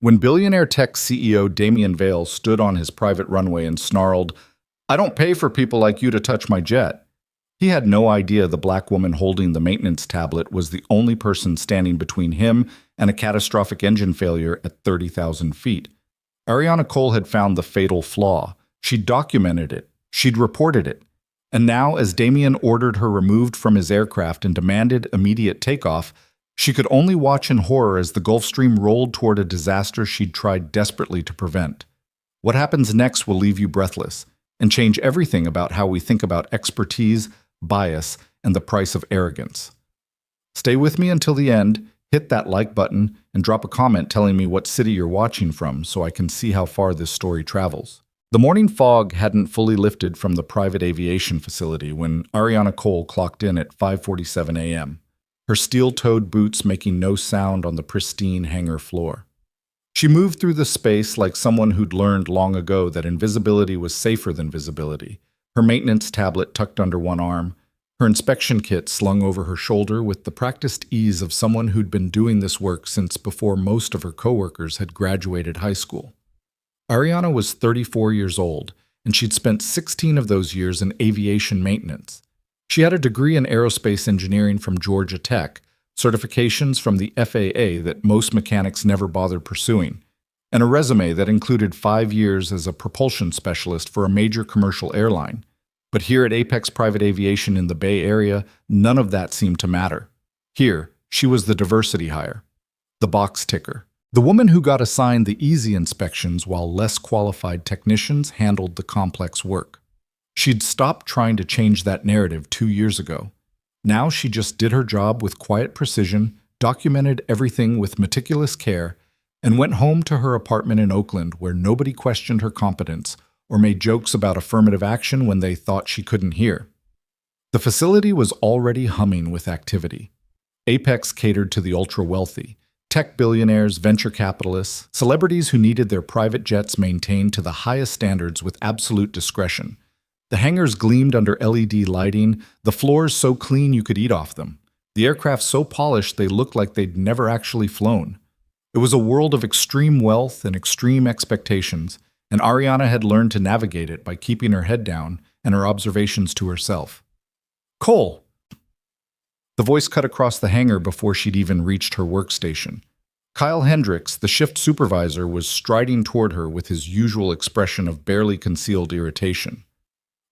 When billionaire tech CEO Damian Vale stood on his private runway and snarled, "I don't pay for people like you to touch my jet," he had no idea the black woman holding the maintenance tablet was the only person standing between him and a catastrophic engine failure at 30,000 feet. Ariana Cole had found the fatal flaw. She'd documented it. She'd reported it. And now, as Damian ordered her removed from his aircraft and demanded immediate takeoff, she could only watch in horror as the Gulf Stream rolled toward a disaster she'd tried desperately to prevent. What happens next will leave you breathless and change everything about how we think about expertise, bias, and the price of arrogance. Stay with me until the end, hit that like button, and drop a comment telling me what city you're watching from so I can see how far this story travels. The morning fog hadn't fully lifted from the private aviation facility when Ariana Cole clocked in at 5:47 a.m., her steel-toed boots making no sound on the pristine hangar floor. She moved through the space like someone who'd learned long ago that invisibility was safer than visibility, her maintenance tablet tucked under one arm, her inspection kit slung over her shoulder with the practiced ease of someone who'd been doing this work since before most of her coworkers had graduated high school. Ariana was 34 years old, and she'd spent 16 of those years in aviation maintenance. She had a degree in aerospace engineering from Georgia Tech, certifications from the FAA that most mechanics never bothered pursuing, and a resume that included 5 years as a propulsion specialist for a major commercial airline. But here at Apex Private Aviation in the Bay Area, none of that seemed to matter. Here, she was the diversity hire, the box ticker, the woman who got assigned the easy inspections while less qualified technicians handled the complex work. She'd stopped trying to change that narrative 2 years ago. Now she just did her job with quiet precision, documented everything with meticulous care, and went home to her apartment in Oakland where nobody questioned her competence or made jokes about affirmative action when they thought she couldn't hear. The facility was already humming with activity. Apex catered to the ultra-wealthy, tech billionaires, venture capitalists, celebrities who needed their private jets maintained to the highest standards with absolute discretion. The hangars gleamed under LED lighting, the floors so clean you could eat off them, the aircraft so polished they looked like they'd never actually flown. It was a world of extreme wealth and extreme expectations, and Ariana had learned to navigate it by keeping her head down and her observations to herself. "Cole!" The voice cut across the hangar before she'd even reached her workstation. Kyle Hendricks, the shift supervisor, was striding toward her with his usual expression of barely concealed irritation.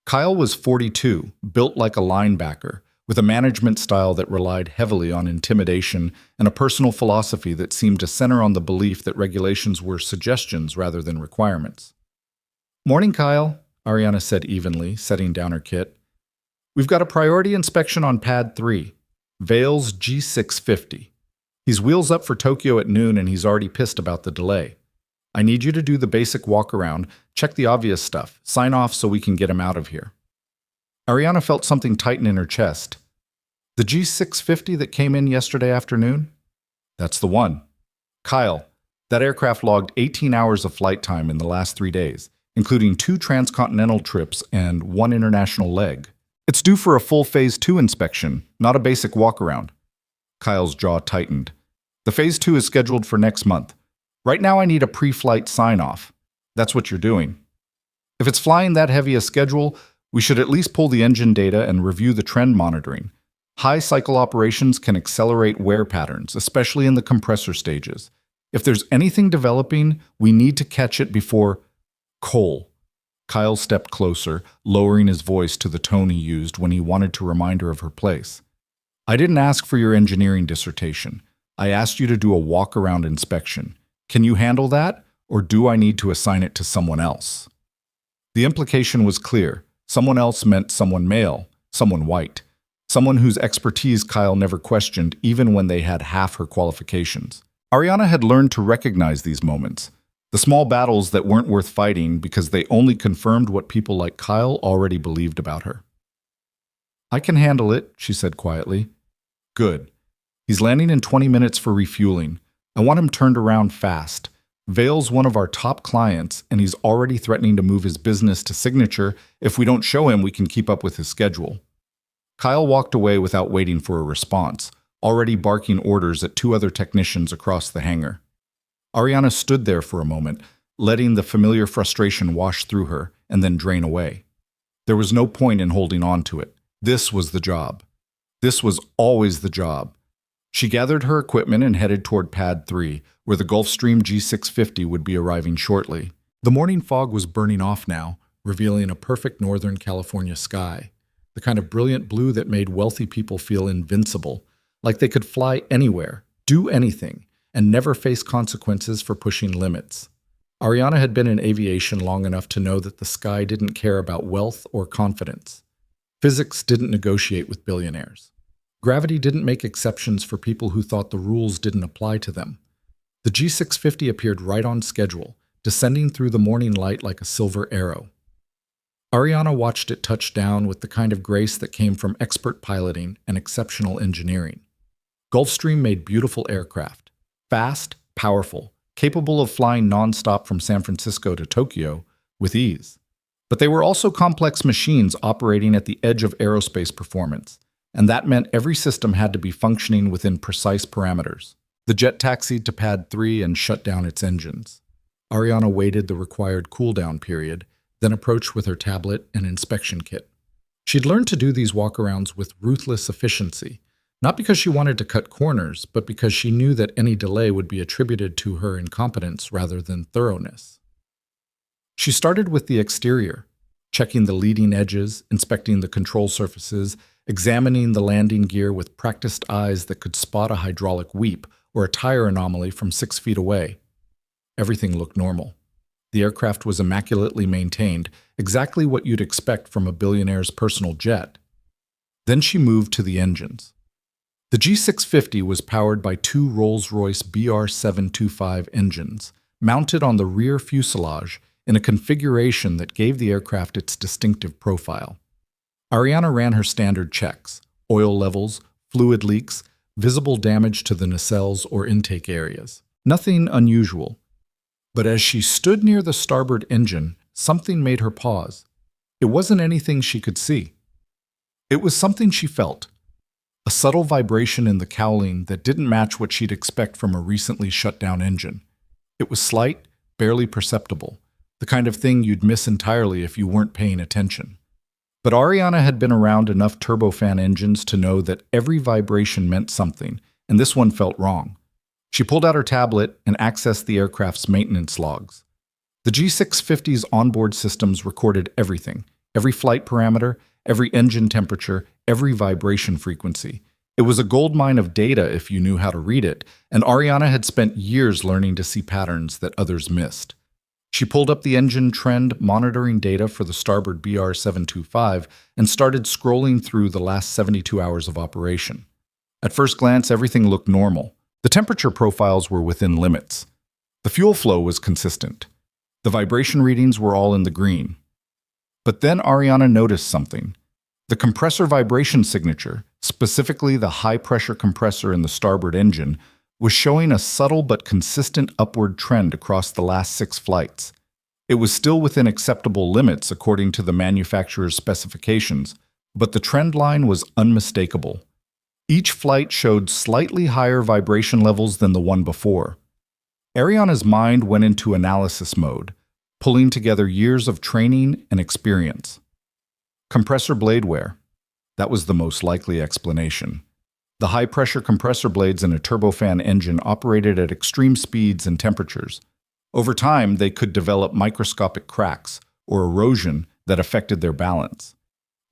Kyle was 42, built like a linebacker, with a management style that relied heavily on intimidation and a personal philosophy that seemed to center on the belief that regulations were suggestions rather than requirements. "Morning, Kyle," Ariana said evenly, setting down her kit. "We've got a priority inspection on Pad 3, Vale's G650. He's wheels up for Tokyo at noon and he's already pissed about the delay. I need you to do the basic walk-around, check the obvious stuff, sign off so we can get him out of here." Ariana felt something tighten in her chest. "The G650 that came in yesterday afternoon?" "That's the one." "Kyle, that aircraft logged 18 hours of flight time in the last 3 days, including 2 transcontinental trips and 1 international leg. It's due for a full Phase 2 inspection, not a basic walk-around." Kyle's jaw tightened. "The Phase 2 is scheduled for next month. Right now I need a pre-flight sign-off. That's what you're doing. If it's flying that heavy a schedule, we should at least pull the engine data and review the trend monitoring. High cycle operations can accelerate wear patterns, especially in the compressor stages. If there's anything developing, we need to catch it before—" "Cole." Kyle stepped closer, lowering his voice to the tone he used when he wanted to remind her of her place. "I didn't ask for your engineering dissertation. I asked you to do a walk-around inspection. Can you handle that, or do I need to assign it to someone else?" The implication was clear. Someone else meant someone male, someone white, someone whose expertise Kyle never questioned even when they had half her qualifications. Ariana had learned to recognize these moments, the small battles that weren't worth fighting because they only confirmed what people like Kyle already believed about her. "I can handle it," she said quietly. "Good. He's landing in 20 minutes for refueling. I want him turned around fast. Vale's one of our top clients, and he's already threatening to move his business to Signature if we don't show him we can keep up with his schedule." Kyle walked away without waiting for a response, already barking orders at 2 other technicians across the hangar. Ariana stood there for a moment, letting the familiar frustration wash through her and then drain away. There was no point in holding on to it. This was the job. This was always the job. She gathered her equipment and headed toward Pad 3, where the Gulfstream G650 would be arriving shortly. The morning fog was burning off now, revealing a perfect Northern California sky, the kind of brilliant blue that made wealthy people feel invincible, like they could fly anywhere, do anything, and never face consequences for pushing limits. Ariana had been in aviation long enough to know that the sky didn't care about wealth or confidence. Physics didn't negotiate with billionaires. Gravity didn't make exceptions for people who thought the rules didn't apply to them. The G650 appeared right on schedule, descending through the morning light like a silver arrow. Ariana watched it touch down with the kind of grace that came from expert piloting and exceptional engineering. Gulfstream made beautiful aircraft, fast, powerful, capable of flying nonstop from San Francisco to Tokyo with ease. But they were also complex machines operating at the edge of aerospace performance, and that meant every system had to be functioning within precise parameters. The jet taxied to Pad 3 and shut down its engines. Ariana waited the required cool-down period, then approached with her tablet and inspection kit. She'd learned to do these walkarounds with ruthless efficiency, not because she wanted to cut corners, but because she knew that any delay would be attributed to her incompetence rather than thoroughness. She started with the exterior, checking the leading edges, inspecting the control surfaces, examining the landing gear with practiced eyes that could spot a hydraulic weep or a tire anomaly from 6 feet away. Everything looked normal. The aircraft was immaculately maintained, exactly what you'd expect from a billionaire's personal jet. Then she moved to the engines. The G650 was powered by 2 Rolls-Royce BR725 engines, mounted on the rear fuselage in a configuration that gave the aircraft its distinctive profile. Ariana ran her standard checks: oil levels, fluid leaks, visible damage to the nacelles or intake areas. Nothing unusual. But as she stood near the starboard engine, something made her pause. It wasn't anything she could see. It was something she felt. A subtle vibration in the cowling that didn't match what she'd expect from a recently shut down engine. It was slight, barely perceptible, the kind of thing you'd miss entirely if you weren't paying attention. But Ariana had been around enough turbofan engines to know that every vibration meant something, and this one felt wrong. She pulled out her tablet and accessed the aircraft's maintenance logs. The G650's onboard systems recorded everything, every flight parameter, every engine temperature, every vibration frequency. It was a goldmine of data if you knew how to read it, and Ariana had spent years learning to see patterns that others missed. She pulled up the engine trend monitoring data for the starboard BR725 and started scrolling through the last 72 hours of operation. At first glance, everything looked normal. The temperature profiles were within limits. The fuel flow was consistent. The vibration readings were all in the green. But then Ariana noticed something. The compressor vibration signature, specifically the high-pressure compressor in the starboard engine, was showing a subtle but consistent upward trend across the last 6 flights. It was still within acceptable limits according to the manufacturer's specifications, but the trend line was unmistakable. Each flight showed slightly higher vibration levels than the one before. Ariana's mind went into analysis mode, pulling together years of training and experience. Compressor blade wear. That was the most likely explanation. The high-pressure compressor blades in a turbofan engine operated at extreme speeds and temperatures. Over time, they could develop microscopic cracks or erosion that affected their balance.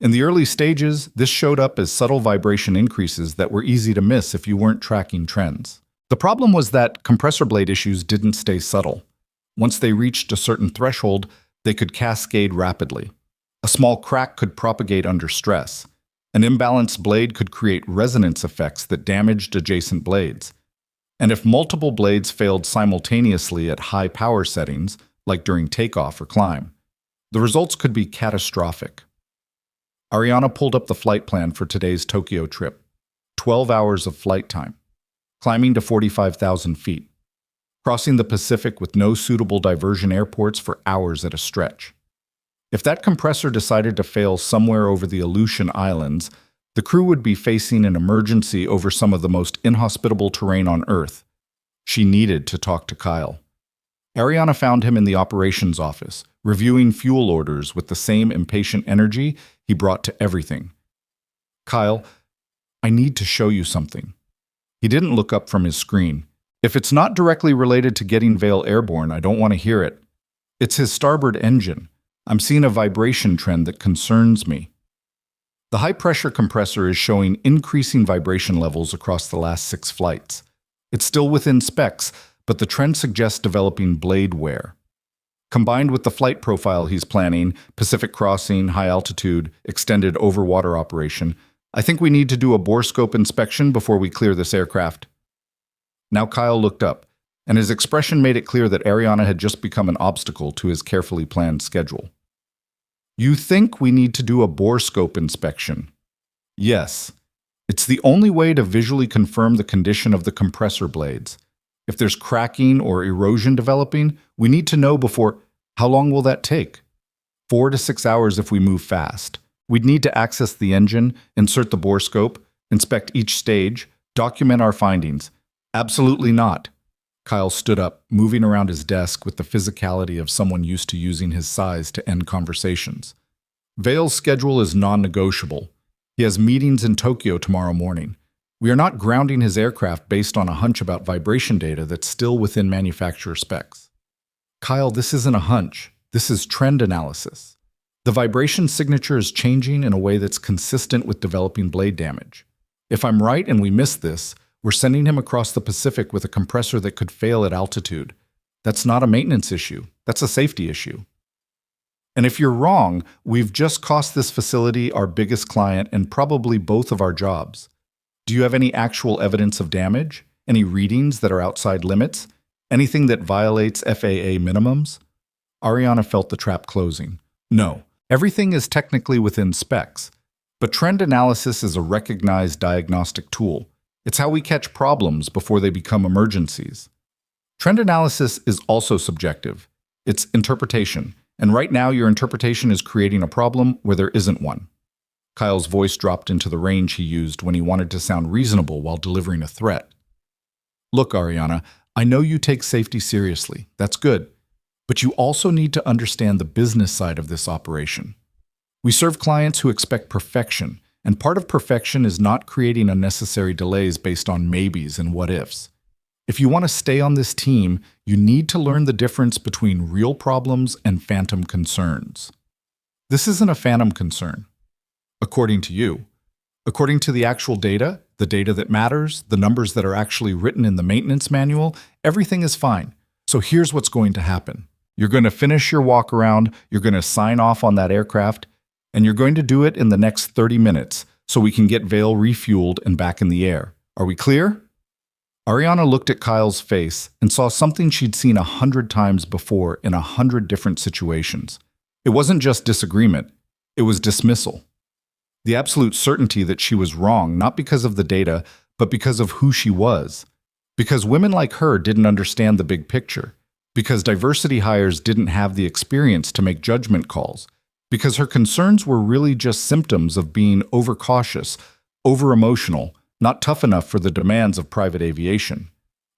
In the early stages, this showed up as subtle vibration increases that were easy to miss if you weren't tracking trends. The problem was that compressor blade issues didn't stay subtle. Once they reached a certain threshold, they could cascade rapidly. A small crack could propagate under stress. An imbalanced blade could create resonance effects that damaged adjacent blades. And if multiple blades failed simultaneously at high power settings, like during takeoff or climb, the results could be catastrophic. Ariana pulled up the flight plan for today's Tokyo trip. 12 hours of flight time. Climbing to 45,000 feet. Crossing the Pacific with no suitable diversion airports for hours at a stretch. If that compressor decided to fail somewhere over the Aleutian Islands, the crew would be facing an emergency over some of the most inhospitable terrain on Earth. She needed to talk to Kyle. Ariana found him in the operations office, reviewing fuel orders with the same impatient energy he brought to everything. "Kyle, I need to show you something." He didn't look up from his screen. "If it's not directly related to getting Vale airborne, I don't want to hear it. It's his starboard engine. I'm seeing a vibration trend that concerns me." The high-pressure compressor is showing increasing vibration levels across the last 6 flights. It's still within specs, but the trend suggests developing blade wear. Combined with the flight profile he's planning, Pacific crossing, high altitude, extended overwater operation, I think we need to do a bore scope inspection before we clear this aircraft. Now Kyle looked up, and his expression made it clear that Ariana had just become an obstacle to his carefully planned schedule. "You think we need to do a bore scope inspection?" "Yes. It's the only way to visually confirm the condition of the compressor blades. If there's cracking or erosion developing, we need to know before. How long will that take?" 4 to 6 hours if we move fast. We'd need to access the engine, insert the bore scope, inspect each stage, document our findings. Absolutely not. Kyle stood up, moving around his desk with the physicality of someone used to using his size to end conversations. Vale's schedule is non-negotiable. He has meetings in Tokyo tomorrow morning. We are not grounding his aircraft based on a hunch about vibration data that's still within manufacturer specs. Kyle, this isn't a hunch. This is trend analysis. The vibration signature is changing in a way that's consistent with developing blade damage. If I'm right and we miss this, we're sending him across the Pacific with a compressor that could fail at altitude. That's not a maintenance issue. That's a safety issue. And if you're wrong, we've just cost this facility our biggest client and probably both of our jobs. Do you have any actual evidence of damage? Any readings that are outside limits? Anything that violates FAA minimums? Ariana felt the trap closing. No, everything is technically within specs. But trend analysis is a recognized diagnostic tool. It's how we catch problems before they become emergencies. Trend analysis is also subjective. It's interpretation. And right now, your interpretation is creating a problem where there isn't one. Kyle's voice dropped into the range he used when he wanted to sound reasonable while delivering a threat. Look, Ariana, I know you take safety seriously. That's good. But you also need to understand the business side of this operation. We serve clients who expect perfection, and part of perfection is not creating unnecessary delays based on maybes and what-ifs. If you want to stay on this team, you need to learn the difference between real problems and phantom concerns. This isn't a phantom concern, according to you. According to the actual data, the data that matters, the numbers that are actually written in the maintenance manual, everything is fine. So here's what's going to happen. You're going to finish your walk around, you're going to sign off on that aircraft, and you're going to do it in the next 30 minutes so we can get Vale refueled and back in the air. Are we clear? Ariana looked at Kyle's face and saw something she'd seen 100 times before in 100 different situations. It wasn't just disagreement, it was dismissal. The absolute certainty that she was wrong, not because of the data, but because of who she was. Because women like her didn't understand the big picture. Because diversity hires didn't have the experience to make judgment calls. Because her concerns were really just symptoms of being overcautious, over-emotional, not tough enough for the demands of private aviation.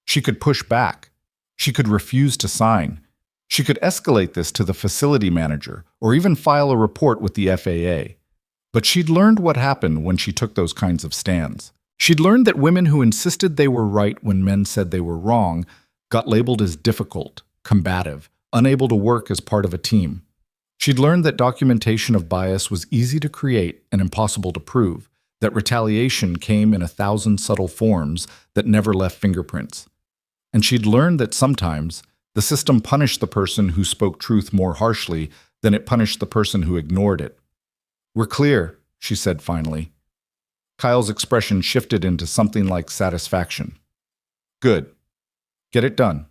She could push back. She could refuse to sign. She could escalate this to the facility manager or even file a report with the FAA. But she'd learned what happened when she took those kinds of stands. She'd learned that women who insisted they were right when men said they were wrong got labeled as difficult, combative, unable to work as part of a team. She'd learned that documentation of bias was easy to create and impossible to prove, that retaliation came in 1,000 subtle forms that never left fingerprints. And she'd learned that sometimes the system punished the person who spoke truth more harshly than it punished the person who ignored it. "We're clear," she said finally. Kyle's expression shifted into something like satisfaction. "Good. Get it done."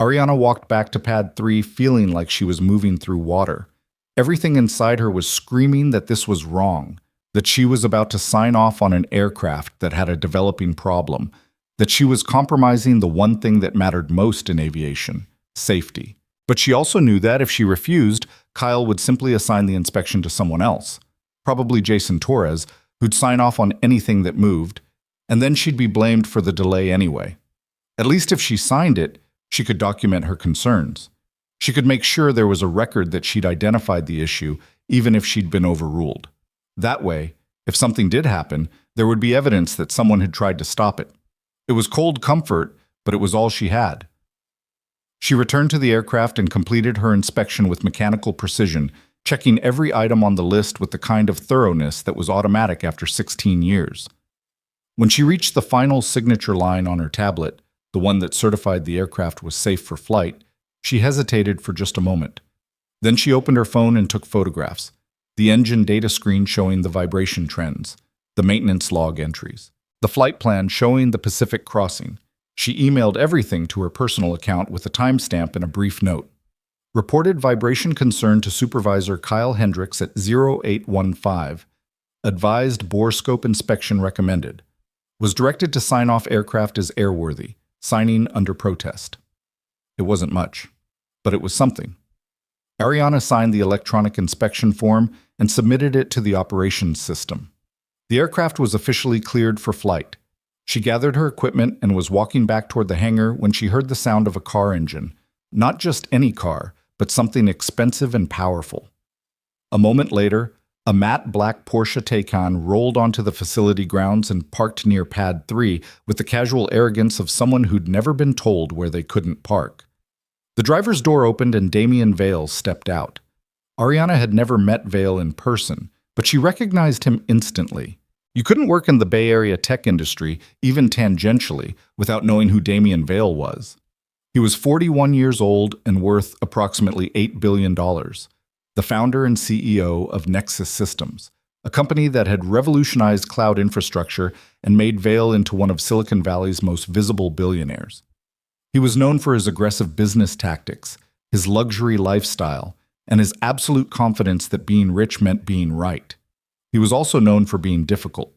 Ariana walked back to pad 3 feeling like she was moving through water. Everything inside her was screaming that this was wrong, that she was about to sign off on an aircraft that had a developing problem, that she was compromising the one thing that mattered most in aviation, safety. But she also knew that if she refused, Kyle would simply assign the inspection to someone else, probably Jason Torres, who'd sign off on anything that moved, and then she'd be blamed for the delay anyway. At least if she signed it, she could document her concerns. She could make sure there was a record that she'd identified the issue, even if she'd been overruled. That way, if something did happen, there would be evidence that someone had tried to stop it. It was cold comfort, but it was all she had. She returned to the aircraft and completed her inspection with mechanical precision, checking every item on the list with the kind of thoroughness that was automatic after 16 years. When she reached the final signature line on her tablet, the one that certified the aircraft was safe for flight, she hesitated for just a moment. Then she opened her phone and took photographs, the engine data screen showing the vibration trends, the maintenance log entries, the flight plan showing the Pacific crossing. She emailed everything to her personal account with a timestamp and a brief note. Reported vibration concern to Supervisor Kyle Hendricks at 0815. Advised bore scope inspection recommended. Was directed to sign off aircraft as airworthy, signing under protest. It wasn't much, but it was something. Ariana signed the electronic inspection form and submitted it to the operations system. The aircraft was officially cleared for flight. She gathered her equipment and was walking back toward the hangar when she heard the sound of a car engine. Not just any car, but something expensive and powerful. A moment later, a matte black Porsche Taycan rolled onto the facility grounds and parked near Pad 3 with the casual arrogance of someone who'd never been told where they couldn't park. The driver's door opened and Damian Vale stepped out. Ariana had never met Vale in person, but she recognized him instantly. You couldn't work in the Bay Area tech industry, even tangentially, without knowing who Damian Vale was. He was 41 years old and worth approximately $8 billion. The founder and CEO of Nexus Systems, a company that had revolutionized cloud infrastructure and made Vale into one of Silicon Valley's most visible billionaires. He was known for his aggressive business tactics, his luxury lifestyle, and his absolute confidence that being rich meant being right. He was also known for being difficult.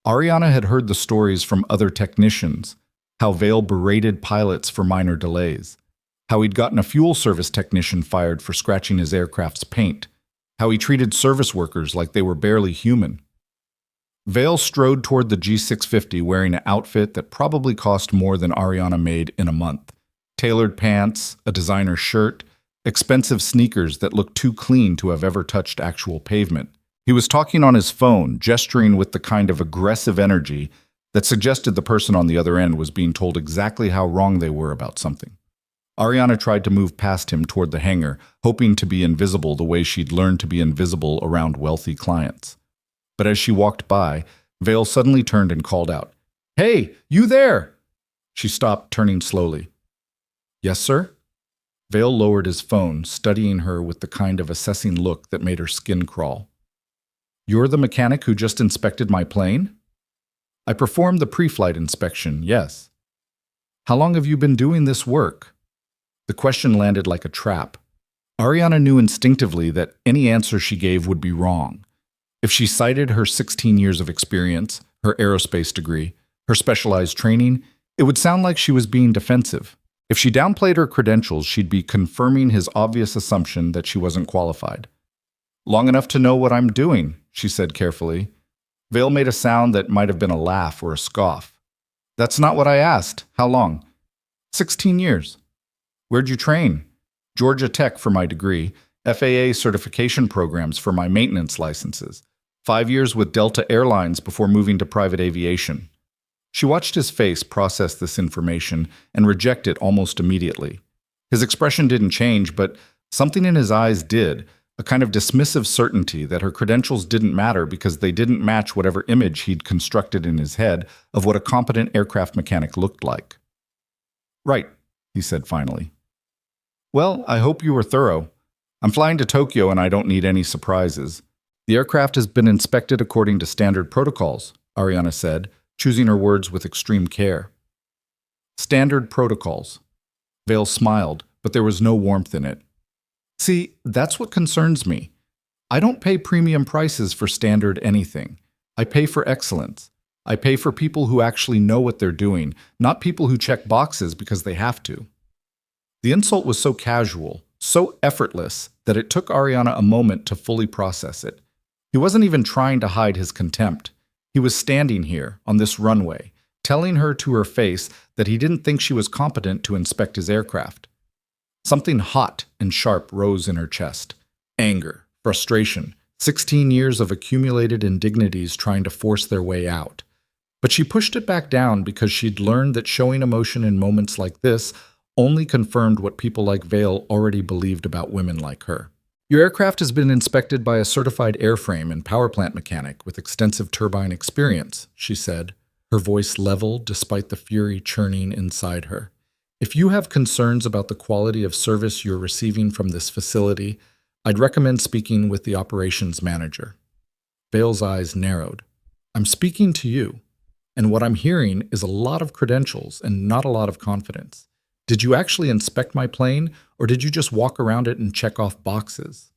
Ariana had heard the stories from other technicians, how Vale berated pilots for minor delays, how he'd gotten a fuel service technician fired for scratching his aircraft's paint, how he treated service workers like they were barely human. Vale strode toward the G650 wearing an outfit that probably cost more than Ariana made in a month. Tailored pants, a designer shirt, expensive sneakers that looked too clean to have ever touched actual pavement. He was talking on his phone, gesturing with the kind of aggressive energy that suggested the person on the other end was being told exactly how wrong they were about something. Ariana tried to move past him toward the hangar, hoping to be invisible the way she'd learned to be invisible around wealthy clients. But as she walked by, Vale suddenly turned and called out, "Hey, you there!" She stopped, turning slowly. "Yes, sir?" Vale lowered his phone, studying her with the kind of assessing look that made her skin crawl. "You're the mechanic who just inspected my plane?" "I performed the pre-flight inspection, yes." "How long have you been doing this work?" The question landed like a trap. Ariana knew instinctively that any answer she gave would be wrong. If she cited her 16 years of experience, her aerospace degree, her specialized training, it would sound like she was being defensive. If she downplayed her credentials, she'd be confirming his obvious assumption that she wasn't qualified. "Long enough to know what I'm doing," she said carefully. Vale made a sound that might have been a laugh or a scoff. "That's not what I asked. How long?" 16 years. "Where'd you train?" "Georgia Tech for my degree, FAA certification programs for my maintenance licenses, 5 years with Delta Airlines before moving to private aviation." She watched his face process this information and reject it almost immediately. His expression didn't change, but something in his eyes did, a kind of dismissive certainty that her credentials didn't matter because they didn't match whatever image he'd constructed in his head of what a competent aircraft mechanic looked like. "Right," he said finally. "Well, I hope you were thorough. I'm flying to Tokyo and I don't need any surprises. The aircraft has been inspected according to standard protocols," Ariana said, choosing her words with extreme care. "Standard protocols." Vale smiled, but there was no warmth in it. "See, that's what concerns me. I don't pay premium prices for standard anything. I pay for excellence. I pay for people who actually know what they're doing, not people who check boxes because they have to." The insult was so casual, so effortless, that it took Ariana a moment to fully process it. He wasn't even trying to hide his contempt. He was standing here, on this runway, telling her to her face that he didn't think she was competent to inspect his aircraft. Something hot and sharp rose in her chest. Anger, frustration, 16 years of accumulated indignities trying to force their way out. But she pushed it back down because she'd learned that showing emotion in moments like this only confirmed what people like Vale already believed about women like her. Your aircraft has been inspected by a certified airframe and power plant mechanic with extensive turbine experience, she said, her voice level despite the fury churning inside her. If you have concerns about the quality of service you're receiving from this facility, I'd recommend speaking with the operations manager. Vale's eyes narrowed. I'm speaking to you, and what I'm hearing is a lot of credentials and not a lot of confidence. Did you actually inspect my plane, or did you just walk around it and check off boxes?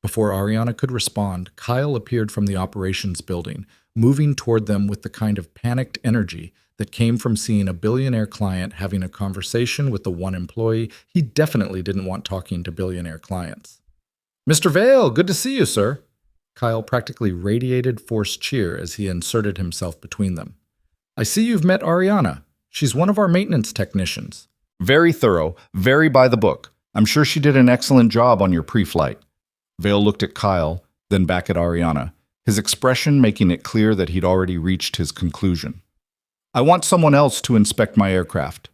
Before Ariana could respond, Kyle appeared from the operations building, moving toward them with the kind of panicked energy that came from seeing a billionaire client having a conversation with the one employee he definitely didn't want talking to billionaire clients. Mr. Vale, good to see you, sir. Kyle practically radiated forced cheer as he inserted himself between them. I see you've met Ariana. She's one of our maintenance technicians. Very thorough, very by the book. I'm sure she did an excellent job on your pre-flight. Vale looked at Kyle, then back at Ariana, his expression making it clear that he'd already reached his conclusion. I want someone else to inspect my aircraft.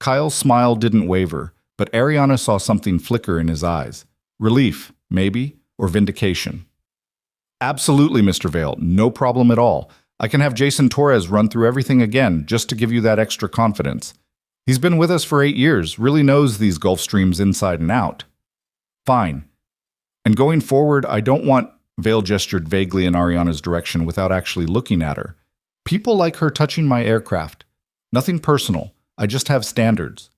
Kyle's smile didn't waver, but Ariana saw something flicker in his eyes. Relief, maybe, or vindication. Absolutely, Mr. Vale, no problem at all. I can have Jason Torres run through everything again just to give you that extra confidence. He's been with us for 8 years, really knows these Gulf Streams inside and out. Fine. And going forward, I don't want... Vale gestured vaguely in Ariana's direction without actually looking at her. People like her touching my aircraft. Nothing personal. I just have standards.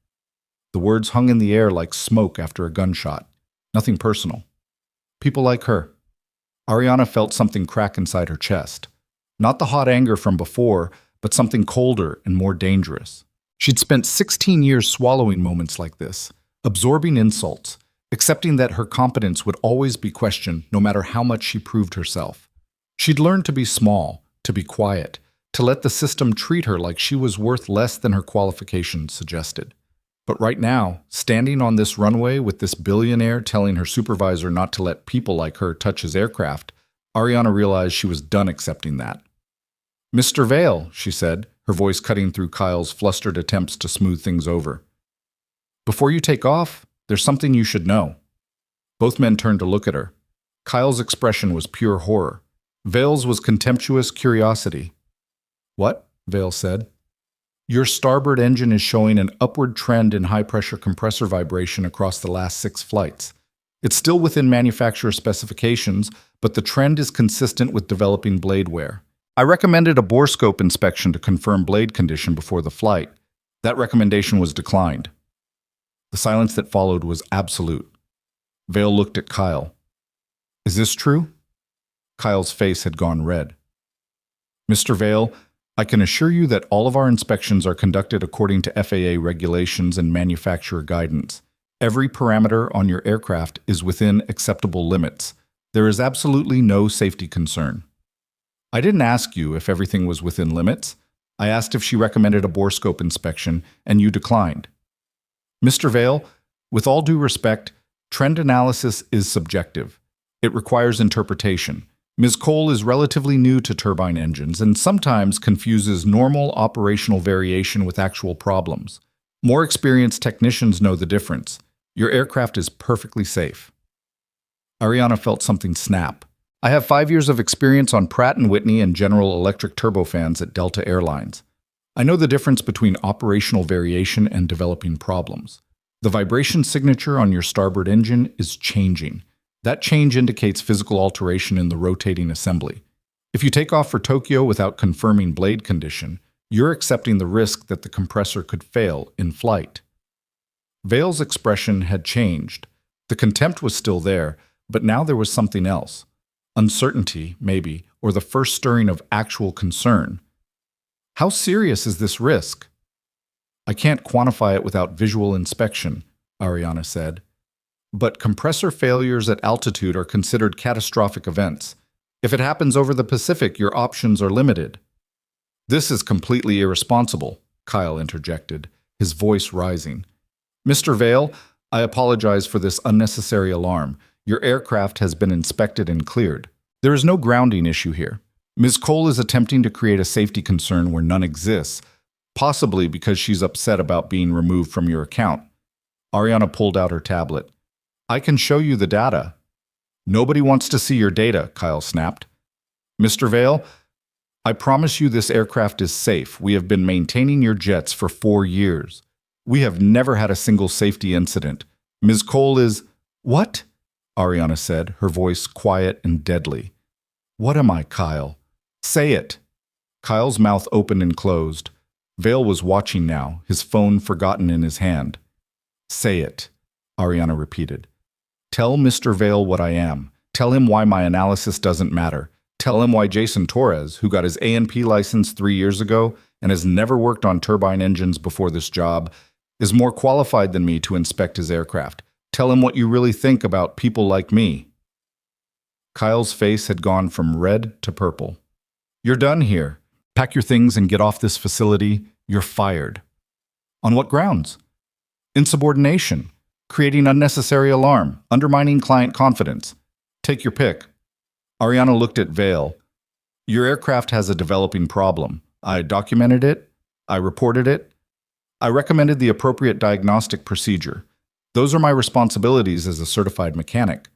The words hung in the air like smoke after a gunshot. Nothing personal. People like her. Ariana felt something crack inside her chest. Not the hot anger from before, but something colder and more dangerous. She'd spent 16 years swallowing moments like this, absorbing insults, accepting that her competence would always be questioned no matter how much she proved herself. She'd learned to be small, to be quiet, to let the system treat her like she was worth less than her qualifications suggested. But right now, standing on this runway with this billionaire telling her supervisor not to let people like her touch his aircraft, Ariana realized she was done accepting that. Mr. Vale, she said, her voice cutting through Kyle's flustered attempts to smooth things over. Before you take off, there's something you should know. Both men turned to look at her. Kyle's expression was pure horror. Vale's was contemptuous curiosity. What? Vale said. Your starboard engine is showing an upward trend in high-pressure compressor vibration across the last 6 flights. It's still within manufacturer specifications, but the trend is consistent with developing blade wear. I recommended a bore scope inspection to confirm blade condition before the flight. That recommendation was declined. The silence that followed was absolute. Vale looked at Kyle. Is this true? Kyle's face had gone red. Mr. Vale, I can assure you that all of our inspections are conducted according to FAA regulations and manufacturer guidance. Every parameter on your aircraft is within acceptable limits. There is absolutely no safety concern. I didn't ask you if everything was within limits. I asked if she recommended a bore scope inspection, and you declined. Mr. Vale, with all due respect, trend analysis is subjective. It requires interpretation. Ms. Cole is relatively new to turbine engines and sometimes confuses normal operational variation with actual problems. More experienced technicians know the difference. Your aircraft is perfectly safe. Ariana felt something snap. I have 5 years of experience on Pratt & Whitney and General Electric turbofans at Delta Airlines. I know the difference between operational variation and developing problems. The vibration signature on your starboard engine is changing. That change indicates physical alteration in the rotating assembly. If you take off for Tokyo without confirming blade condition, you're accepting the risk that the compressor could fail in flight. Vale's expression had changed. The contempt was still there, but now there was something else. Uncertainty, maybe, or the first stirring of actual concern. How serious is this risk? I can't quantify it without visual inspection, Ariana said. But compressor failures at altitude are considered catastrophic events. If it happens over the Pacific, your options are limited. This is completely irresponsible, Kyle interjected, his voice rising. Mr. Vale, I apologize for this unnecessary alarm. Your aircraft has been inspected and cleared. There is no grounding issue here. Ms. Cole is attempting to create a safety concern where none exists, possibly because she's upset about being removed from your account. Ariana pulled out her tablet. I can show you the data. Nobody wants to see your data, Kyle snapped. Mr. Vale, I promise you this aircraft is safe. We have been maintaining your jets for 4 years. We have never had a single safety incident. Ms. Cole is— What? Ariana said, her voice quiet and deadly. What am I, Kyle? Say it. Kyle's mouth opened and closed. Vale was watching now, his phone forgotten in his hand. Say it, Ariana repeated. Tell Mr. Vale what I am. Tell him why my analysis doesn't matter. Tell him why Jason Torres, who got his A&P license 3 years ago and has never worked on turbine engines before this job, is more qualified than me to inspect his aircraft. Tell him what you really think about people like me. Kyle's face had gone from red to purple. You're done here. Pack your things and get off this facility. You're fired. On what grounds? Insubordination, creating unnecessary alarm, undermining client confidence. Take your pick. Ariana looked at Vale. Your aircraft has a developing problem. I documented it. I reported it. I recommended the appropriate diagnostic procedure. Those are my responsibilities as a certified mechanic.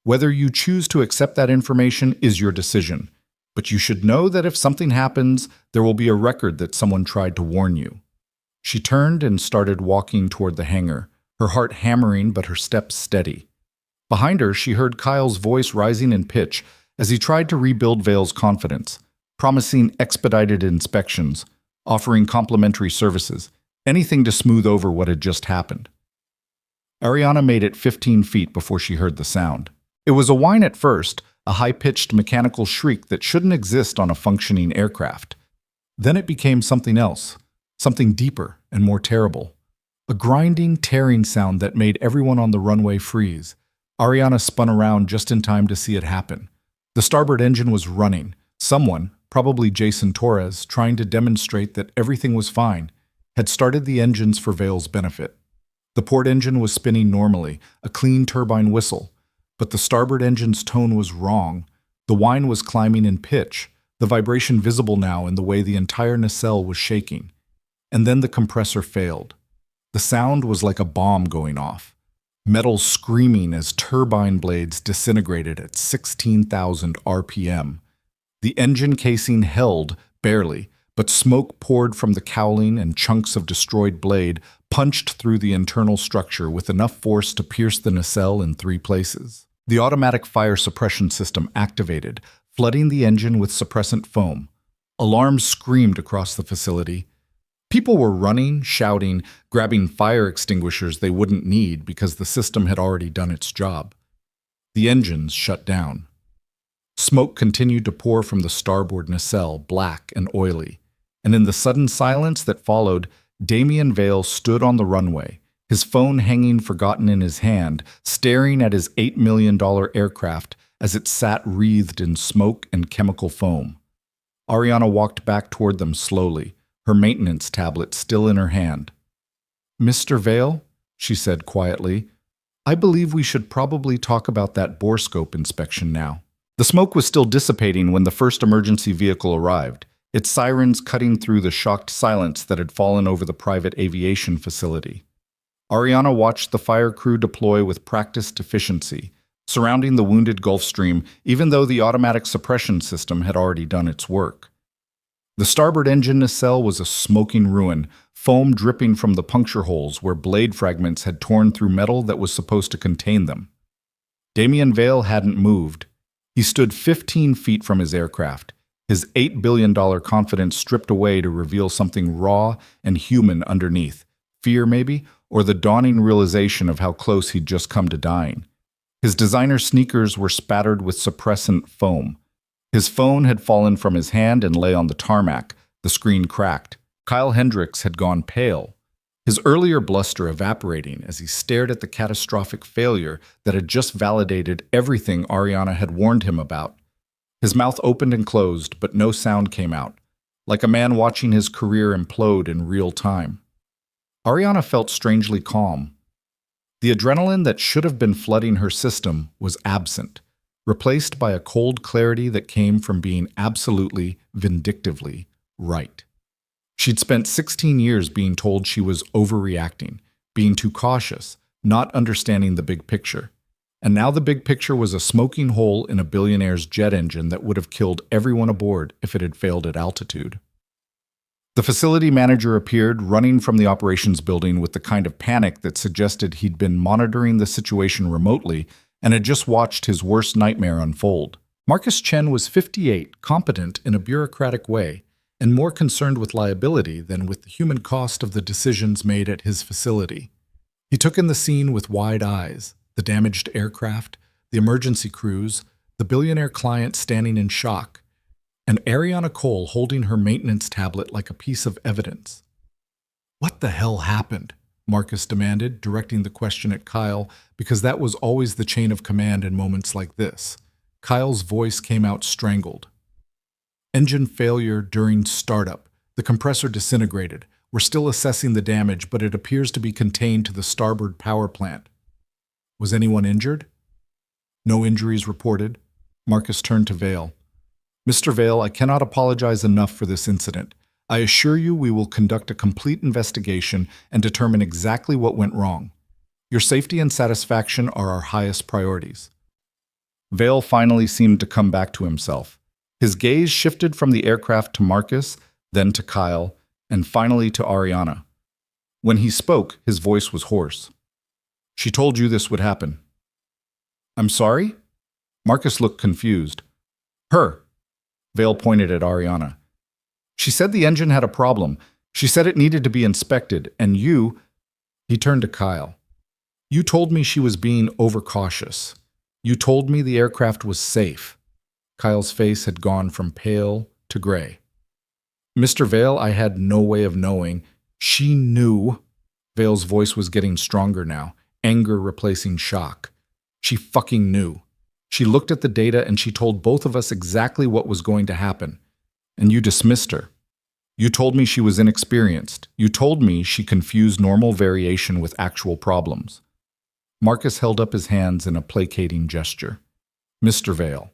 Whether you choose to accept that information is your decision, but you should know that if something happens, there will be a record that someone tried to warn you. She turned and started walking toward the hangar, her heart hammering but her steps steady. Behind her, she heard Kyle's voice rising in pitch as he tried to rebuild Vale's confidence, promising expedited inspections, offering complimentary services, anything to smooth over what had just happened. Ariana made it 15 feet before she heard the sound. It was a whine at first, a high-pitched mechanical shriek that shouldn't exist on a functioning aircraft. Then it became something else, something deeper and more terrible. A grinding, tearing sound that made everyone on the runway freeze. Ariana spun around just in time to see it happen. The starboard engine was running. Someone, probably Jason Torres, trying to demonstrate that everything was fine, had started the engines for Vale's benefit. The port engine was spinning normally, a clean turbine whistle. But the starboard engine's tone was wrong. The whine was climbing in pitch, the vibration visible now in the way the entire nacelle was shaking. And then the compressor failed. The sound was like a bomb going off. Metal screaming as turbine blades disintegrated at 16,000 RPM. The engine casing held, barely, but smoke poured from the cowling and chunks of destroyed blade punched through the internal structure with enough force to pierce the nacelle in 3 places. The automatic fire suppression system activated, flooding the engine with suppressant foam. Alarms screamed across the facility. People were running, shouting, grabbing fire extinguishers they wouldn't need because the system had already done its job. The engines shut down. Smoke continued to pour from the starboard nacelle, black and oily. And in the sudden silence that followed, Damien Vale stood on the runway, his phone hanging forgotten in his hand, staring at his $8 million aircraft as it sat wreathed in smoke and chemical foam. Ariana walked back toward them slowly, her maintenance tablet still in her hand. Mr. Vale, she said quietly, I believe we should probably talk about that borescope inspection now. The smoke was still dissipating when the first emergency vehicle arrived, its sirens cutting through the shocked silence that had fallen over the private aviation facility. Ariana watched the fire crew deploy with practiced efficiency, surrounding the wounded Gulfstream even though the automatic suppression system had already done its work. The starboard engine nacelle was a smoking ruin, foam dripping from the puncture holes where blade fragments had torn through metal that was supposed to contain them. Damien Vale hadn't moved. He stood 15 feet from his aircraft, his $8 billion confidence stripped away to reveal something raw and human underneath. Fear, maybe, or the dawning realization of how close he'd just come to dying. His designer sneakers were spattered with suppressant foam. His phone had fallen from his hand and lay on the tarmac, the screen cracked. Kyle Hendricks had gone pale, his earlier bluster evaporating as he stared at the catastrophic failure that had just validated everything Ariana had warned him about. His mouth opened and closed, but no sound came out. like a man watching his career implode in real time. Ariana felt strangely calm. The adrenaline that should have been flooding her system was absent, replaced by a cold clarity that came from being absolutely, vindictively right. She'd spent 16 years being told she was overreacting, being too cautious, not understanding the big picture. And now the big picture was a smoking hole in a billionaire's jet engine that would have killed everyone aboard if it had failed at altitude. The facility manager appeared, running from the operations building with the kind of panic that suggested he'd been monitoring the situation remotely and had just watched his worst nightmare unfold. Marcus Chen was 58, competent in a bureaucratic way, and more concerned with liability than with the human cost of the decisions made at his facility. He took in the scene with wide eyes, the damaged aircraft, the emergency crews, the billionaire client standing in shock, and Ariana Cole holding her maintenance tablet like a piece of evidence. "What the hell happened?" Marcus demanded, directing the question at Kyle, because that was always the chain of command in moments like this. Kyle's voice came out strangled. "Engine failure during startup. The compressor disintegrated. We're still assessing the damage, but it appears to be contained to the starboard power plant." "Was anyone injured?" "No injuries reported." Marcus turned to Vale. "Mr. Vale, I cannot apologize enough for this incident. I assure you we will conduct a complete investigation and determine exactly what went wrong. Your safety and satisfaction are our highest priorities." Vale finally seemed to come back to himself. His gaze shifted from the aircraft to Marcus, then to Kyle, and finally to Ariana. When he spoke, his voice was hoarse. "She told you this would happen." "I'm sorry?" Marcus looked confused. "Her." Vale pointed at Ariana. "She said the engine had a problem. She said it needed to be inspected, and you—" He turned to Kyle. "You told me she was being overcautious. You told me the aircraft was safe." Kyle's face had gone from pale to gray. "Mr. Vale, I had no way of knowing. She knew." Vale's voice was getting stronger now, anger replacing shock. "She fucking knew. She looked at the data and she told both of us exactly what was going to happen. And you dismissed her. You told me she was inexperienced. You told me she confused normal variation with actual problems." Marcus held up his hands in a placating gesture. "Mr. Vale,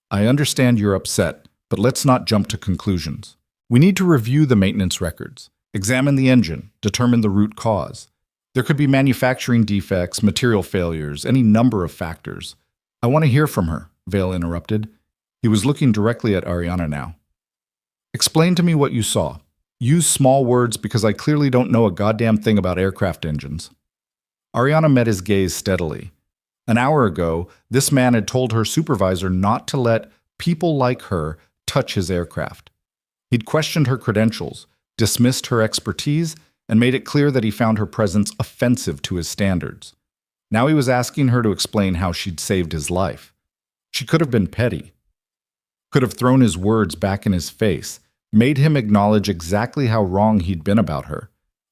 I understand you're upset, but let's not jump to conclusions. We need to review the maintenance records, examine the engine, determine the root cause. There could be manufacturing defects, material failures, any number of factors. I want to hear from her," Vale interrupted. He was looking directly at Ariana now. "Explain to me what you saw. Use small words because I clearly don't know a goddamn thing about aircraft engines." Ariana met his gaze steadily. An hour ago, this man had told her supervisor not to let people like her touch his aircraft. He'd questioned her credentials, dismissed her expertise, and made it clear that he found her presence offensive to his standards. Now he was asking her to explain how she'd saved his life. She could have been petty, could have thrown his words back in his face, made him acknowledge exactly how wrong he'd been about her.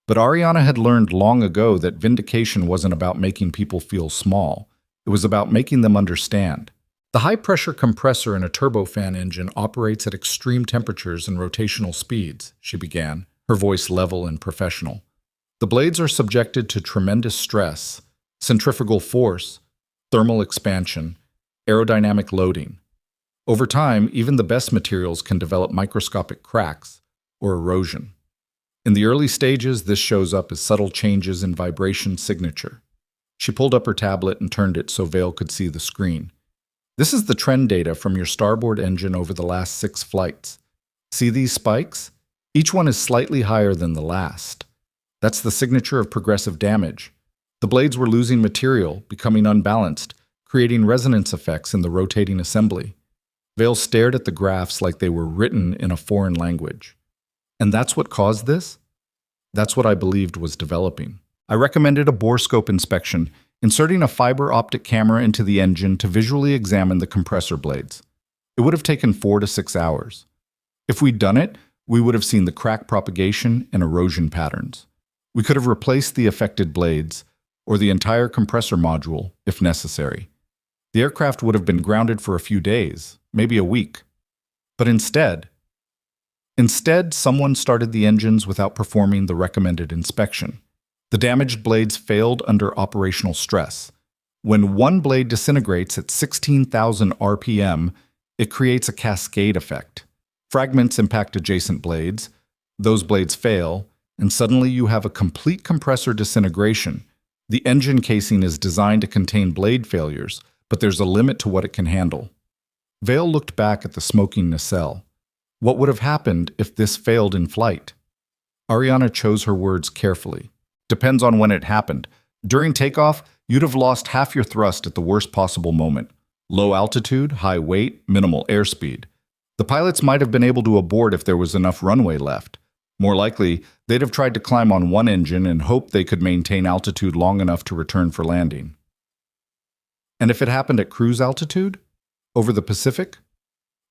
But Ariana had learned long ago that vindication wasn't about making people feel small. It was about making them understand. The high-pressure compressor in a turbofan engine operates at extreme temperatures and rotational speeds, she began, her voice level and professional. The blades are subjected to tremendous stress, centrifugal force, thermal expansion, aerodynamic loading. Over time, even the best materials can develop microscopic cracks or erosion. In the early stages, this shows up as subtle changes in vibration signature. She pulled up her tablet and turned it so Vale could see the screen. "This is the trend data from your starboard engine over the last 6 flights. See these spikes? Each one is slightly higher than the last. That's the signature of progressive damage. The blades were losing material, becoming unbalanced, creating resonance effects in the rotating assembly." Vale stared at the graphs like they were written in a foreign language. "And that's what caused this?" "That's what I believed was developing. I recommended a borescope inspection, inserting a fiber optic camera into the engine to visually examine the compressor blades. It would have taken 4 to 6 hours. If we'd done it, we would have seen the crack propagation and erosion patterns. We could have replaced the affected blades, or the entire compressor module, if necessary. The aircraft would have been grounded for a few days, maybe a week. But instead, Instead, someone started the engines without performing the recommended inspection. The damaged blades failed under operational stress. When one blade disintegrates at 16,000 RPM, it creates a cascade effect. Fragments impact adjacent blades, those blades fail, and suddenly you have a complete compressor disintegration. The engine casing is designed to contain blade failures, but there's a limit to what it can handle. Vale looked back at the smoking nacelle. What would have happened if this failed in flight? Ariana chose her words carefully. Depends on when it happened. During takeoff, you'd have lost half your thrust at the worst possible moment. Low altitude, high weight, minimal airspeed. The pilots might have been able to abort if there was enough runway left. More likely, they'd have tried to climb on one engine and hoped they could maintain altitude long enough to return for landing. And if it happened at cruise altitude? Over the Pacific?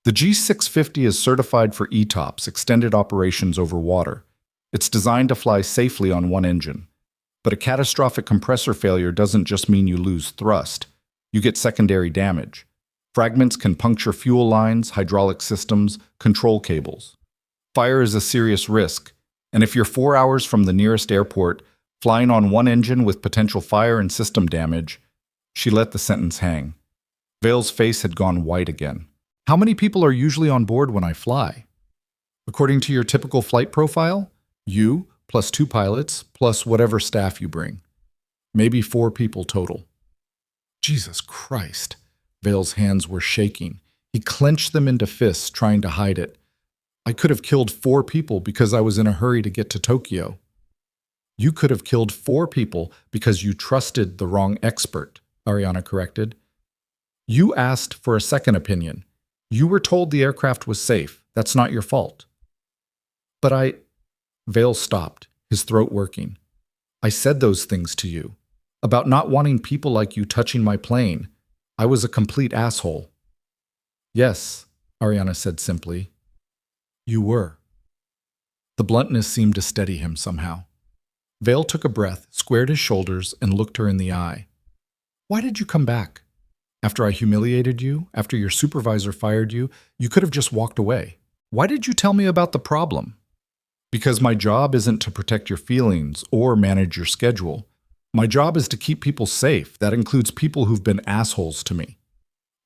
The G650 is certified for ETOPS, extended operations over water. It's designed to fly safely on one engine. But a catastrophic compressor failure doesn't just mean you lose thrust. You get secondary damage. Fragments can puncture fuel lines, hydraulic systems, control cables. Fire is a serious risk, and if you're 4 hours from the nearest airport, flying on one engine with potential fire and system damage, she let the sentence hang. Vale's face had gone white again. How many people are usually on board when I fly? According to your typical flight profile, you, plus 2 pilots, plus whatever staff you bring. Maybe 4 people total. Jesus Christ. Vale's hands were shaking. He clenched them into fists, trying to hide it. I could have killed 4 people because I was in a hurry to get to Tokyo. You could have killed 4 people because you trusted the wrong expert, Ariana corrected. You asked for a second opinion. You were told the aircraft was safe. That's not your fault. But Vale stopped, his throat working. I said those things to you. About not wanting people like you touching my plane. I was a complete asshole. Yes, Ariana said simply. You were. The bluntness seemed to steady him somehow. Vale took a breath, squared his shoulders, and looked her in the eye. Why did you come back? After I humiliated you, after your supervisor fired you, you could have just walked away. Why did you tell me about the problem? Because my job isn't to protect your feelings or manage your schedule. My job is to keep people safe. That includes people who've been assholes to me.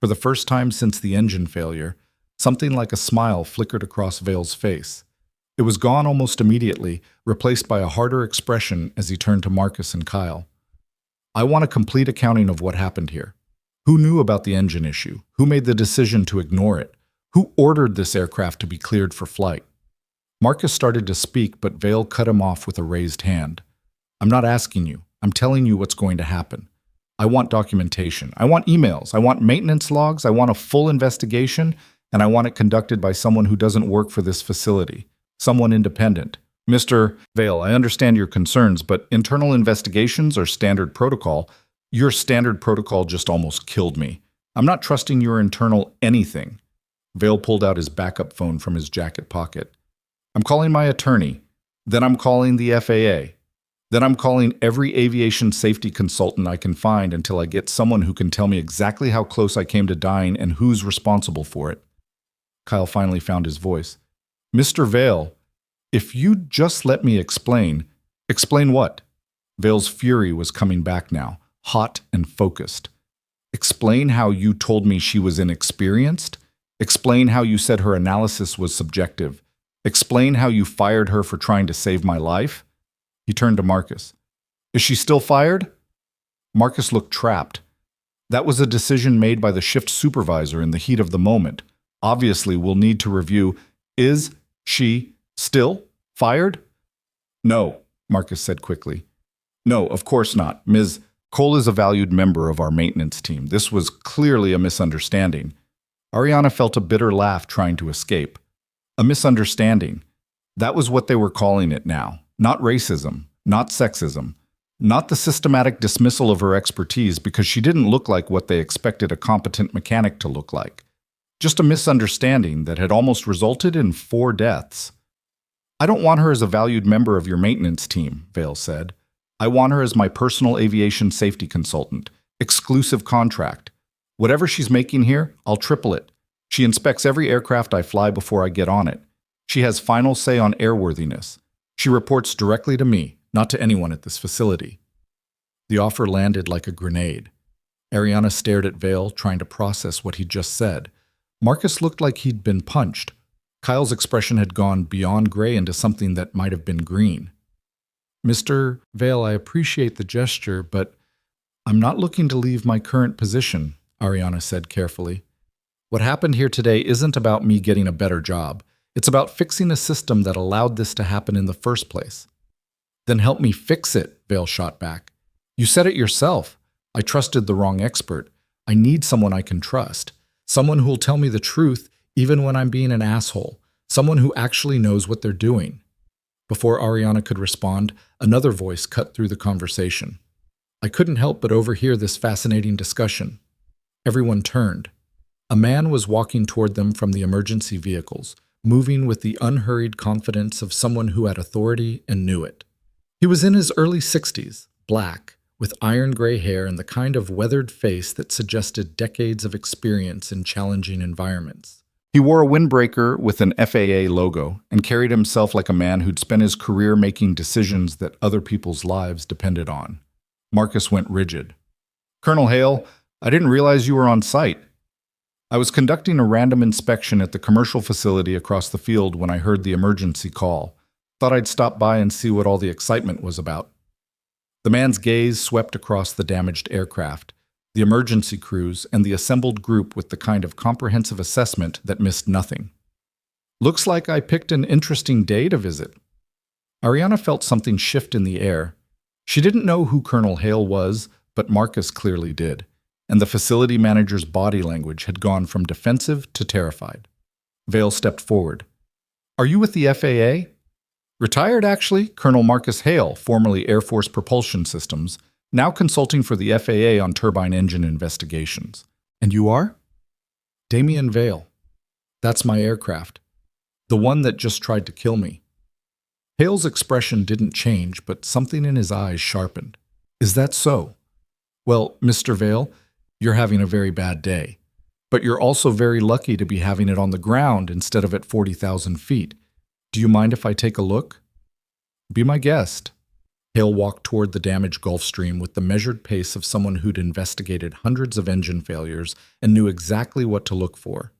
For the first time since the engine failure, something like a smile flickered across Vale's face. It was gone almost immediately, replaced by a harder expression as he turned to Marcus and Kyle. I want a complete accounting of what happened here. Who knew about the engine issue? Who made the decision to ignore it? Who ordered this aircraft to be cleared for flight? Marcus started to speak, but Vale cut him off with a raised hand. I'm not asking you. I'm telling you what's going to happen. I want documentation. I want emails. I want maintenance logs. I want a full investigation, and I want it conducted by someone who doesn't work for this facility. Someone independent. Mr. Vale, I understand your concerns, but internal investigations are standard protocol. Your standard protocol just almost killed me. I'm not trusting your internal anything. Vale pulled out his backup phone from his jacket pocket. I'm calling my attorney. Then I'm calling the FAA. Then I'm calling every aviation safety consultant I can find until I get someone who can tell me exactly how close I came to dying and who's responsible for it. Kyle finally found his voice. Mr. Vale, if you'd just let me explain. Explain what? Vale's fury was coming back now, hot and focused. Explain how you told me she was inexperienced? Explain how you said her analysis was subjective? Explain how you fired her for trying to save my life? He turned to Marcus. Is she still fired? Marcus looked trapped. That was a decision made by the shift supervisor in the heat of the moment. Obviously, we'll need to review. Is she still fired? No, Marcus said quickly. No, of course not. Ms. Cole is a valued member of our maintenance team. This was clearly a misunderstanding. Ariana felt a bitter laugh trying to escape. A misunderstanding. That was what they were calling it now. Not racism, not sexism, not the systematic dismissal of her expertise because she didn't look like what they expected a competent mechanic to look like. Just a misunderstanding that had almost resulted in 4 deaths. I don't want her as a valued member of your maintenance team, Vale said. I want her as my personal aviation safety consultant. Exclusive contract. Whatever she's making here, I'll triple it. She inspects every aircraft I fly before I get on it. She has final say on airworthiness. She reports directly to me, not to anyone at this facility. The offer landed like a grenade. Ariana stared at Vale, trying to process what he'd just said. Marcus looked like he'd been punched. Kyle's expression had gone beyond gray into something that might have been green. Mr. Vale, I appreciate the gesture, but I'm not looking to leave my current position, Ariana said carefully. What happened here today isn't about me getting a better job. It's about fixing a system that allowed this to happen in the first place. Then help me fix it, Vale shot back. You said it yourself. I trusted the wrong expert. I need someone I can trust. Someone who'll tell me the truth even when I'm being an asshole. Someone who actually knows what they're doing. Before Ariana could respond, another voice cut through the conversation. I couldn't help but overhear this fascinating discussion. Everyone turned. A man was walking toward them from the emergency vehicles, moving with the unhurried confidence of someone who had authority and knew it. He was in his early 60s, black, with iron gray hair and the kind of weathered face that suggested decades of experience in challenging environments. He wore a windbreaker with an FAA logo and carried himself like a man who'd spent his career making decisions that other people's lives depended on. Marcus went rigid. Colonel Hale, I didn't realize you were on site. I was conducting a random inspection at the commercial facility across the field when I heard the emergency call. Thought I'd stop by and see what all the excitement was about. The man's gaze swept across the damaged aircraft, the emergency crews, and the assembled group with the kind of comprehensive assessment that missed nothing. Looks like I picked an interesting day to visit. Ariana felt something shift in the air. She didn't know who Colonel Hale was, but Marcus clearly did, and the facility manager's body language had gone from defensive to terrified. Vale stepped forward. Are you with the FAA? Retired, actually, Colonel Marcus Hale, formerly Air Force Propulsion Systems, now consulting for the FAA on turbine engine investigations. And you are? Damien Vale. That's my aircraft. The one that just tried to kill me. Hale's expression didn't change, but something in his eyes sharpened. Is that so? Well, Mr. Vale, you're having a very bad day. But you're also very lucky to be having it on the ground instead of at 40,000 feet. Do you mind if I take a look? Be my guest. Hale walked toward the damaged Gulfstream with the measured pace of someone who'd investigated hundreds of engine failures and knew exactly what to look for.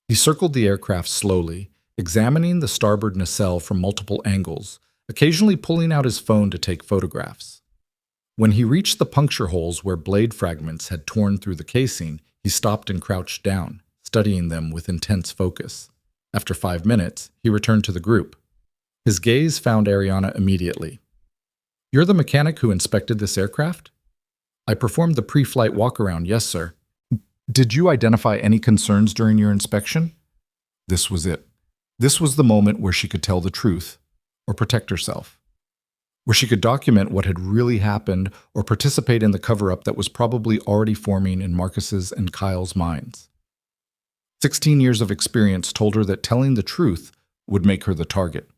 He circled the aircraft slowly, examining the starboard nacelle from multiple angles, occasionally pulling out his phone to take photographs. When he reached the puncture holes where blade fragments had torn through the casing, he stopped and crouched down, studying them with intense focus. After 5 minutes, he returned to the group. His gaze found Ariana immediately. You're the mechanic who inspected this aircraft? I performed the pre-flight walk-around, yes, sir. Did you identify any concerns during your inspection? This was it. This was the moment where she could tell the truth, or protect herself. Where she could document what had really happened or participate in the cover-up that was probably already forming in Marcus's and Kyle's minds. 16 years of experience told her that telling the truth would make her the target.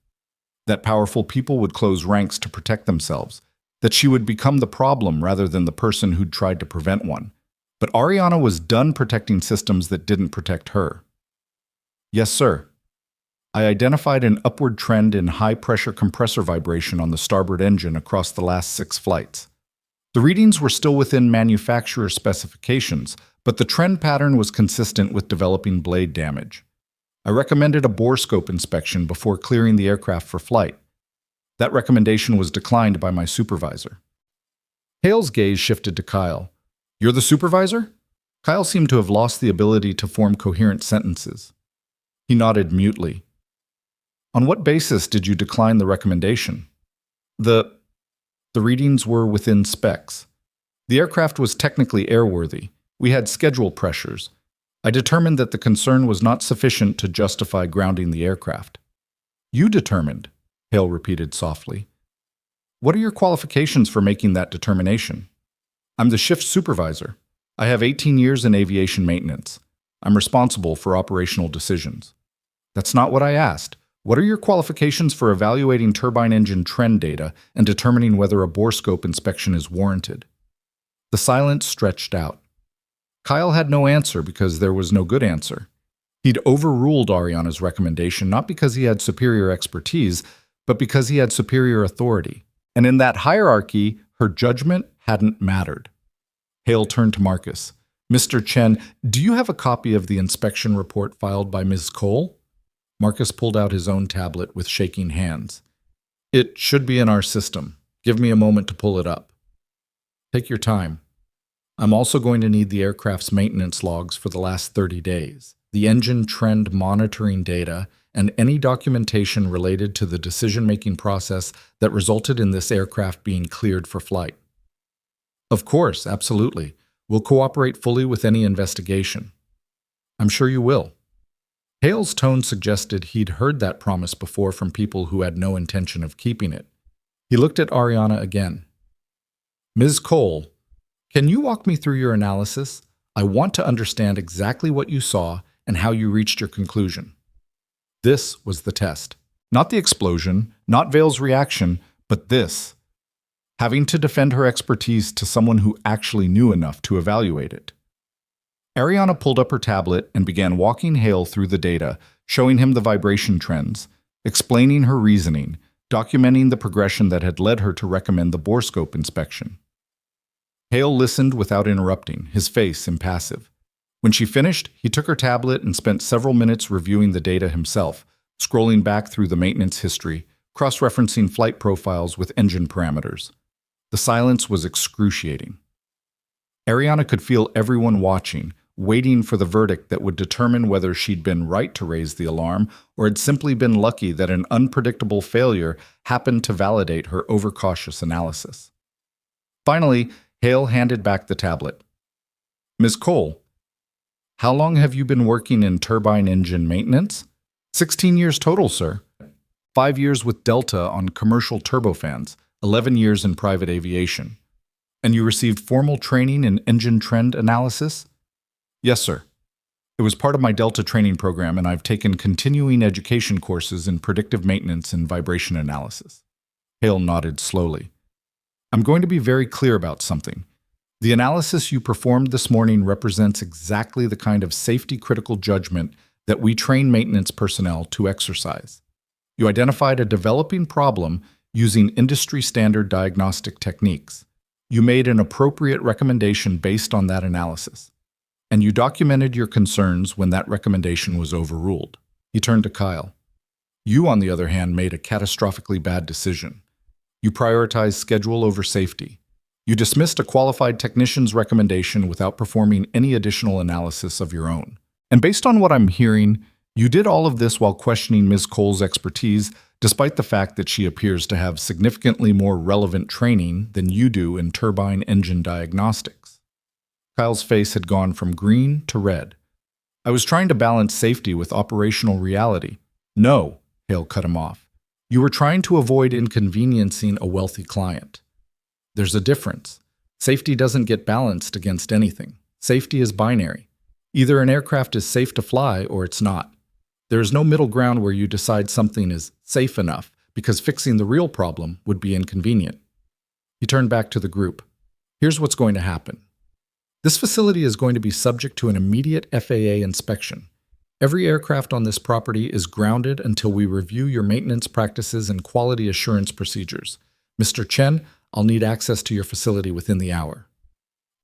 That powerful people would close ranks to protect themselves. That she would become the problem rather than the person who'd tried to prevent one. But Ariana was done protecting systems that didn't protect her. Yes, sir. I identified an upward trend in high-pressure compressor vibration on the starboard engine across the last 6 flights. The readings were still within manufacturer specifications, but the trend pattern was consistent with developing blade damage. I recommended a bore scope inspection before clearing the aircraft for flight. That recommendation was declined by my supervisor. Hale's gaze shifted to Kyle. You're the supervisor? Kyle seemed to have lost the ability to form coherent sentences. He nodded mutely. On what basis did you decline the recommendation? The readings were within specs. The aircraft was technically airworthy. We had schedule pressures. I determined that the concern was not sufficient to justify grounding the aircraft. You determined, Hale repeated softly. What are your qualifications for making that determination? I'm the shift supervisor. I have 18 years in aviation maintenance. I'm responsible for operational decisions. That's not what I asked. What are your qualifications for evaluating turbine engine trend data and determining whether a bore scope inspection is warranted? The silence stretched out. Kyle had no answer because there was no good answer. He'd overruled Ariana's recommendation not because he had superior expertise, but because he had superior authority. And in that hierarchy, her judgment hadn't mattered. Hale turned to Marcus. Mr. Chen, do you have a copy of the inspection report filed by Ms. Cole? Marcus pulled out his own tablet with shaking hands. It should be in our system. Give me a moment to pull it up. Take your time. I'm also going to need the aircraft's maintenance logs for the last 30 days, the engine trend monitoring data, and any documentation related to the decision-making process that resulted in this aircraft being cleared for flight. Of course, absolutely. We'll cooperate fully with any investigation. I'm sure you will. Hale's tone suggested he'd heard that promise before from people who had no intention of keeping it. He looked at Ariana again. Ms. Cole, can you walk me through your analysis? I want to understand exactly what you saw and how you reached your conclusion. This was the test. Not the explosion, not Vale's reaction, but this. Having to defend her expertise to someone who actually knew enough to evaluate it. Ariana pulled up her tablet and began walking Hale through the data, showing him the vibration trends, explaining her reasoning, documenting the progression that had led her to recommend the borescope inspection. Hale listened without interrupting, his face impassive. When she finished, he took her tablet and spent several minutes reviewing the data himself, scrolling back through the maintenance history, cross-referencing flight profiles with engine parameters. The silence was excruciating. Ariana could feel everyone watching, waiting for the verdict that would determine whether she'd been right to raise the alarm or had simply been lucky that an unpredictable failure happened to validate her overcautious analysis. Finally, Hale handed back the tablet. Ms. Cole, how long have you been working in turbine engine maintenance? 16 years total, sir. 5 years with Delta on commercial turbofans, 11 years in private aviation. And you received formal training in engine trend analysis? Yes, sir. It was part of my Delta training program, and I've taken continuing education courses in predictive maintenance and vibration analysis. Hale nodded slowly. I'm going to be very clear about something. The analysis you performed this morning represents exactly the kind of safety-critical judgment that we train maintenance personnel to exercise. You identified a developing problem using industry-standard diagnostic techniques. You made an appropriate recommendation based on that analysis. And you documented your concerns when that recommendation was overruled. He turned to Kyle. You, on the other hand, made a catastrophically bad decision. You prioritized schedule over safety. You dismissed a qualified technician's recommendation without performing any additional analysis of your own. And based on what I'm hearing, you did all of this while questioning Ms. Cole's expertise, despite the fact that she appears to have significantly more relevant training than you do in turbine engine diagnostics. Kyle's face had gone from green to red. I was trying to balance safety with operational reality. No, Hale cut him off. You were trying to avoid inconveniencing a wealthy client. There's a difference. Safety doesn't get balanced against anything. Safety is binary. Either an aircraft is safe to fly or it's not. There is no middle ground where you decide something is safe enough because fixing the real problem would be inconvenient. He turned back to the group. Here's what's going to happen. This facility is going to be subject to an immediate FAA inspection. Every aircraft on this property is grounded until we review your maintenance practices and quality assurance procedures. Mr. Chen, I'll need access to your facility within the hour.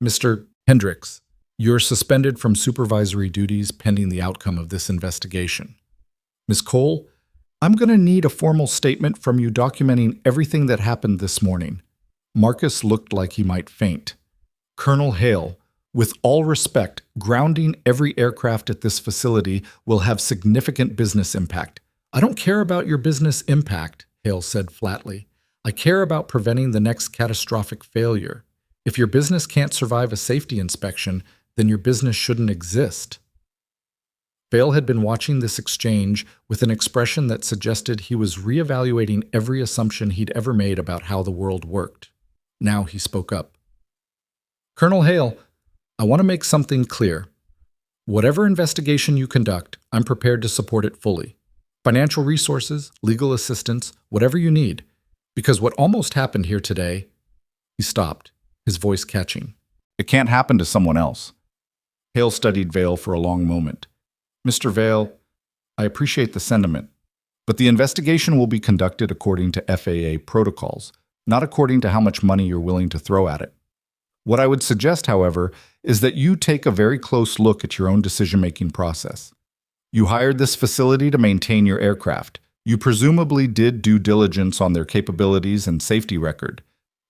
Mr. Hendricks, you're suspended from supervisory duties pending the outcome of this investigation. Ms. Cole, I'm going to need a formal statement from you documenting everything that happened this morning. Marcus looked like he might faint. Colonel Hale, with all respect, grounding every aircraft at this facility will have significant business impact. I don't care about your business impact, Hale said flatly. I care about preventing the next catastrophic failure. If your business can't survive a safety inspection, then your business shouldn't exist. Vale had been watching this exchange with an expression that suggested he was reevaluating every assumption he'd ever made about how the world worked. Now he spoke up. Colonel Hale, I want to make something clear. Whatever investigation you conduct, I'm prepared to support it fully. Financial resources, legal assistance, whatever you need. Because what almost happened here today, he stopped, his voice catching. It can't happen to someone else. Hale studied Vale for a long moment. Mr. Vale, I appreciate the sentiment, but the investigation will be conducted according to FAA protocols, not according to how much money you're willing to throw at it. What I would suggest, however, is that you take a very close look at your own decision-making process. You hired this facility to maintain your aircraft. You presumably did due diligence on their capabilities and safety record.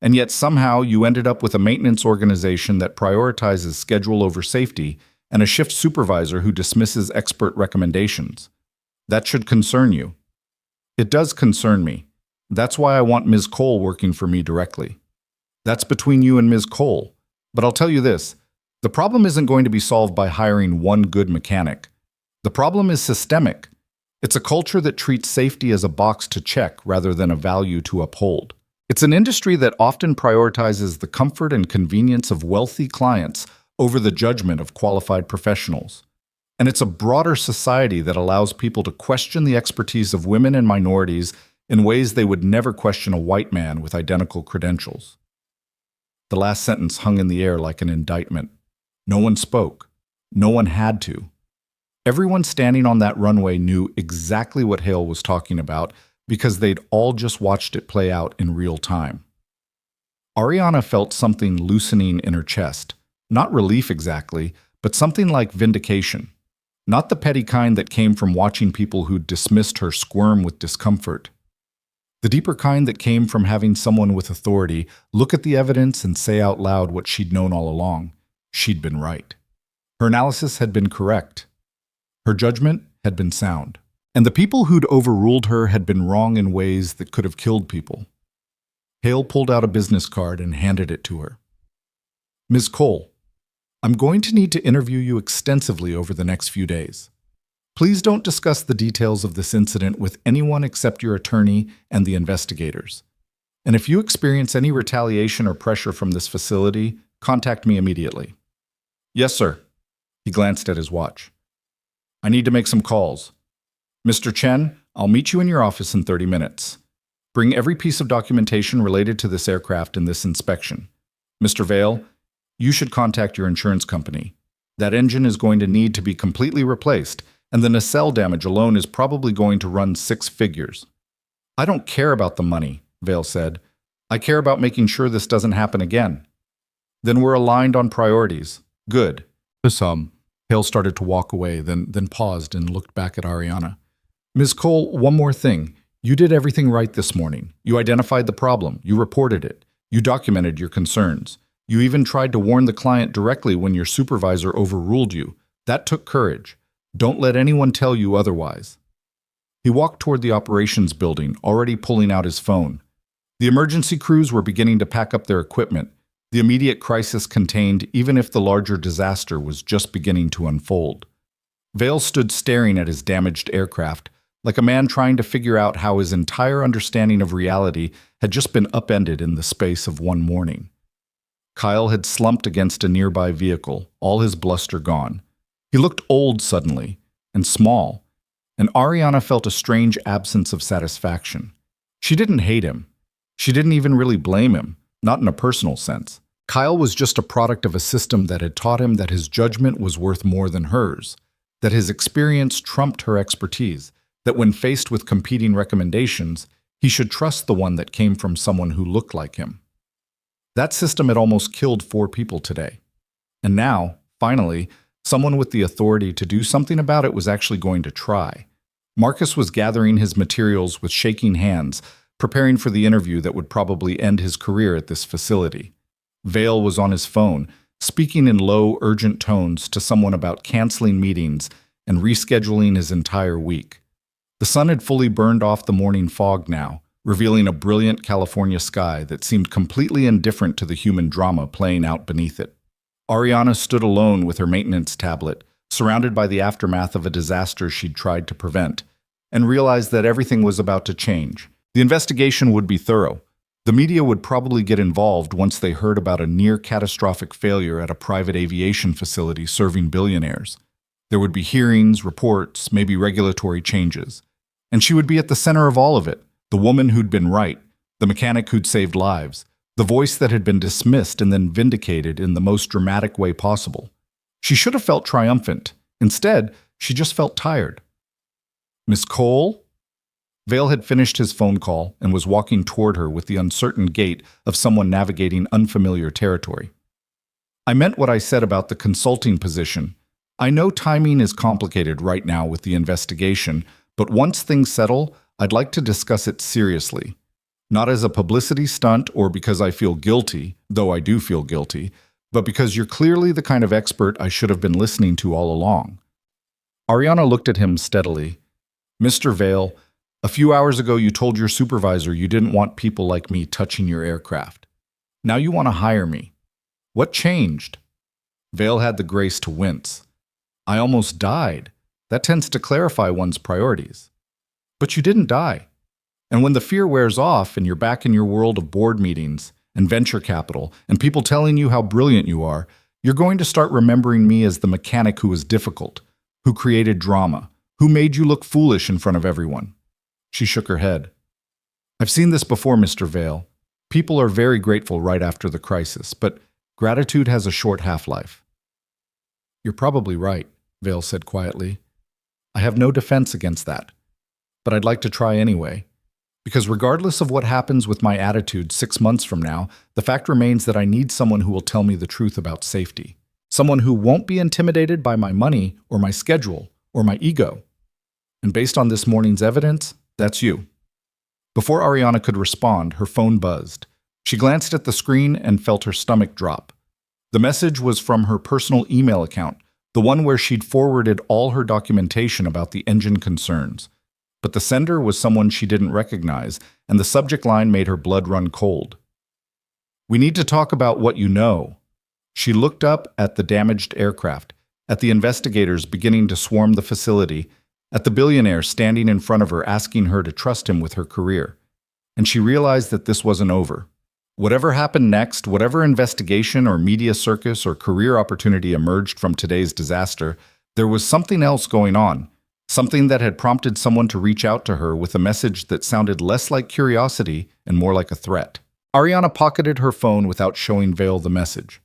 And yet somehow you ended up with a maintenance organization that prioritizes schedule over safety and a shift supervisor who dismisses expert recommendations. That should concern you. It does concern me. That's why I want Ms. Cole working for me directly. That's between you and Ms. Cole. But I'll tell you this, the problem isn't going to be solved by hiring one good mechanic. The problem is systemic. It's a culture that treats safety as a box to check rather than a value to uphold. It's an industry that often prioritizes the comfort and convenience of wealthy clients over the judgment of qualified professionals. And it's a broader society that allows people to question the expertise of women and minorities in ways they would never question a white man with identical credentials. The last sentence hung in the air like an indictment. No one spoke. No one had to. Everyone standing on that runway knew exactly what Hale was talking about because they'd all just watched it play out in real time. Ariana felt something loosening in her chest. Not relief exactly, but something like vindication. Not the petty kind that came from watching people who'd dismissed her squirm with discomfort. The deeper kind that came from having someone with authority look at the evidence and say out loud what she'd known all along. She'd been right. Her analysis had been correct. Her judgment had been sound. And the people who'd overruled her had been wrong in ways that could have killed people. Hale pulled out a business card and handed it to her. Ms. Cole, I'm going to need to interview you extensively over the next few days. Please don't discuss the details of this incident with anyone except your attorney and the investigators. And if you experience any retaliation or pressure from this facility, contact me immediately. Yes, sir. He glanced at his watch. I need to make some calls. Mr. Chen, I'll meet you in your office in 30 minutes. Bring every piece of documentation related to this aircraft in this inspection. Mr. Vale, you should contact your insurance company. That engine is going to need to be completely replaced, and the nacelle damage alone is probably going to run 6 figures. I don't care about the money, Vale said. I care about making sure this doesn't happen again. Then we're aligned on priorities. Good. Hale started to walk away, then paused and looked back at Ariana. Ms. Cole, one more thing. You did everything right this morning. You identified the problem. You reported it. You documented your concerns. You even tried to warn the client directly when your supervisor overruled you. That took courage. Don't let anyone tell you otherwise. He walked toward the operations building, already pulling out his phone. The emergency crews were beginning to pack up their equipment. The immediate crisis contained, even if the larger disaster was just beginning to unfold. Vale stood staring at his damaged aircraft, like a man trying to figure out how his entire understanding of reality had just been upended in the space of one morning. Kyle had slumped against a nearby vehicle, all his bluster gone. He looked old suddenly, and small, and Ariana felt a strange absence of satisfaction. She didn't hate him. She didn't even really blame him, not in a personal sense. Kyle was just a product of a system that had taught him that his judgment was worth more than hers, that his experience trumped her expertise, that when faced with competing recommendations, he should trust the one that came from someone who looked like him. That system had almost killed 4 people today. And now, finally, someone with the authority to do something about it was actually going to try. Marcus was gathering his materials with shaking hands, preparing for the interview that would probably end his career at this facility. Vale was on his phone, speaking in low, urgent tones to someone about canceling meetings and rescheduling his entire week. The sun had fully burned off the morning fog now, revealing a brilliant California sky that seemed completely indifferent to the human drama playing out beneath it. Ariana stood alone with her maintenance tablet, surrounded by the aftermath of a disaster she'd tried to prevent, and realized that everything was about to change. The investigation would be thorough. The media would probably get involved once they heard about a near-catastrophic failure at a private aviation facility serving billionaires. There would be hearings, reports, maybe regulatory changes. And she would be at the center of all of it, the woman who'd been right, the mechanic who'd saved lives, the voice that had been dismissed and then vindicated in the most dramatic way possible. She should have felt triumphant. Instead, She just felt tired. "Miss Cole?" Vale had finished his phone call and was walking toward her with the uncertain gait of someone navigating unfamiliar territory. "I meant what I said about the consulting position. I know timing is complicated right now with the investigation, but once things settle, I'd like to discuss it seriously. Not as a publicity stunt or because I feel guilty, though I do feel guilty, but because you're clearly the kind of expert I should have been listening to all along." Ariana looked at him steadily. "Mr. Vale, a few hours ago you told your supervisor you didn't want people like me touching your aircraft. Now you want to hire me. What changed?" Vale had the grace to wince. "I almost died. That tends to clarify one's priorities." "But you didn't die. And when the fear wears off and you're back in your world of board meetings and venture capital and people telling you how brilliant you are, you're going to start remembering me as the mechanic who was difficult, who created drama, who made you look foolish in front of everyone." She shook her head. "I've seen this before, Mr. Vale. People are very grateful right after the crisis, but gratitude has a short half-life." "You're probably right," Vale said quietly. "I have no defense against that. But I'd like to try anyway. Because regardless of what happens with my attitude 6 months from now, the fact remains that I need someone who will tell me the truth about safety. Someone who won't be intimidated by my money or my schedule or my ego. And based on this morning's evidence, that's you." Before Ariana could respond, her phone buzzed. She glanced at the screen and felt her stomach drop. The message was from her personal email account, the one where she'd forwarded all her documentation about the engine concerns. But the sender was someone she didn't recognize, and the subject line made her blood run cold. "We need to talk about what you know." She looked up at the damaged aircraft, at the investigators beginning to swarm the facility, at the billionaire standing in front of her asking her to trust him with her career. And she realized that this wasn't over. Whatever happened next, whatever investigation or media circus or career opportunity emerged from today's disaster, there was something else going on. Something that had prompted someone to reach out to her with a message that sounded less like curiosity and more like a threat. Ariana pocketed her phone without showing Vale the message.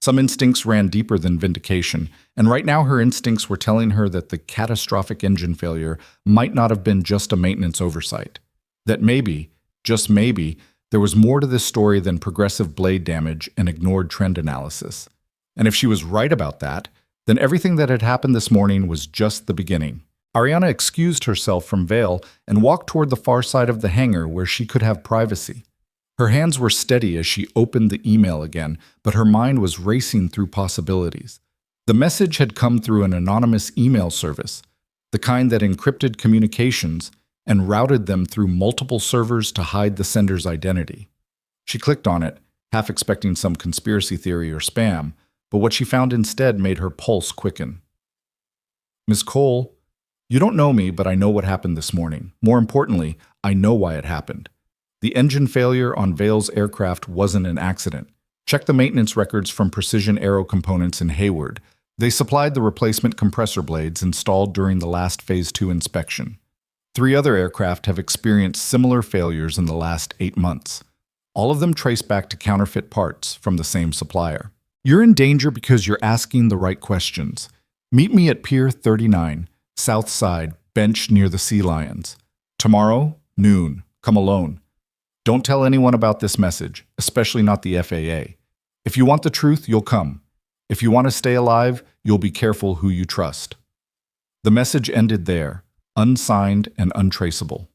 Some instincts ran deeper than vindication, and right now her instincts were telling her that the catastrophic engine failure might not have been just a maintenance oversight. That maybe, just maybe, there was more to this story than progressive blade damage and ignored trend analysis. And if she was right about that, then everything that had happened this morning was just the beginning. Ariana excused herself from Vale and walked toward the far side of the hangar where she could have privacy. Her hands were steady as she opened the email again, but her mind was racing through possibilities. The message had come through an anonymous email service, the kind that encrypted communications and routed them through multiple servers to hide the sender's identity. She clicked on it, half expecting some conspiracy theory or spam, but what she found instead made her pulse quicken. "Miss Cole, you don't know me, but I know what happened this morning. More importantly, I know why it happened. The engine failure on Vale's aircraft wasn't an accident. Check the maintenance records from Precision Aero Components in Hayward. They supplied the replacement compressor blades installed during the last Phase 2 inspection. 3 other aircraft have experienced similar failures in the last 8 months. All of them trace back to counterfeit parts from the same supplier. You're in danger because you're asking the right questions. Meet me at Pier 39, South Side, bench near the Sea Lions. Tomorrow, noon. Come alone. Don't tell anyone about this message, especially not the FAA. If you want the truth, you'll come. If you want to stay alive, you'll be careful who you trust." The message ended there, unsigned and untraceable.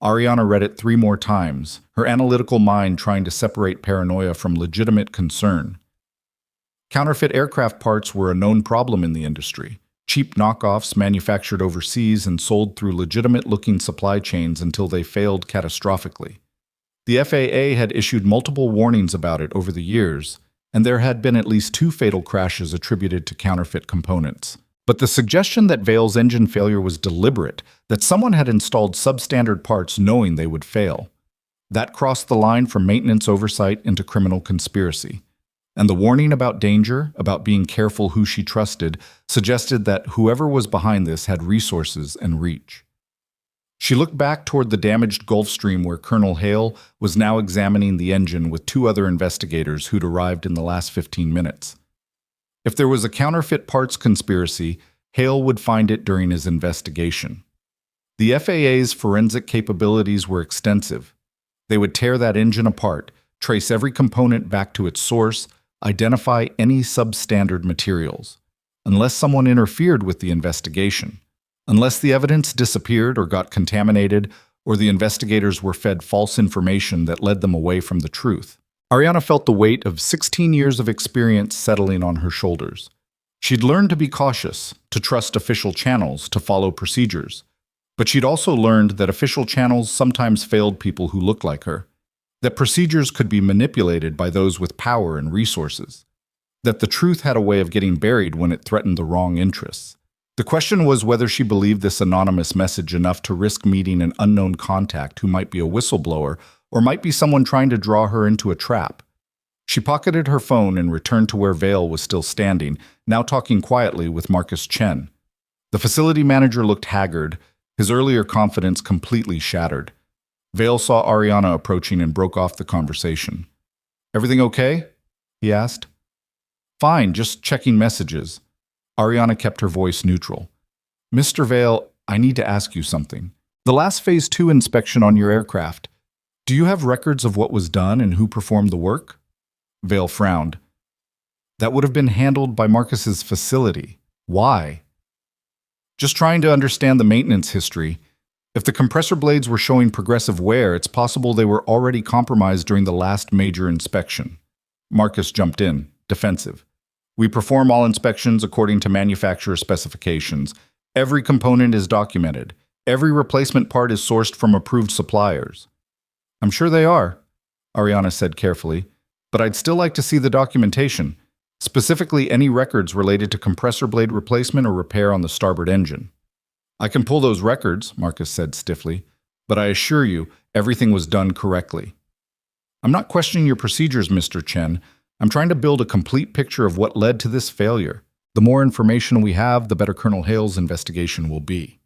Ariana read it 3 more times, her analytical mind trying to separate paranoia from legitimate concern. Counterfeit aircraft parts were a known problem in the industry. Cheap knockoffs manufactured overseas and sold through legitimate-looking supply chains until they failed catastrophically. The FAA had issued multiple warnings about it over the years, and there had been at least 2 fatal crashes attributed to counterfeit components. But the suggestion that Vale's engine failure was deliberate, that someone had installed substandard parts knowing they would fail, that crossed the line from maintenance oversight into criminal conspiracy. And the warning about danger, about being careful who she trusted, suggested that whoever was behind this had resources and reach. She looked back toward the damaged Gulfstream where Colonel Hale was now examining the engine with 2 other investigators who'd arrived in the last 15 minutes. If there was a counterfeit parts conspiracy, Hale would find it during his investigation. The FAA's forensic capabilities were extensive. They would tear that engine apart, trace every component back to its source, identify any substandard materials. Unless someone interfered with the investigation, unless the evidence disappeared or got contaminated, or the investigators were fed false information that led them away from the truth. Ariana felt the weight of 16 years of experience settling on her shoulders. She'd learned to be cautious, to trust official channels, to follow procedures. But she'd also learned that official channels sometimes failed people who looked like her, that procedures could be manipulated by those with power and resources, that the truth had a way of getting buried when it threatened the wrong interests. The question was whether she believed this anonymous message enough to risk meeting an unknown contact who might be a whistleblower or might be someone trying to draw her into a trap. She pocketed her phone and returned to where Vale was still standing, now talking quietly with Marcus Chen. The facility manager looked haggard, his earlier confidence completely shattered. Vale saw Ariana approaching and broke off the conversation. "Everything okay?" he asked. "Fine, just checking messages." Ariana kept her voice neutral. "Mr. Vale, I need to ask you something. The last Phase 2 inspection on your aircraft, do you have records of what was done and who performed the work?" Vale frowned. "That would have been handled by Marcus's facility. Why?" "Just trying to understand the maintenance history. If the compressor blades were showing progressive wear, it's possible they were already compromised during the last major inspection." Marcus jumped in, defensive. "We perform all inspections according to manufacturer specifications. Every component is documented. Every replacement part is sourced from approved suppliers." "I'm sure they are," Ariana said carefully, "but I'd still like to see the documentation, specifically any records related to compressor blade replacement or repair on the starboard engine." "I can pull those records," Marcus said stiffly, "but I assure you, everything was done correctly." "I'm not questioning your procedures, Mr. Chen. I'm trying to build a complete picture of what led to this failure. The more information we have, the better Colonel Hale's investigation will be."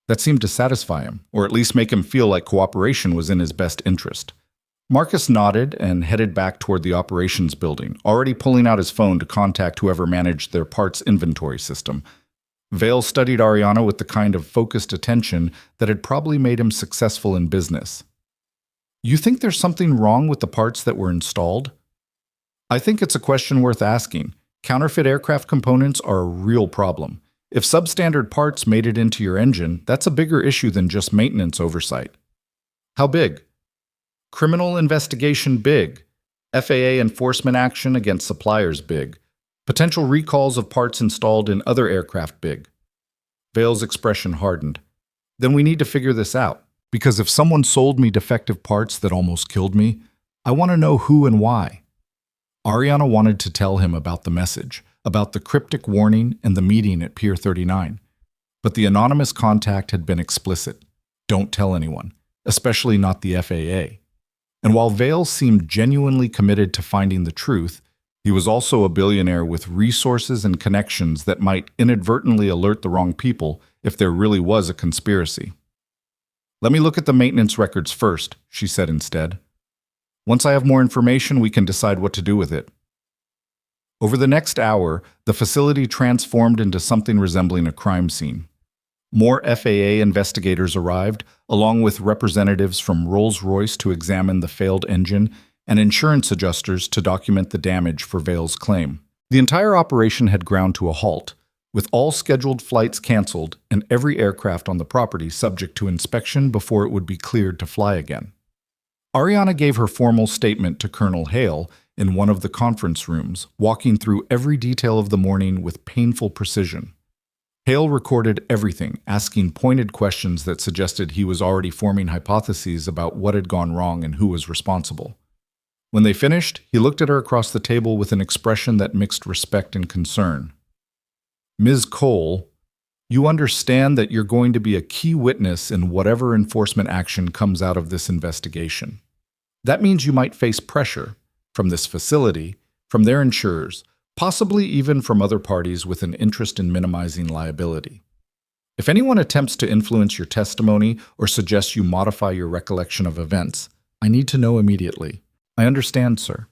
That seemed to satisfy him, or at least make him feel like cooperation was in his best interest. Marcus nodded and headed back toward the operations building, already pulling out his phone to contact whoever managed their parts inventory system. Vale studied Ariana with the kind of focused attention that had probably made him successful in business. "You think there's something wrong with the parts that were installed?" "I think it's a question worth asking. Counterfeit aircraft components are a real problem. If substandard parts made it into your engine, that's a bigger issue than just maintenance oversight." "How big?" "Criminal investigation big. FAA enforcement action against suppliers big. Potential recalls of parts installed in other aircraft big." Vale's expression hardened. "Then we need to figure this out. Because if someone sold me defective parts that almost killed me, I want to know who and why." Ariana wanted to tell him about the message, about the cryptic warning and the meeting at Pier 39. But the anonymous contact had been explicit. Don't tell anyone, especially not the FAA. And while Vale seemed genuinely committed to finding the truth, he was also a billionaire with resources and connections that might inadvertently alert the wrong people if there really was a conspiracy. "Let me look at the maintenance records first," she said instead. "Once I have more information, we can decide what to do with it." Over the next hour, the facility transformed into something resembling a crime scene. More FAA investigators arrived, along with representatives from Rolls-Royce to examine the failed engine and insurance adjusters to document the damage for Vale's claim. The entire operation had ground to a halt, with all scheduled flights canceled and every aircraft on the property subject to inspection before it would be cleared to fly again. Ariana gave her formal statement to Colonel Hale in one of the conference rooms, walking through every detail of the morning with painful precision. Hale recorded everything, asking pointed questions that suggested he was already forming hypotheses about what had gone wrong and who was responsible. When they finished, he looked at her across the table with an expression that mixed respect and concern. "Ms. Cole, you understand that you're going to be a key witness in whatever enforcement action comes out of this investigation. That means you might face pressure from this facility, from their insurers, possibly even from other parties with an interest in minimizing liability. If anyone attempts to influence your testimony or suggests you modify your recollection of events, I need to know immediately." "I understand, sir."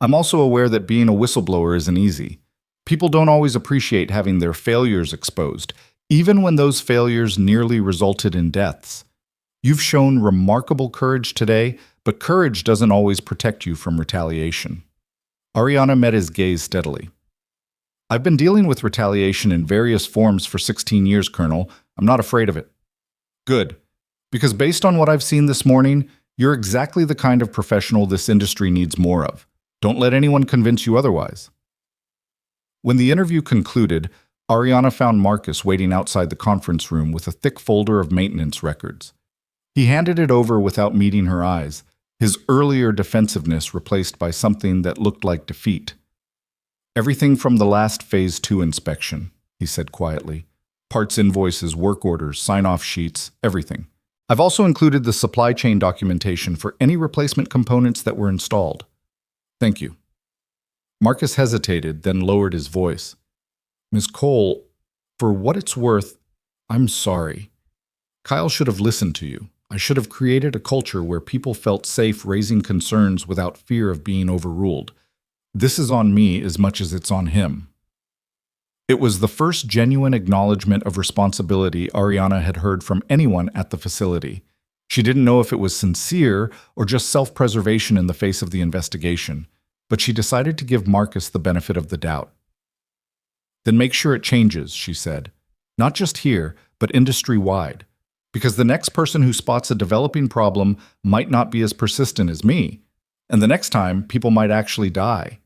"I'm also aware that being a whistleblower isn't easy. People don't always appreciate having their failures exposed, even when those failures nearly resulted in deaths. You've shown remarkable courage today, but courage doesn't always protect you from retaliation. Ariana met his gaze steadily. I've been dealing with retaliation in various forms for 16 years, Colonel. I'm not afraid of it. Good. Because based on what I've seen this morning, you're exactly the kind of professional this industry needs more of. Don't let anyone convince you otherwise. When the interview concluded, Ariana found Marcus waiting outside the conference room with a thick folder of maintenance records. He handed it over without meeting her eyes, his earlier defensiveness replaced by something that looked like defeat. Everything from the last Phase 2 inspection, he said quietly. Parts invoices, work orders, sign-off sheets, everything. I've also included the supply chain documentation for any replacement components that were installed. Thank you. Marcus hesitated, then lowered his voice. Ms. Cole, for what it's worth, I'm sorry. Kyle should have listened to you. I should have created a culture where people felt safe raising concerns without fear of being overruled. This is on me as much as it's on him. It was the first genuine acknowledgement of responsibility Ariana had heard from anyone at the facility. She didn't know if it was sincere or just self-preservation in the face of the investigation, but she decided to give Marcus the benefit of the doubt. Then make sure it changes, she said. Not just here, but industry-wide. Because the next person who spots a developing problem might not be as persistent as me, and the next time, people might actually die.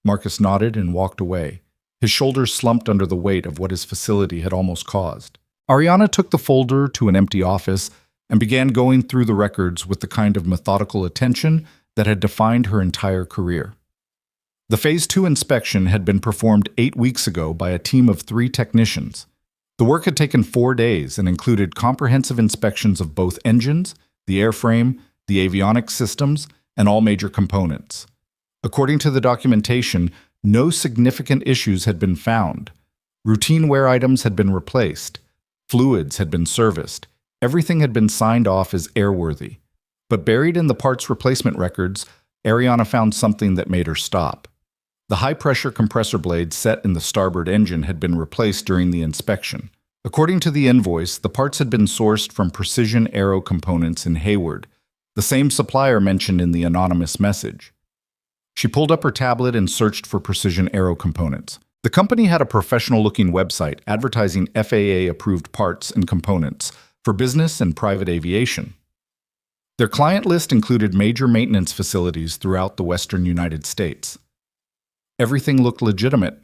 Marcus nodded and walked away. His shoulders slumped under the weight of what his facility had almost caused. Ariana took the folder to an empty office and began going through the records with the kind of methodical attention that had defined her entire career. The Phase 2 inspection had been performed 8 weeks ago by a team of 3 technicians. The work had taken 4 days and included comprehensive inspections of both engines, the airframe, the avionics systems, and all major components. According to the documentation, no significant issues had been found. Routine wear items had been replaced. Fluids had been serviced. Everything had been signed off as airworthy. But buried in the parts replacement records, Ariana found something that made her stop. The high-pressure compressor blade set in the starboard engine had been replaced during the inspection. According to the invoice, the parts had been sourced from Precision Aero Components in Hayward, the same supplier mentioned in the anonymous message. She pulled up her tablet and searched for Precision Aero Components. The company had a professional-looking website advertising FAA-approved parts and components for business and private aviation. Their client list included major maintenance facilities throughout the western United States. Everything looked legitimate,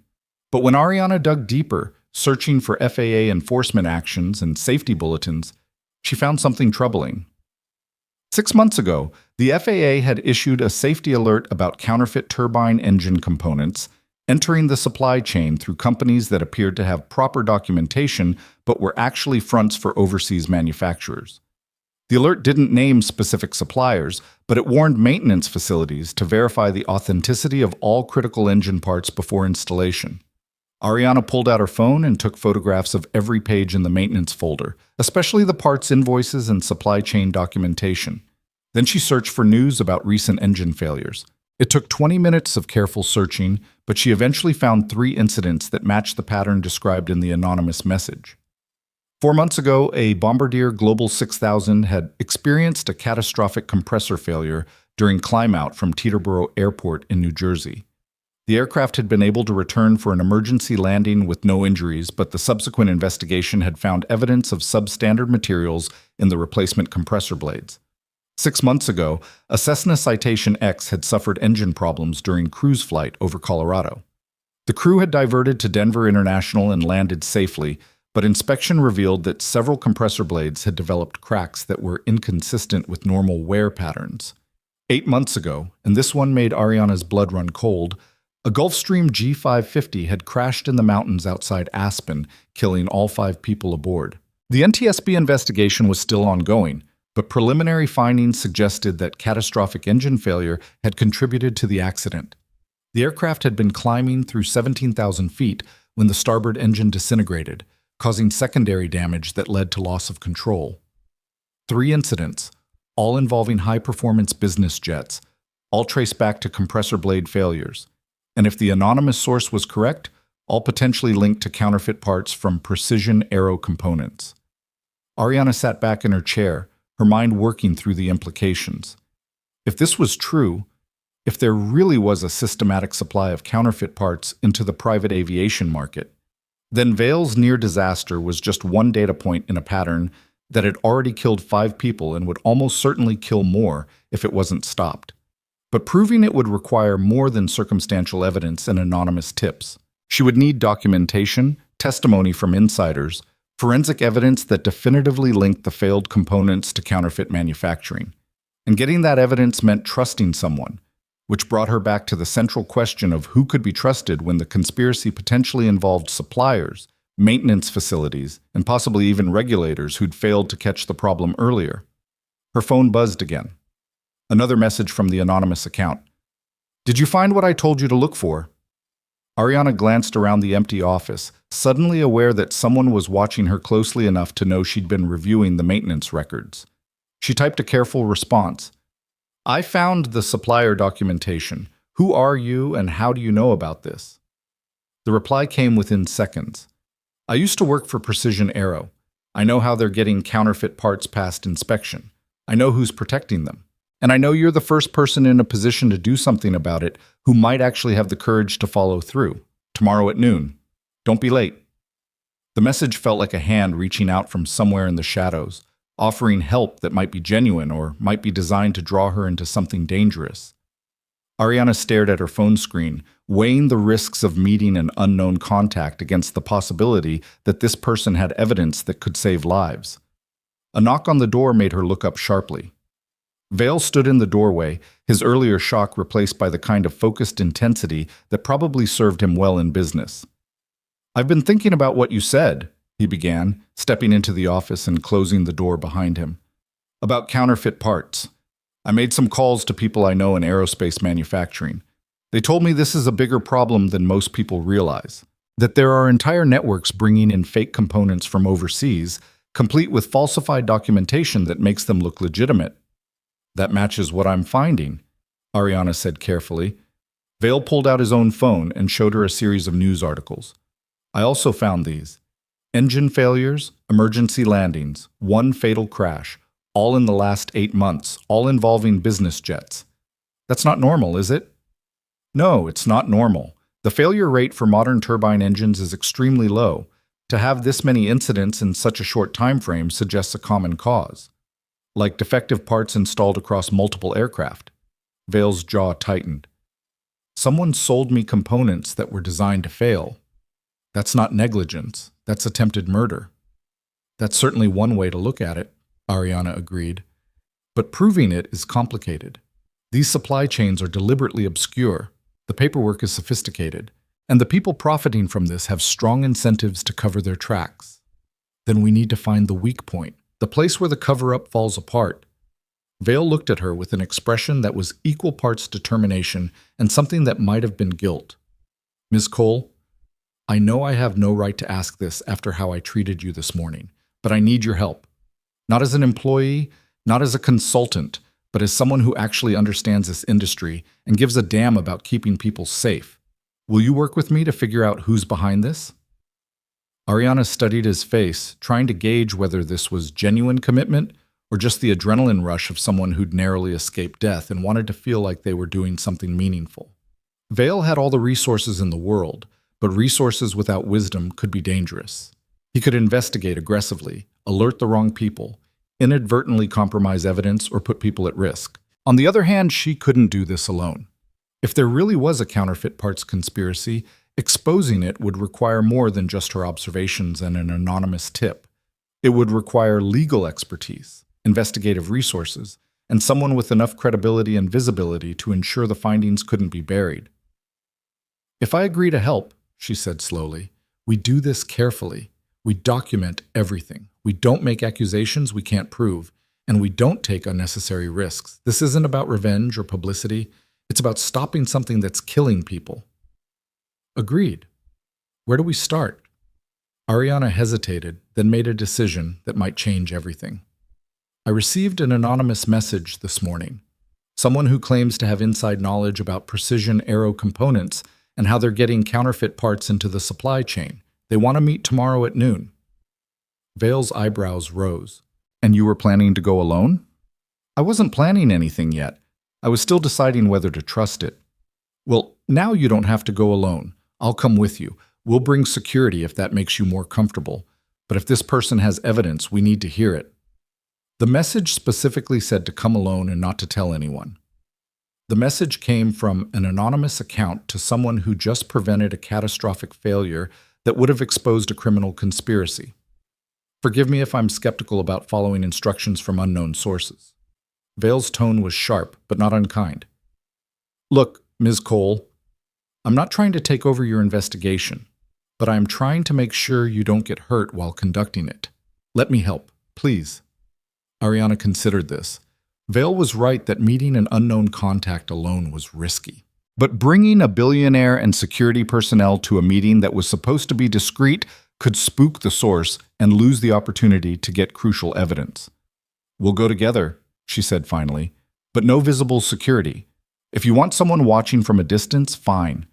but when Ariana dug deeper, searching for FAA enforcement actions and safety bulletins, she found something troubling. 6 months ago, the FAA had issued a safety alert about counterfeit turbine engine components entering the supply chain through companies that appeared to have proper documentation but were actually fronts for overseas manufacturers. The alert didn't name specific suppliers, but it warned maintenance facilities to verify the authenticity of all critical engine parts before installation. Ariana pulled out her phone and took photographs of every page in the maintenance folder, especially the parts invoices and supply chain documentation. Then she searched for news about recent engine failures. It took 20 minutes of careful searching, but she eventually found 3 incidents that matched the pattern described in the anonymous message. 4 months ago, a Bombardier Global 6000 had experienced a catastrophic compressor failure during climb-out from Teterboro Airport in New Jersey. The aircraft had been able to return for an emergency landing with no injuries, but the subsequent investigation had found evidence of substandard materials in the replacement compressor blades. 6 months ago, a Cessna Citation X had suffered engine problems during cruise flight over Colorado. The crew had diverted to Denver International and landed safely, but inspection revealed that several compressor blades had developed cracks that were inconsistent with normal wear patterns. 8 months ago, and this one made Ariana's blood run cold, a Gulfstream G550 had crashed in the mountains outside Aspen, killing all 5 people aboard. The NTSB investigation was still ongoing, but preliminary findings suggested that catastrophic engine failure had contributed to the accident. The aircraft had been climbing through 17,000 feet when the starboard engine disintegrated, causing secondary damage that led to loss of control. 3 incidents, all involving high-performance business jets, all trace back to compressor blade failures. And if the anonymous source was correct, all potentially linked to counterfeit parts from precision aero components. Ariana sat back in her chair, her mind working through the implications. If this was true, if there really was a systematic supply of counterfeit parts into the private aviation market, then Vale's near disaster was just one data point in a pattern that had already killed 5 people and would almost certainly kill more if it wasn't stopped. But proving it would require more than circumstantial evidence and anonymous tips. She would need documentation, testimony from insiders, forensic evidence that definitively linked the failed components to counterfeit manufacturing. And getting that evidence meant trusting someone, which brought her back to the central question of who could be trusted when the conspiracy potentially involved suppliers, maintenance facilities, and possibly even regulators who'd failed to catch the problem earlier. Her phone buzzed again. Another message from the anonymous account. "Did you find what I told you to look for?" Ariana glanced around the empty office, suddenly aware that someone was watching her closely enough to know she'd been reviewing the maintenance records. She typed a careful response. "I found the supplier documentation. Who are you and how do you know about this?" The reply came within seconds. "I used to work for Precision Aero. I know how they're getting counterfeit parts past inspection. I know who's protecting them. And I know you're the first person in a position to do something about it who might actually have the courage to follow through. Tomorrow at noon. Don't be late." The message felt like a hand reaching out from somewhere in the shadows, offering help that might be genuine or might be designed to draw her into something dangerous. Ariana stared at her phone screen, weighing the risks of meeting an unknown contact against the possibility that this person had evidence that could save lives. A knock on the door made her look up sharply. Vale stood in the doorway, his earlier shock replaced by the kind of focused intensity that probably served him well in business. "I've been thinking about what you said," he began, stepping into the office and closing the door behind him. "About counterfeit parts. I made some calls to people I know in aerospace manufacturing. They told me this is a bigger problem than most people realize, that there are entire networks bringing in fake components from overseas, complete with falsified documentation that makes them look legitimate." "That matches what I'm finding," Ariana said carefully. Vale pulled out his own phone and showed her a series of news articles. "I also found these. Engine failures, emergency landings, 1 fatal crash, all in the last 8 months, all involving business jets. That's not normal, is it?" "No, it's not normal. The failure rate for modern turbine engines is extremely low. To have this many incidents in such a short time frame suggests a common cause. Like defective parts installed across multiple aircraft." Vale's jaw tightened. "Someone sold me components that were designed to fail. That's not negligence. That's attempted murder." "That's certainly one way to look at it," Ariana agreed. "But proving it is complicated. These supply chains are deliberately obscure. The paperwork is sophisticated. And the people profiting from this have strong incentives to cover their tracks. Then we need to find the weak point. The place where the cover-up falls apart." Vale looked at her with an expression that was equal parts determination and something that might have been guilt. "Ms. Cole, I know I have no right to ask this after how I treated you this morning, but I need your help. Not as an employee, not as a consultant, but as someone who actually understands this industry and gives a damn about keeping people safe. Will you work with me to figure out who's behind this?" Ariana studied his face, trying to gauge whether this was genuine commitment or just the adrenaline rush of someone who'd narrowly escaped death and wanted to feel like they were doing something meaningful. Vale had all the resources in the world, but resources without wisdom could be dangerous. He could investigate aggressively, alert the wrong people, inadvertently compromise evidence, or put people at risk. On the other hand, she couldn't do this alone. If there really was a counterfeit parts conspiracy, exposing it would require more than just her observations and an anonymous tip. It would require legal expertise, investigative resources, and someone with enough credibility and visibility to ensure the findings couldn't be buried. "If I agree to help," she said slowly, "we do this carefully. We document everything. We don't make accusations we can't prove, and we don't take unnecessary risks. This isn't about revenge or publicity. It's about stopping something that's killing people." "Agreed. Where do we start?" Ariana hesitated, then made a decision that might change everything. "I received an anonymous message this morning. Someone who claims to have inside knowledge about precision aero components and how they're getting counterfeit parts into the supply chain. They want to meet tomorrow at noon. Vale's eyebrows rose. And you were planning to go alone? I wasn't planning anything yet. I was still deciding whether to trust it. Well, now you don't have to go alone. I'll come with you. We'll bring security if that makes you more comfortable. But if this person has evidence, we need to hear it. The message specifically said to come alone and not to tell anyone. The message came from an anonymous account to someone who just prevented a catastrophic failure that would have exposed a criminal conspiracy. Forgive me if I'm skeptical about following instructions from unknown sources. Vale's tone was sharp, but not unkind. Look, Ms. Cole, I'm not trying to take over your investigation, but I'm trying to make sure you don't get hurt while conducting it. Let me help, please. Ariana considered this. Vale was right that meeting an unknown contact alone was risky. But bringing a billionaire and security personnel to a meeting that was supposed to be discreet could spook the source and lose the opportunity to get crucial evidence. We'll go together, she said finally, but no visible security. If you want someone watching from a distance, fine.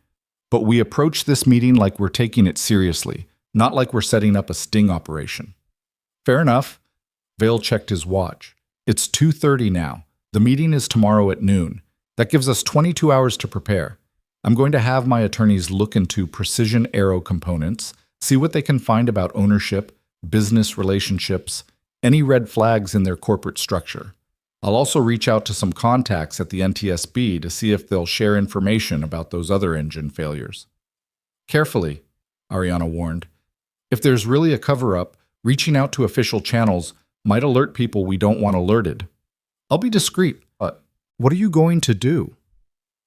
But we approach this meeting like we're taking it seriously, not like we're setting up a sting operation. Fair enough. Vale checked his watch. It's 2:30 now. The meeting is tomorrow at noon. That gives us 22 hours to prepare. I'm going to have my attorneys look into precision aero components, see what they can find about ownership, business relationships, any red flags in their corporate structure. I'll also reach out to some contacts at the NTSB to see if they'll share information about those other engine failures. Carefully, Ariana warned. If there's really a cover-up, reaching out to official channels might alert people we don't want alerted. I'll be discreet, but what are you going to do?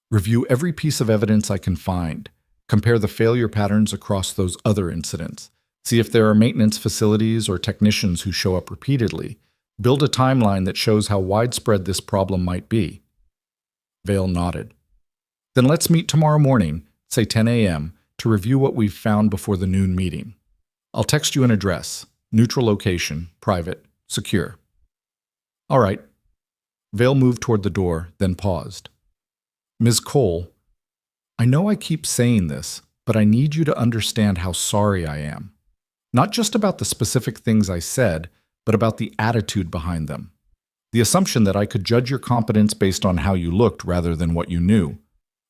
Review every piece of evidence I can find. Compare the failure patterns across those other incidents. See if there are maintenance facilities or technicians who show up repeatedly. Build a timeline that shows how widespread this problem might be. Vale nodded. Then let's meet tomorrow morning, say 10 a.m., to review what we've found before the noon meeting. I'll text you an address, neutral location, private, secure. All right. Vale moved toward the door, then paused. Ms. Cole, I know I keep saying this, but I need you to understand how sorry I am. Not just about the specific things I said, but about the attitude behind them. The assumption that I could judge your competence based on how you looked rather than what you knew.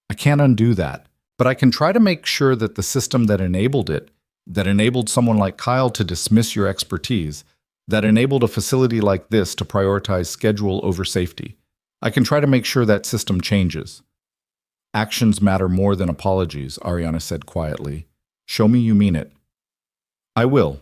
I can't undo that, but I can try to make sure that the system that enabled it, that enabled someone like Kyle to dismiss your expertise, that enabled a facility like this to prioritize schedule over safety. I can try to make sure that system changes. Actions matter more than apologies, Ariana said quietly. Show me you mean it. I will.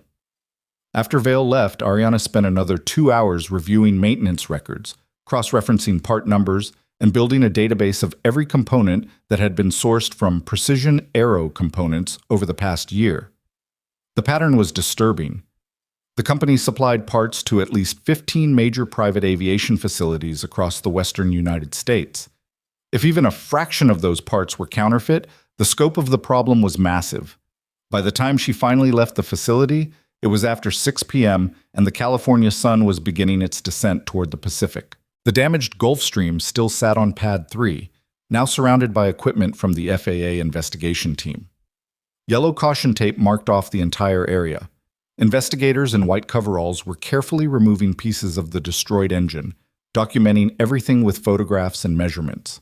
After Vale left, Ariana spent another 2 hours reviewing maintenance records, cross-referencing part numbers, and building a database of every component that had been sourced from precision aero components over the past year. The pattern was disturbing. The company supplied parts to at least 15 major private aviation facilities across the western United States. If even a fraction of those parts were counterfeit, the scope of the problem was massive. By the time she finally left the facility, it was after 6 p.m. and the California sun was beginning its descent toward the Pacific. The damaged Gulfstream still sat on Pad 3, now surrounded by equipment from the FAA investigation team. Yellow caution tape marked off the entire area. Investigators in white coveralls were carefully removing pieces of the destroyed engine, documenting everything with photographs and measurements.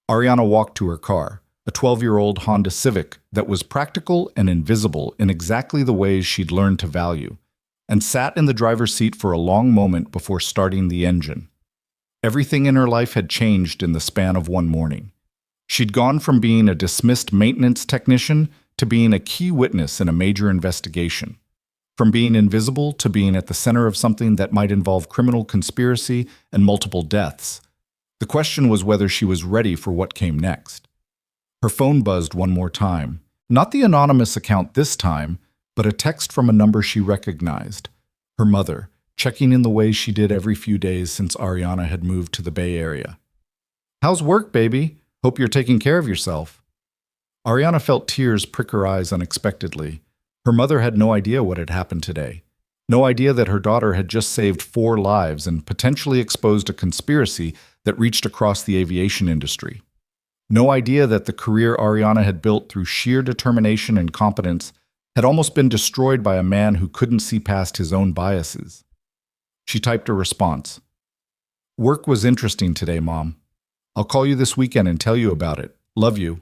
Ariana walked to her car, a 12-year-old Honda Civic that was practical and invisible in exactly the ways she'd learned to value, and sat in the driver's seat for a long moment before starting the engine. Everything in her life had changed in the span of one morning. She'd gone from being a dismissed maintenance technician to being a key witness in a major investigation. From being invisible to being at the center of something that might involve criminal conspiracy and multiple deaths. The question was whether she was ready for what came next. Her phone buzzed one more time. Not the anonymous account this time, but a text from a number she recognized. Her mother, checking in the way she did every few days since Ariana had moved to the Bay Area. "How's work, baby? Hope you're taking care of yourself." Ariana felt tears prick her eyes unexpectedly. Her mother had no idea what had happened today. No idea that her daughter had just saved 4 lives and potentially exposed a conspiracy that reached across the aviation industry. No idea that the career Ariana had built through sheer determination and competence had almost been destroyed by a man who couldn't see past his own biases. She typed a response. Work was interesting today, Mom. I'll call you this weekend and tell you about it. Love you.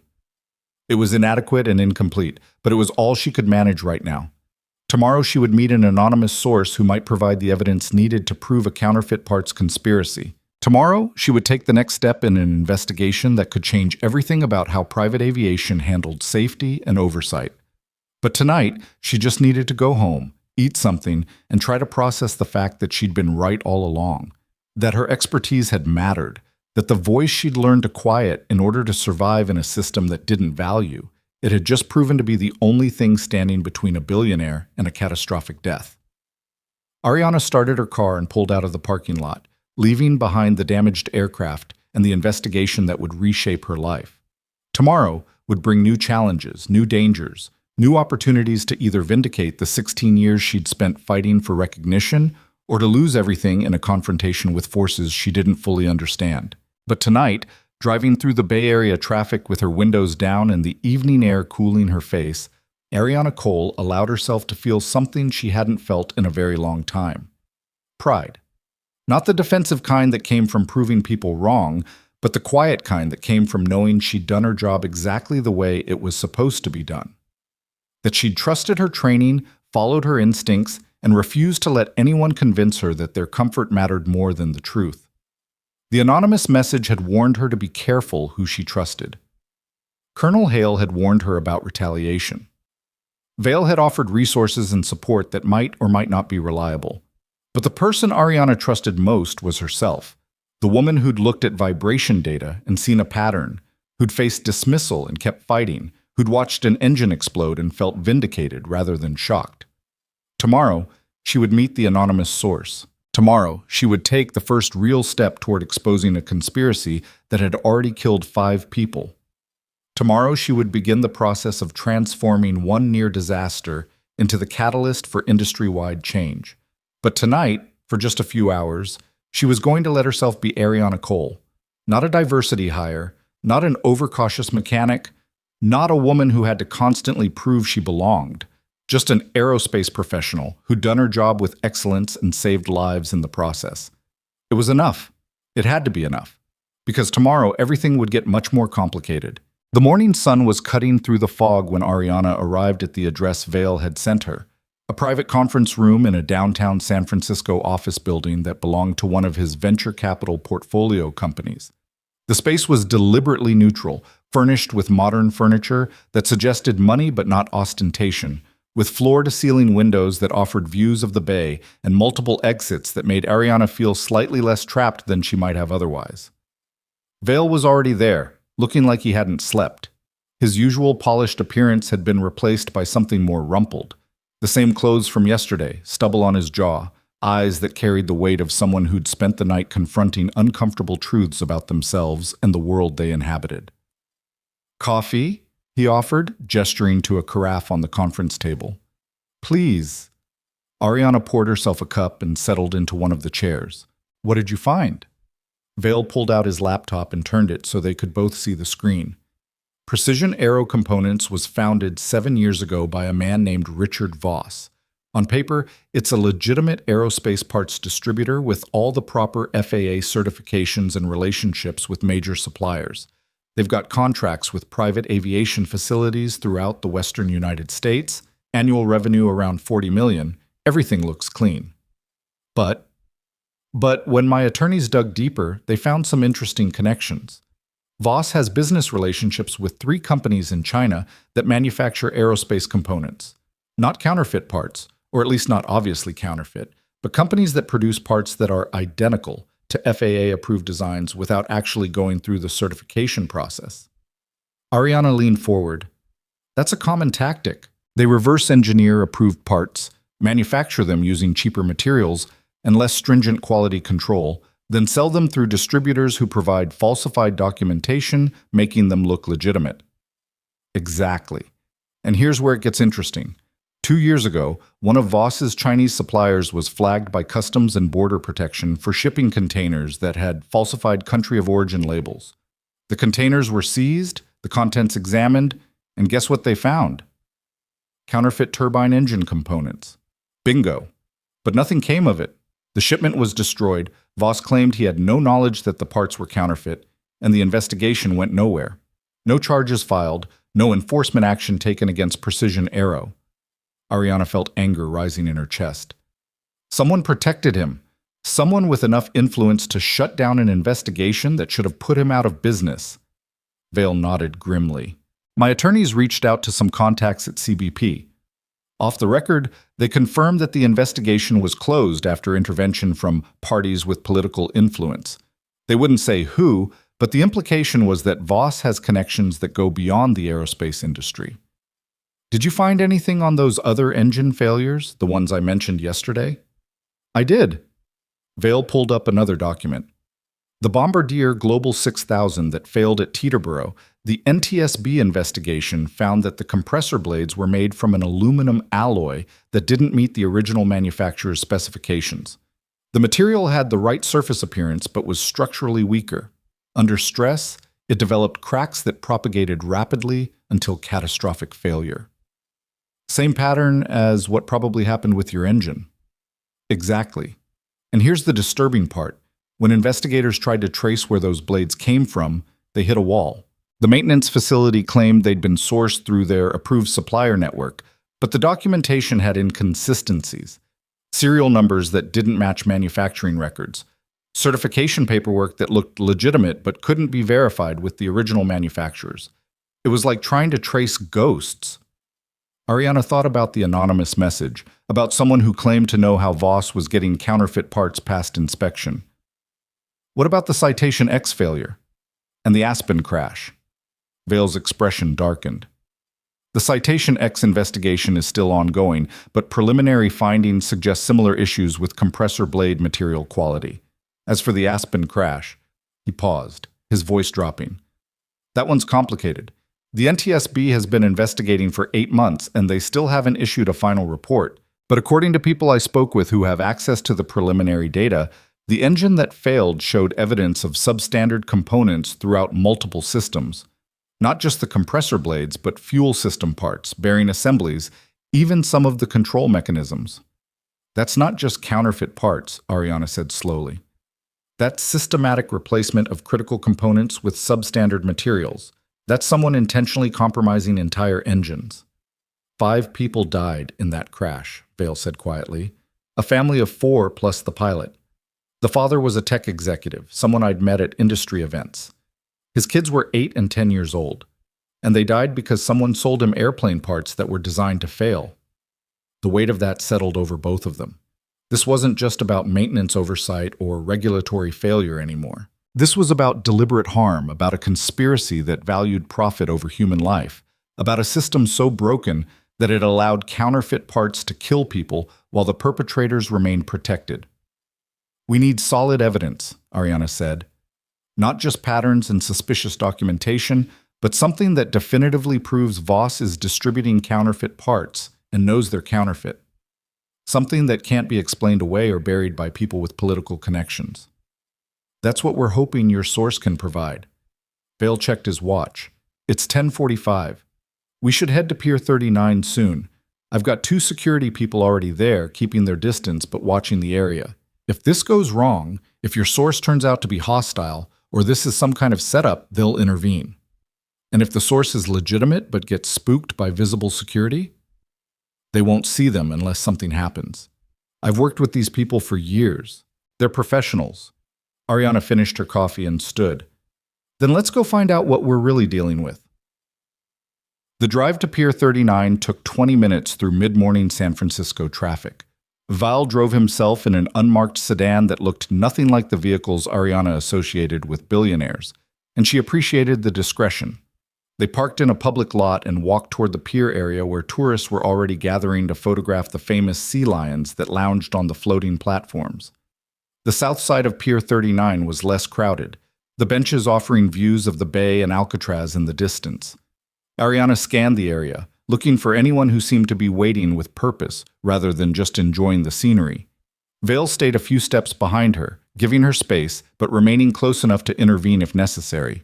It was inadequate and incomplete, but it was all she could manage right now. Tomorrow she would meet an anonymous source who might provide the evidence needed to prove a counterfeit parts conspiracy. Tomorrow, she would take the next step in an investigation that could change everything about how private aviation handled safety and oversight. But tonight, she just needed to go home, eat something, and try to process the fact that she'd been right all along, that her expertise had mattered, that the voice she'd learned to quiet in order to survive in a system that didn't value, it had just proven to be the only thing standing between a billionaire and a catastrophic death. Ariana started her car and pulled out of the parking lot, leaving behind the damaged aircraft and the investigation that would reshape her life. Tomorrow would bring new challenges, new dangers, new opportunities to either vindicate the 16 years she'd spent fighting for recognition or to lose everything in a confrontation with forces she didn't fully understand. But tonight, driving through the Bay Area traffic with her windows down and the evening air cooling her face, Ariana Cole allowed herself to feel something she hadn't felt in a very long time. Pride. Not the defensive kind that came from proving people wrong, but the quiet kind that came from knowing she'd done her job exactly the way it was supposed to be done. That she'd trusted her training, followed her instincts, and refused to let anyone convince her that their comfort mattered more than the truth. The anonymous message had warned her to be careful who she trusted. Colonel Hale had warned her about retaliation. Vale had offered resources and support that might or might not be reliable. But the person Ariana trusted most was herself, the woman who'd looked at vibration data and seen a pattern, who'd faced dismissal and kept fighting, who'd watched an engine explode and felt vindicated rather than shocked. Tomorrow, she would meet the anonymous source. Tomorrow, she would take the first real step toward exposing a conspiracy that had already killed 5 people. Tomorrow, she would begin the process of transforming one near disaster into the catalyst for industry-wide change. But tonight, for just a few hours, she was going to let herself be Ariana Cole, not a diversity hire, not an overcautious mechanic, not a woman who had to constantly prove she belonged, just an aerospace professional who'd done her job with excellence and saved lives in the process. It was enough. It had to be enough. Because tomorrow, everything would get much more complicated. The morning sun was cutting through the fog when Ariana arrived at the address Vale had sent her. A private conference room in a downtown San Francisco office building that belonged to one of his venture capital portfolio companies. The space was deliberately neutral, furnished with modern furniture that suggested money but not ostentation, with floor-to-ceiling windows that offered views of the bay and multiple exits that made Ariana feel slightly less trapped than she might have otherwise. Vale was already there, looking like he hadn't slept. His usual polished appearance had been replaced by something more rumpled. The same clothes from yesterday, stubble on his jaw, eyes that carried the weight of someone who'd spent the night confronting uncomfortable truths about themselves and the world they inhabited. "Coffee?" he offered, gesturing to a carafe on the conference table. "Please." Ariana poured herself a cup and settled into one of the chairs. "What did you find?" Vale pulled out his laptop and turned it so they could both see the screen. Precision Aero Components was founded 7 years ago by a man named Richard Voss. On paper, it's a legitimate aerospace parts distributor with all the proper FAA certifications and relationships with major suppliers. They've got contracts with private aviation facilities throughout the western United States, annual revenue around $40 million. Everything looks clean. But when my attorneys dug deeper, they found some interesting connections. Voss has business relationships with 3 companies in China that manufacture aerospace components. Not counterfeit parts, or at least not obviously counterfeit, but companies that produce parts that are identical to FAA-approved designs without actually going through the certification process. Ariana leaned forward. That's a common tactic. They reverse engineer approved parts, manufacture them using cheaper materials and less stringent quality control, then sell them through distributors who provide falsified documentation, making them look legitimate. Exactly. And here's where it gets interesting. 2 years ago, one of Voss's Chinese suppliers was flagged by Customs and Border Protection for shipping containers that had falsified country of origin labels. The containers were seized, the contents examined, and guess what they found? Counterfeit turbine engine components. Bingo. But nothing came of it. The shipment was destroyed. Voss claimed he had no knowledge that the parts were counterfeit, and the investigation went nowhere. No charges filed, no enforcement action taken against Precision Aero. Ariana felt anger rising in her chest. Someone protected him. Someone with enough influence to shut down an investigation that should have put him out of business. Vale nodded grimly. My attorneys reached out to some contacts at CBP. Off the record, they confirmed that the investigation was closed after intervention from parties with political influence. They wouldn't say who, but the implication was that Voss has connections that go beyond the aerospace industry. Did you find anything on those other engine failures, the ones I mentioned yesterday? I did. Vale pulled up another document. The Bombardier Global 6000 that failed at Teterboro, the NTSB investigation found that the compressor blades were made from an aluminum alloy that didn't meet the original manufacturer's specifications. The material had the right surface appearance but was structurally weaker. Under stress, it developed cracks that propagated rapidly until catastrophic failure. Same pattern as what probably happened with your engine. Exactly. And here's the disturbing part. When investigators tried to trace where those blades came from, they hit a wall. The maintenance facility claimed they'd been sourced through their approved supplier network, but the documentation had inconsistencies. Serial numbers that didn't match manufacturing records. Certification paperwork that looked legitimate but couldn't be verified with the original manufacturers. It was like trying to trace ghosts. Ariana thought about the anonymous message, about someone who claimed to know how Voss was getting counterfeit parts past inspection. What about the Citation X failure? And the Aspen crash? Vale's expression darkened. The Citation X investigation is still ongoing, but preliminary findings suggest similar issues with compressor blade material quality. As for the Aspen crash, he paused, his voice dropping. That one's complicated. The NTSB has been investigating for 8 months, and they still haven't issued a final report. But according to people I spoke with who have access to the preliminary data, the engine that failed showed evidence of substandard components throughout multiple systems. Not just the compressor blades, but fuel system parts, bearing assemblies, even some of the control mechanisms. That's not just counterfeit parts, Ariana said slowly. That's systematic replacement of critical components with substandard materials. That's someone intentionally compromising entire engines. 5 people died in that crash, Vale said quietly. A family of 4 plus the pilot. The father was a tech executive, someone I'd met at industry events. His kids were 8 and 10 years old, and they died because someone sold him airplane parts that were designed to fail. The weight of that settled over both of them. This wasn't just about maintenance oversight or regulatory failure anymore. This was about deliberate harm, about a conspiracy that valued profit over human life, about a system so broken that it allowed counterfeit parts to kill people while the perpetrators remained protected. We need solid evidence, Ariana said. Not just patterns and suspicious documentation, but something that definitively proves Voss is distributing counterfeit parts and knows they're counterfeit. Something that can't be explained away or buried by people with political connections. That's what we're hoping your source can provide. Vale checked his watch. It's 10:45. We should head to Pier 39 soon. I've got 2 security people already there, keeping their distance but watching the area. If this goes wrong, if your source turns out to be hostile, or this is some kind of setup, they'll intervene. And if the source is legitimate but gets spooked by visible security, they won't see them unless something happens. I've worked with these people for years. They're professionals. Ariana finished her coffee and stood. Then let's go find out what we're really dealing with. The drive to Pier 39 took 20 minutes through mid-morning San Francisco traffic. Val drove himself in an unmarked sedan that looked nothing like the vehicles Ariana associated with billionaires, and she appreciated the discretion. They parked in a public lot and walked toward the pier area where tourists were already gathering to photograph the famous sea lions that lounged on the floating platforms. The south side of Pier 39 was less crowded, the benches offering views of the bay and Alcatraz in the distance. Ariana scanned the area, looking for anyone who seemed to be waiting with purpose rather than just enjoying the scenery. Vale stayed a few steps behind her, giving her space but remaining close enough to intervene if necessary.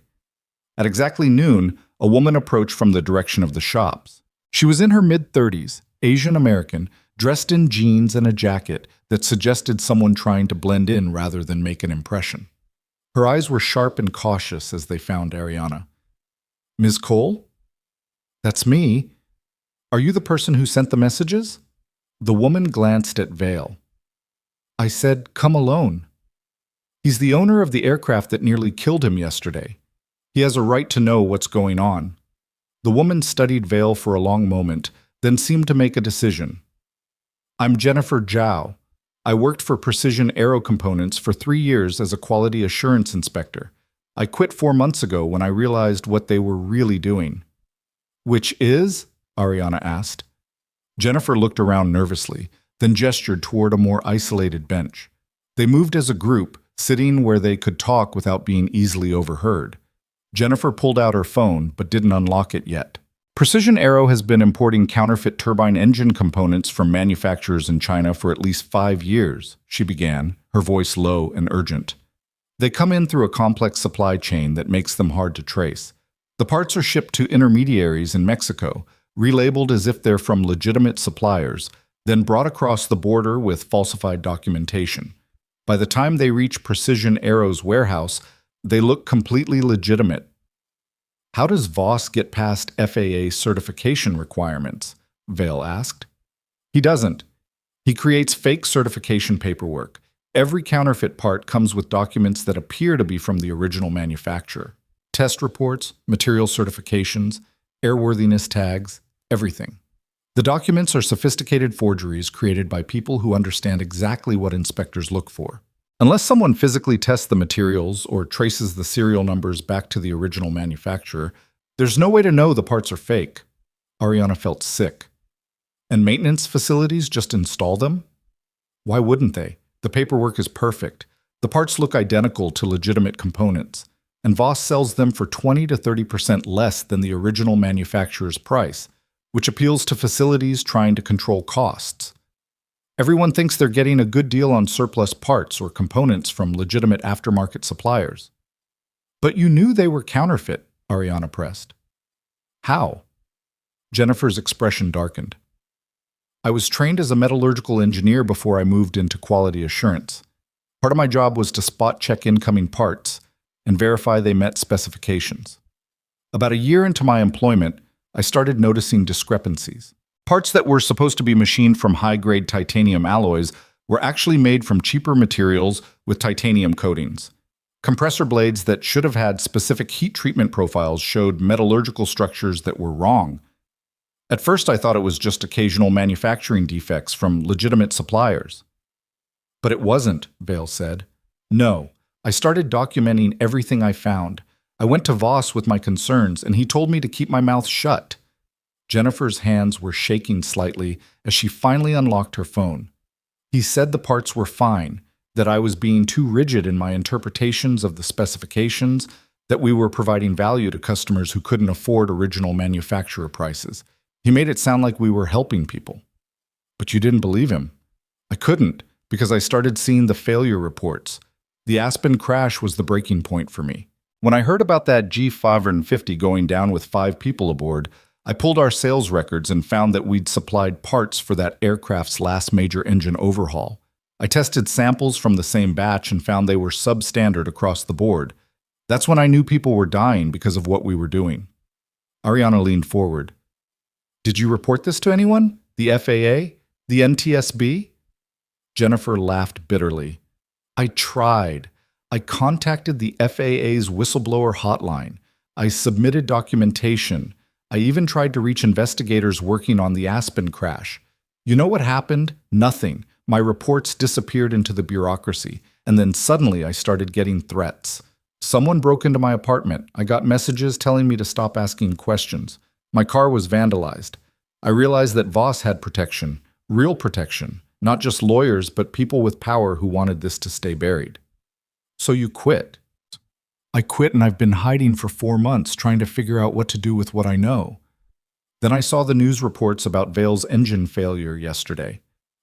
At exactly noon, a woman approached from the direction of the shops. She was in her mid-30s, Asian American, dressed in jeans and a jacket that suggested someone trying to blend in rather than make an impression. Her eyes were sharp and cautious as they found Ariana. "Ms. Cole? That's me. Are you the person who sent the messages?" The woman glanced at Vale. "I said, come alone. He's the owner of the aircraft that nearly killed him yesterday. He has a right to know what's going on." The woman studied Vale for a long moment, then seemed to make a decision. "I'm Jennifer Zhao. I worked for Precision Aero Components for 3 years as a quality assurance inspector. I quit 4 months ago when I realized what they were really doing." "Which is?" Ariana asked. Jennifer looked around nervously, then gestured toward a more isolated bench. They moved as a group, sitting where they could talk without being easily overheard. Jennifer pulled out her phone, but didn't unlock it yet. Precision Aero has been importing counterfeit turbine engine components from manufacturers in China for at least 5 years, she began, her voice low and urgent. They come in through a complex supply chain that makes them hard to trace. The parts are shipped to intermediaries in Mexico, relabeled as if they're from legitimate suppliers, then brought across the border with falsified documentation. By the time they reach Precision Aero's warehouse, they look completely legitimate. "How does Voss get past FAA certification requirements?" Vale asked. "He doesn't. He creates fake certification paperwork. Every counterfeit part comes with documents that appear to be from the original manufacturer. Test reports, material certifications, airworthiness tags, everything. The documents are sophisticated forgeries created by people who understand exactly what inspectors look for. Unless someone physically tests the materials or traces the serial numbers back to the original manufacturer, there's no way to know the parts are fake." Ariana felt sick. "And maintenance facilities just install them? Why wouldn't they? The paperwork is perfect. The parts look identical to legitimate components, and Voss sells them for 20 to 30% less than the original manufacturer's price, which appeals to facilities trying to control costs. Everyone thinks they're getting a good deal on surplus parts or components from legitimate aftermarket suppliers." "But you knew they were counterfeit," Ariana pressed. "How?" Jennifer's expression darkened. "I was trained as a metallurgical engineer before I moved into quality assurance. Part of my job was to spot check incoming parts and verify they met specifications. About a year into my employment, I started noticing discrepancies. Parts that were supposed to be machined from high-grade titanium alloys were actually made from cheaper materials with titanium coatings. Compressor blades that should have had specific heat treatment profiles showed metallurgical structures that were wrong. At first, I thought it was just occasional manufacturing defects from legitimate suppliers." "But it wasn't," Vale said. "No, I started documenting everything I found. I went to Voss with my concerns, and he told me to keep my mouth shut." Jennifer's hands were shaking slightly as she finally unlocked her phone. "He said the parts were fine, that I was being too rigid in my interpretations of the specifications, that we were providing value to customers who couldn't afford original manufacturer prices. He made it sound like we were helping people." "But you didn't believe him." "I couldn't, because I started seeing the failure reports. The Aspen crash was the breaking point for me. When I heard about that G550 going down with 5 people aboard, I pulled our sales records and found that we'd supplied parts for that aircraft's last major engine overhaul. I tested samples from the same batch and found they were substandard across the board. That's when I knew people were dying because of what we were doing." Ariana leaned forward. "Did you report this to anyone? The FAA? The NTSB?" Jennifer laughed bitterly. "I tried. I contacted the FAA's whistleblower hotline. I submitted documentation. I even tried to reach investigators working on the Aspen crash. You know what happened? Nothing. My reports disappeared into the bureaucracy, and then suddenly I started getting threats. Someone broke into my apartment. I got messages telling me to stop asking questions. My car was vandalized. I realized that Voss had protection, real protection, not just lawyers, but people with power who wanted this to stay buried." "So you quit?" "I quit, and I've been hiding for 4 months, trying to figure out what to do with what I know. Then I saw the news reports about Vale's engine failure yesterday.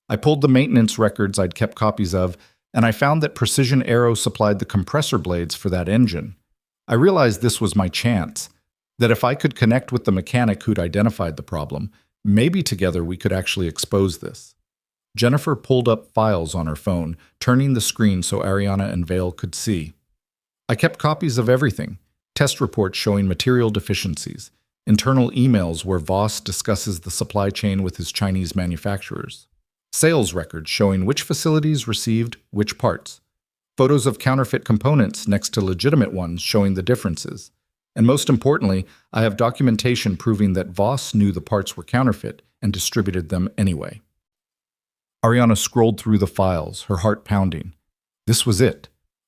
I pulled the maintenance records I'd kept copies of, and I found that Precision Aero supplied the compressor blades for that engine. I realized this was my chance, that if I could connect with the mechanic who'd identified the problem, maybe together we could actually expose this. Jennifer pulled up files on her phone, turning the screen so Ariana and Vale could see. I kept copies of everything, test reports showing material deficiencies, internal emails where Voss discusses the supply chain with his Chinese manufacturers, sales records showing which facilities received which parts, photos of counterfeit components next to legitimate ones showing the differences, and most importantly, I have documentation proving that Voss knew the parts were counterfeit and distributed them anyway. Ariana scrolled through the files, her heart pounding. This was it.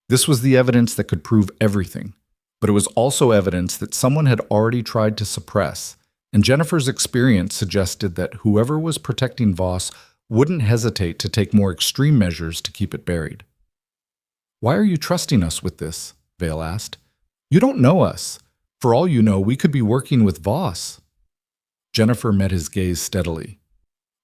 This was the evidence that could prove everything. But it was also evidence that someone had already tried to suppress, and Jennifer's experience suggested that whoever was protecting Voss wouldn't hesitate to take more extreme measures to keep it buried. "Why are you trusting us with this?" Vale asked. "You don't know us. For all you know, we could be working with Voss." Jennifer met his gaze steadily.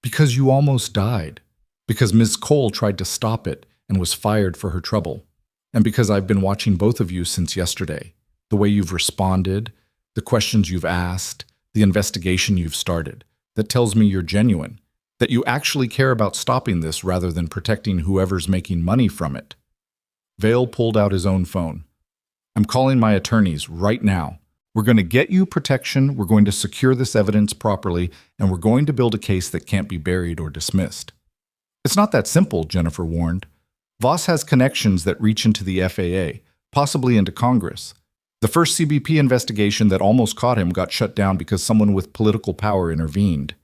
"Because you almost died. Because Ms. Cole tried to stop it and was fired for her trouble. And because I've been watching both of you since yesterday. The way you've responded, the questions you've asked, the investigation you've started. That tells me you're genuine. That you actually care about stopping this rather than protecting whoever's making money from it." Vale pulled out his own phone. "I'm calling my attorneys right now. We're going to get you protection, we're going to secure this evidence properly, and we're going to build a case that can't be buried or dismissed." "It's not that simple," Jennifer warned. "Voss has connections that reach into the FAA, possibly into Congress. The first CBP investigation that almost caught him got shut down because someone with political power intervened.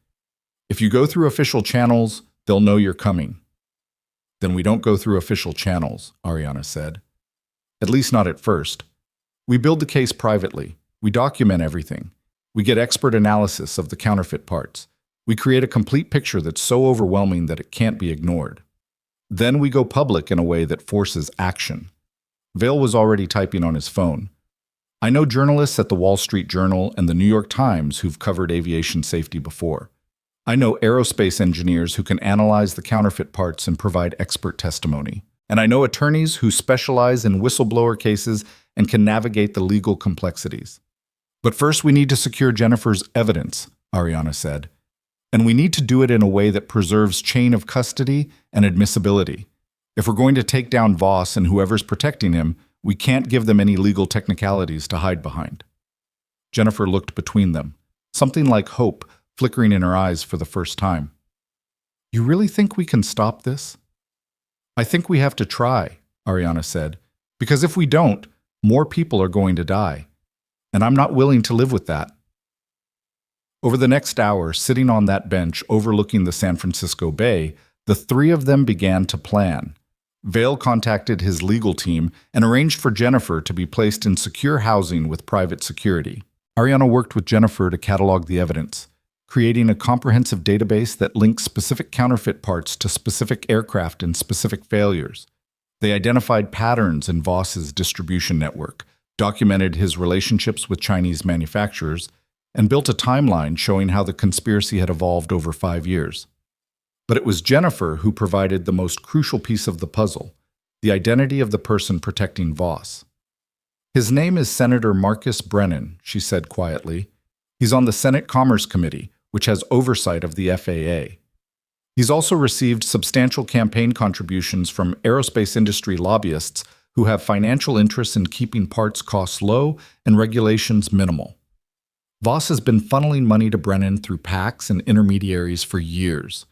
If you go through official channels, they'll know you're coming." "Then we don't go through official channels," Ariana said. "At least not at first. We build the case privately. We document everything. We get expert analysis of the counterfeit parts. We create a complete picture that's so overwhelming that it can't be ignored. Then we go public in a way that forces action." Vale was already typing on his phone. "I know journalists at the Wall Street Journal and the New York Times who've covered aviation safety before. I know aerospace engineers who can analyze the counterfeit parts and provide expert testimony. And I know attorneys who specialize in whistleblower cases and can navigate the legal complexities. But first we need to secure Jennifer's evidence," Ariana said. "And we need to do it in a way that preserves chain of custody and admissibility. If we're going to take down Voss and whoever's protecting him, we can't give them any legal technicalities to hide behind." Jennifer looked between them, something like hope flickering in her eyes for the first time. "You really think we can stop this?" "I think we have to try," Ariana said, "because if we don't, more people are going to die. And I'm not willing to live with that." Over the next hour, sitting on that bench overlooking the San Francisco Bay, the three of them began to plan. Vale contacted his legal team and arranged for Jennifer to be placed in secure housing with private security. Ariana worked with Jennifer to catalog the evidence, creating a comprehensive database that links specific counterfeit parts to specific aircraft and specific failures. They identified patterns in Voss's distribution network, documented his relationships with Chinese manufacturers, and built a timeline showing how the conspiracy had evolved over 5 years. But it was Jennifer who provided the most crucial piece of the puzzle, the identity of the person protecting Voss. "His name is Senator Marcus Brennan," she said quietly. "He's on the Senate Commerce Committee, which has oversight of the FAA. He's also received substantial campaign contributions from aerospace industry lobbyists who have financial interests in keeping parts costs low and regulations minimal. Voss has been funneling money to Brennan through PACs and intermediaries for years.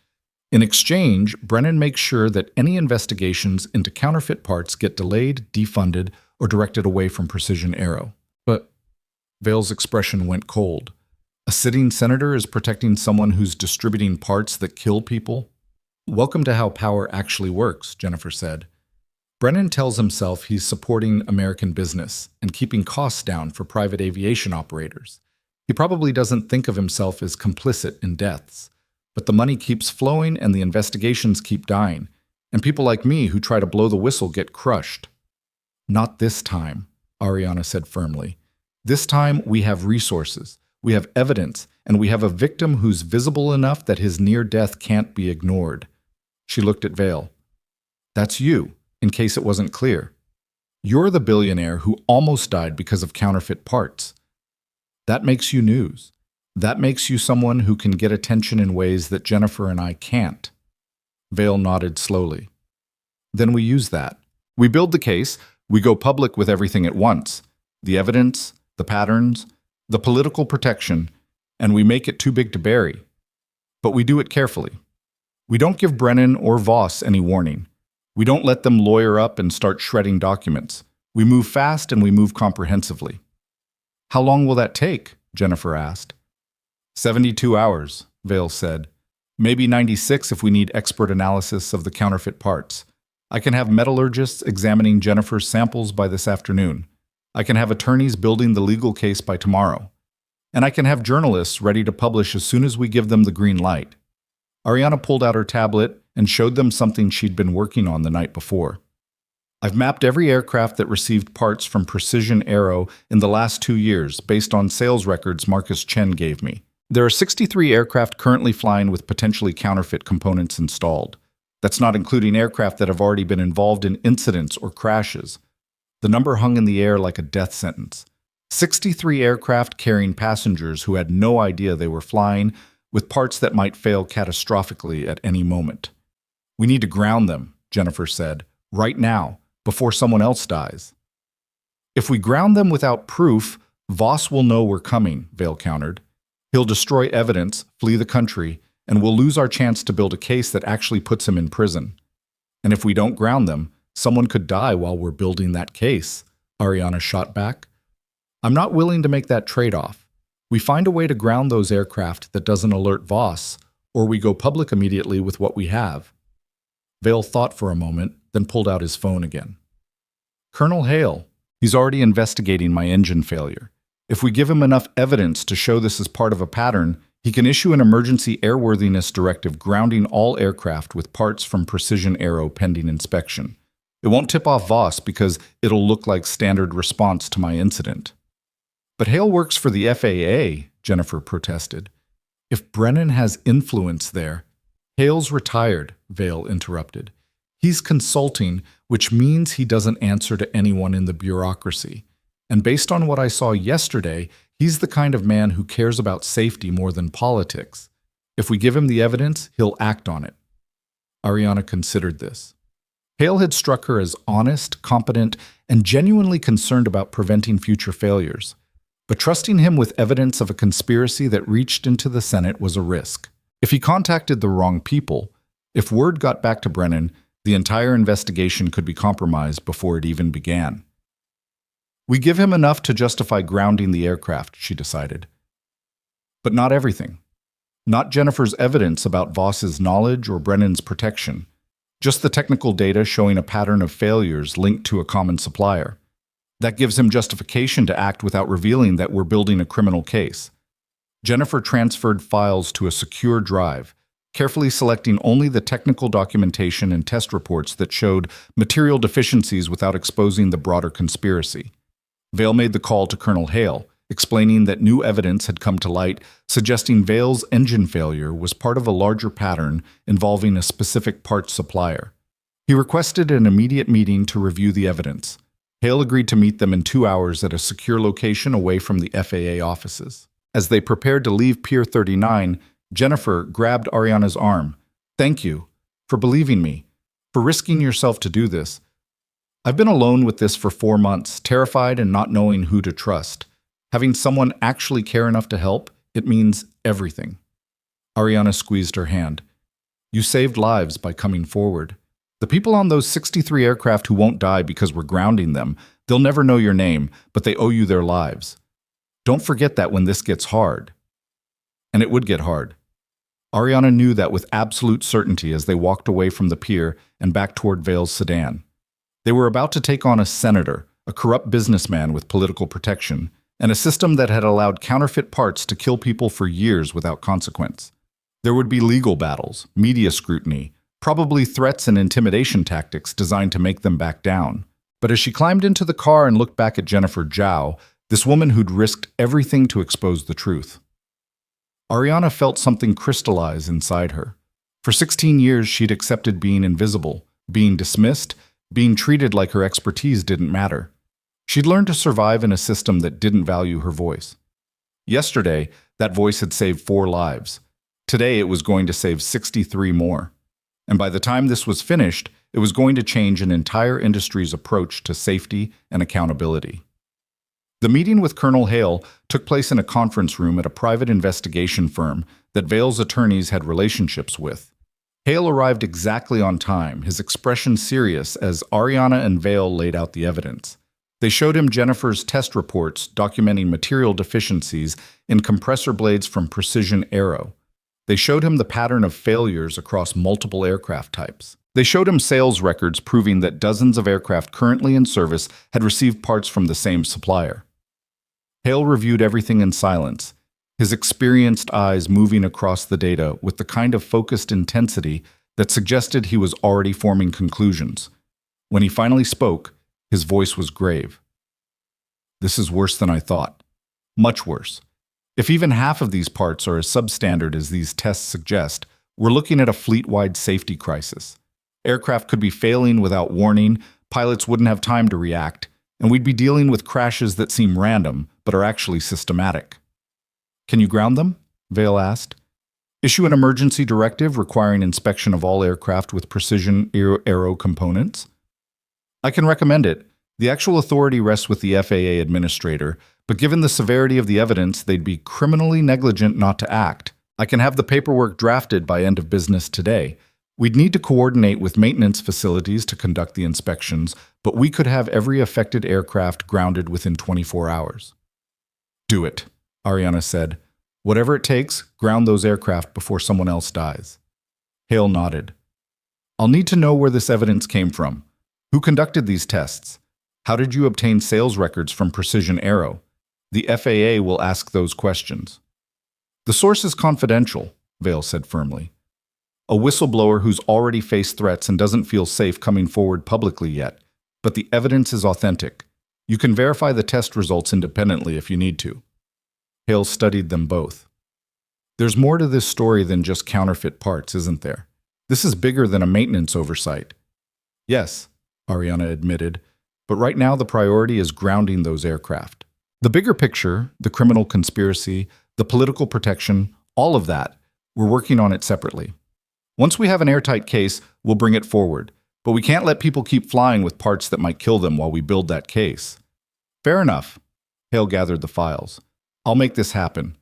In exchange, Brennan makes sure that any investigations into counterfeit parts get delayed, defunded, or directed away from Precision Aero." "But," Vale's expression went cold, "a sitting senator is protecting someone who's distributing parts that kill people?" "Welcome to how power actually works," Jennifer said. "Brennan tells himself he's supporting American business and keeping costs down for private aviation operators. He probably doesn't think of himself as complicit in deaths. But the money keeps flowing and the investigations keep dying, and people like me who try to blow the whistle get crushed." "Not this time," Ariana said firmly. "This time we have resources, we have evidence, and we have a victim who's visible enough that his near death can't be ignored." She looked at Vale. "That's you, in case it wasn't clear." You're the billionaire who almost died because of counterfeit parts. That makes you news. That makes you someone who can get attention in ways that Jennifer and I can't. Vale nodded slowly. Then we use that. We build the case, we go public with everything at once. The evidence, the patterns, the political protection, and we make it too big to bury. But we do it carefully. We don't give Brennan or Voss any warning. We don't let them lawyer up and start shredding documents. We move fast and we move comprehensively. How long will that take? Jennifer asked. 72 hours, Vale said. Maybe 96 if we need expert analysis of the counterfeit parts. I can have metallurgists examining Jennifer's samples by this afternoon. I can have attorneys building the legal case by tomorrow. And I can have journalists ready to publish as soon as we give them the green light. Ariana pulled out her tablet and showed them something she'd been working on the night before. I've mapped every aircraft that received parts from Precision Aero in the last 2 years based on sales records Marcus Chen gave me. There are 63 aircraft currently flying with potentially counterfeit components installed. That's not including aircraft that have already been involved in incidents or crashes. The number hung in the air like a death sentence. 63 aircraft carrying passengers who had no idea they were flying, with parts that might fail catastrophically at any moment. We need to ground them, Jennifer said, right now, before someone else dies. If we ground them without proof, Voss will know we're coming, Vale countered. He'll destroy evidence, flee the country, and we'll lose our chance to build a case that actually puts him in prison. And if we don't ground them, someone could die while we're building that case, Ariana shot back. I'm not willing to make that trade-off. We find a way to ground those aircraft that doesn't alert Voss, or we go public immediately with what we have. Vale thought for a moment, then pulled out his phone again. Colonel Hale, he's already investigating my engine failure. If we give him enough evidence to show this is part of a pattern, he can issue an emergency airworthiness directive grounding all aircraft with parts from Precision Aero pending inspection. It won't tip off Voss because it'll look like standard response to my incident. But Hale works for the FAA, Jennifer protested. If Brennan has influence there, Hale's retired, Vale interrupted. He's consulting, which means he doesn't answer to anyone in the bureaucracy. And based on what I saw yesterday, he's the kind of man who cares about safety more than politics. If we give him the evidence, he'll act on it. Ariana considered this. Hale had struck her as honest, competent, and genuinely concerned about preventing future failures. But trusting him with evidence of a conspiracy that reached into the Senate was a risk. If he contacted the wrong people, if word got back to Brennan, the entire investigation could be compromised before it even began. We give him enough to justify grounding the aircraft, she decided. But not everything. Not Jennifer's evidence about Voss's knowledge or Brennan's protection. Just the technical data showing a pattern of failures linked to a common supplier. That gives him justification to act without revealing that we're building a criminal case. Jennifer transferred files to a secure drive, carefully selecting only the technical documentation and test reports that showed material deficiencies without exposing the broader conspiracy. Vale made the call to Colonel Hale, explaining that new evidence had come to light, suggesting Vale's engine failure was part of a larger pattern involving a specific parts supplier. He requested an immediate meeting to review the evidence. Hale agreed to meet them in 2 hours at a secure location away from the FAA offices. As they prepared to leave Pier 39, Jennifer grabbed Ariana's arm. Thank you for believing me, for risking yourself to do this. I've been alone with this for 4 months, terrified and not knowing who to trust. Having someone actually care enough to help, it means everything. Ariana squeezed her hand. You saved lives by coming forward. The people on those 63 aircraft who won't die because we're grounding them, they'll never know your name, but they owe you their lives. Don't forget that when this gets hard. And it would get hard. Ariana knew that with absolute certainty as they walked away from the pier and back toward Vale's sedan. They were about to take on a senator, a corrupt businessman with political protection, and a system that had allowed counterfeit parts to kill people for years without consequence. There would be legal battles, media scrutiny, probably threats and intimidation tactics designed to make them back down. But as she climbed into the car and looked back at Jennifer Zhao, this woman who'd risked everything to expose the truth, Ariana felt something crystallize inside her. For 16 years, she'd accepted being invisible, being dismissed, Being treated like her expertise didn't matter. She'd learned to survive in a system that didn't value her voice. Yesterday, that voice had saved 4 lives. Today, it was going to save 63 more. And by the time this was finished, it was going to change an entire industry's approach to safety and accountability. The meeting with Colonel Hale took place in a conference room at a private investigation firm that Vale's attorneys had relationships with. Hale arrived exactly on time, his expression serious as Ariana and Vale laid out the evidence. They showed him Jennifer's test reports documenting material deficiencies in compressor blades from Precision Aero. They showed him the pattern of failures across multiple aircraft types. They showed him sales records proving that dozens of aircraft currently in service had received parts from the same supplier. Hale reviewed everything in silence, his experienced eyes moving across the data with the kind of focused intensity that suggested he was already forming conclusions. When he finally spoke, his voice was grave. "This is worse than I thought. Much worse. If even half of these parts are as substandard as these tests suggest, we're looking at a fleet-wide safety crisis. Aircraft could be failing without warning, pilots wouldn't have time to react, and we'd be dealing with crashes that seem random but are actually systematic." "Can you ground them?" Vale asked. "Issue an emergency directive requiring inspection of all aircraft with Precision Aero components?" "I can recommend it. The actual authority rests with the FAA administrator, but given the severity of the evidence, they'd be criminally negligent not to act. I can have the paperwork drafted by end of business today. We'd need to coordinate with maintenance facilities to conduct the inspections, but we could have every affected aircraft grounded within 24 hours. "Do it," Ariana said. "Whatever it takes, ground those aircraft before someone else dies." Hale nodded. "I'll need to know where this evidence came from. Who conducted these tests? How did you obtain sales records from Precision Aero? The FAA will ask those questions." "The source is confidential," Vale said firmly. "A whistleblower who's already faced threats and doesn't feel safe coming forward publicly yet, but the evidence is authentic. You can verify the test results independently if you need to." Hale studied them both. "There's more to this story than just counterfeit parts, isn't there? This is bigger than a maintenance oversight." "Yes," Ariana admitted, "but right now the priority is grounding those aircraft. The bigger picture, the criminal conspiracy, the political protection, all of that, we're working on it separately. Once we have an airtight case, we'll bring it forward, but we can't let people keep flying with parts that might kill them while we build that case." "Fair enough." Hale gathered the files. "I'll make this happen.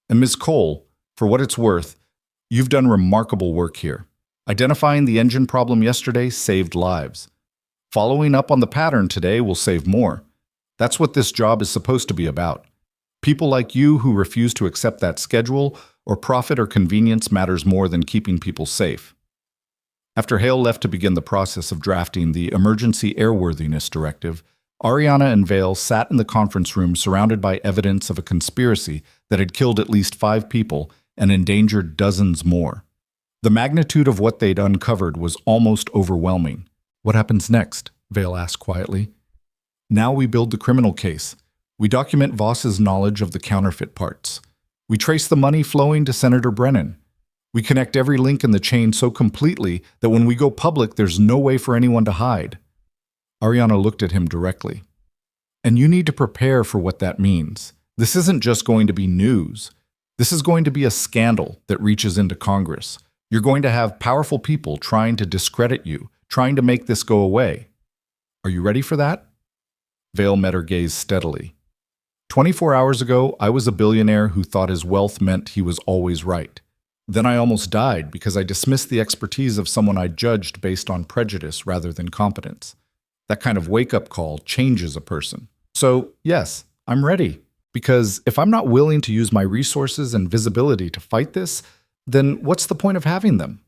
And Ms. Cole, for what it's worth, you've done remarkable work here. Identifying the engine problem yesterday saved lives. Following up on the pattern today will save more. That's what this job is supposed to be about. People like you who refuse to accept that schedule or profit or convenience matters more than keeping people safe." After Hale left to begin the process of drafting the Emergency Airworthiness Directive, Ariana and Vale sat in the conference room surrounded by evidence of a conspiracy that had killed at least 5 people and endangered dozens more. The magnitude of what they'd uncovered was almost overwhelming. "What happens next?" Vale asked quietly. "Now we build the criminal case. We document Voss's knowledge of the counterfeit parts. We trace the money flowing to Senator Brennan. We connect every link in the chain so completely that when we go public, there's no way for anyone to hide." Ariana looked at him directly. "And you need to prepare for what that means. This isn't just going to be news. This is going to be a scandal that reaches into Congress. You're going to have powerful people trying to discredit you, trying to make this go away. Are you ready for that?" Vale met her gaze steadily. 24 hours ago, I was a billionaire who thought his wealth meant he was always right. Then I almost died because I dismissed the expertise of someone I judged based on prejudice rather than competence. That kind of wake-up call changes a person. So, yes, I'm ready. Because if I'm not willing to use my resources and visibility to fight this, then what's the point of having them?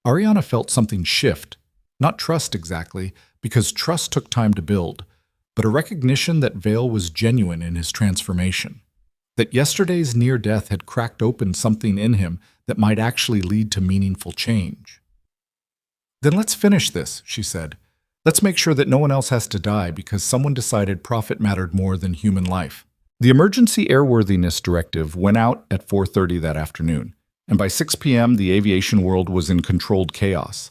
Ariana felt something shift. Not trust exactly, because trust took time to build, but a recognition that Vale was genuine in his transformation. That yesterday's near death had cracked open something in him that might actually lead to meaningful change. "Then let's finish this," she said. "Let's make sure that no one else has to die because someone decided profit mattered more than human life." The Emergency Airworthiness Directive went out at 4:30 that afternoon, and by 6 p.m. the aviation world was in controlled chaos.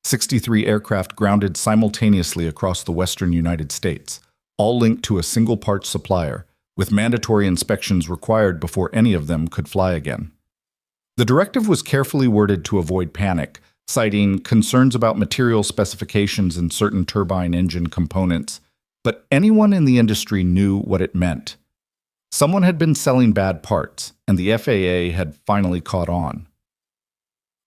63 aircraft grounded simultaneously across the western United States, all linked to a single parts supplier, with mandatory inspections required before any of them could fly again. The directive was carefully worded to avoid panic, citing concerns about material specifications in certain turbine engine components, but anyone in the industry knew what it meant. Someone had been selling bad parts, and the FAA had finally caught on.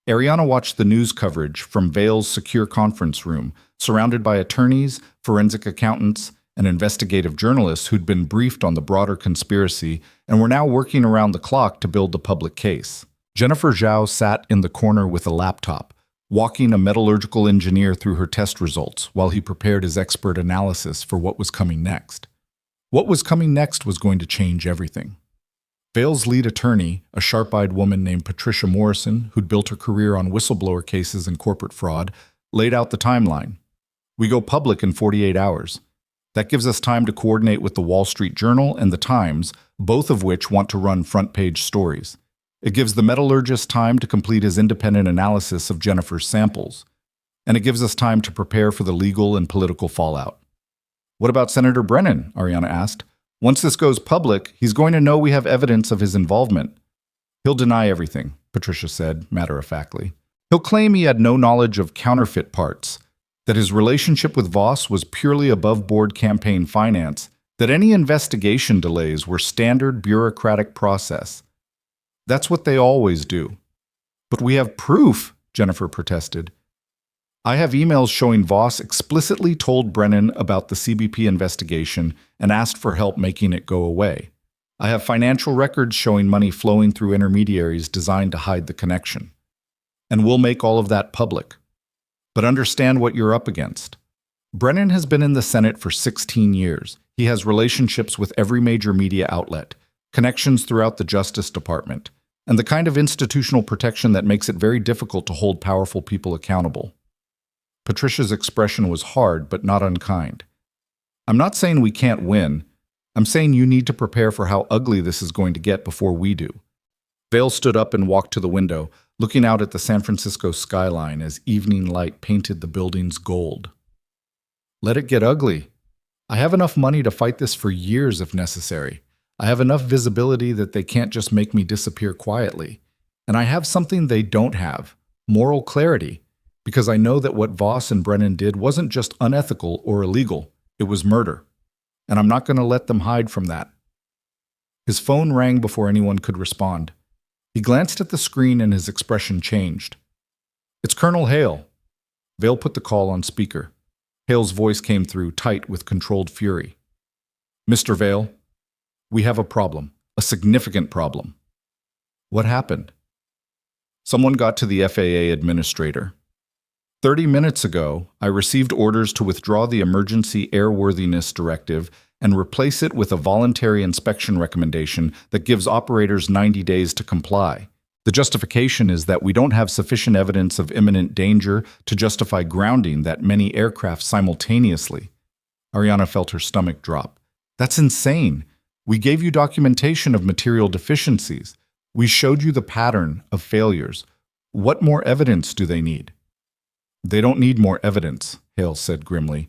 Ariana watched the news coverage from Vail's secure conference room, surrounded by attorneys, forensic accountants, and investigative journalists who'd been briefed on the broader conspiracy and were now working around the clock to build the public case. Jennifer Zhao sat in the corner with a laptop, walking a metallurgical engineer through her test results while he prepared his expert analysis for what was coming next. What was coming next was going to change everything. Vail's lead attorney, a sharp-eyed woman named Patricia Morrison, who'd built her career on whistleblower cases and corporate fraud, laid out the timeline. We go public in 48 hours. That gives us time to coordinate with the Wall Street Journal and the Times, both of which want to run front-page stories. It gives the metallurgist time to complete his independent analysis of Jennifer's samples. And it gives us time to prepare for the legal and political fallout. What about Senator Brennan? Ariana asked. Once this goes public, he's going to know we have evidence of his involvement. He'll deny everything, Patricia said, matter-of-factly. He'll claim he had no knowledge of counterfeit parts, that his relationship with Voss was purely above-board campaign finance, that any investigation delays were standard bureaucratic process. That's what they always do. But we have proof, Jennifer protested. I have emails showing Voss explicitly told Brennan about the CBP investigation and asked for help making it go away. I have financial records showing money flowing through intermediaries designed to hide the connection. And we'll make all of that public. But understand what you're up against. Brennan has been in the Senate for 16 years. He has relationships with every major media outlet, connections throughout the Justice Department, and the kind of institutional protection that makes it very difficult to hold powerful people accountable. Patricia's expression was hard but not unkind. I'm not saying we can't win. I'm saying you need to prepare for how ugly this is going to get before we do. Vail stood up and walked to the window, looking out at the San Francisco skyline as evening light painted the buildings gold. Let it get ugly. I have enough money to fight this for years if necessary. I have enough visibility that they can't just make me disappear quietly. And I have something they don't have, moral clarity, because I know that what Voss and Brennan did wasn't just unethical or illegal, it was murder. And I'm not going to let them hide from that. His phone rang before anyone could respond. He glanced at the screen and his expression changed. It's Colonel Hale. Vail put the call on speaker. Hale's voice came through, tight with controlled fury. Mr. Vail, we have a problem, a significant problem. What happened? Someone got to the FAA administrator. 30 minutes ago, I received orders to withdraw the Emergency Airworthiness Directive and replace it with a voluntary inspection recommendation that gives operators 90 days to comply. The justification is that we don't have sufficient evidence of imminent danger to justify grounding that many aircraft simultaneously. Ariana felt her stomach drop. That's insane. We gave you documentation of material deficiencies. We showed you the pattern of failures. What more evidence do they need? They don't need more evidence, Hale said grimly.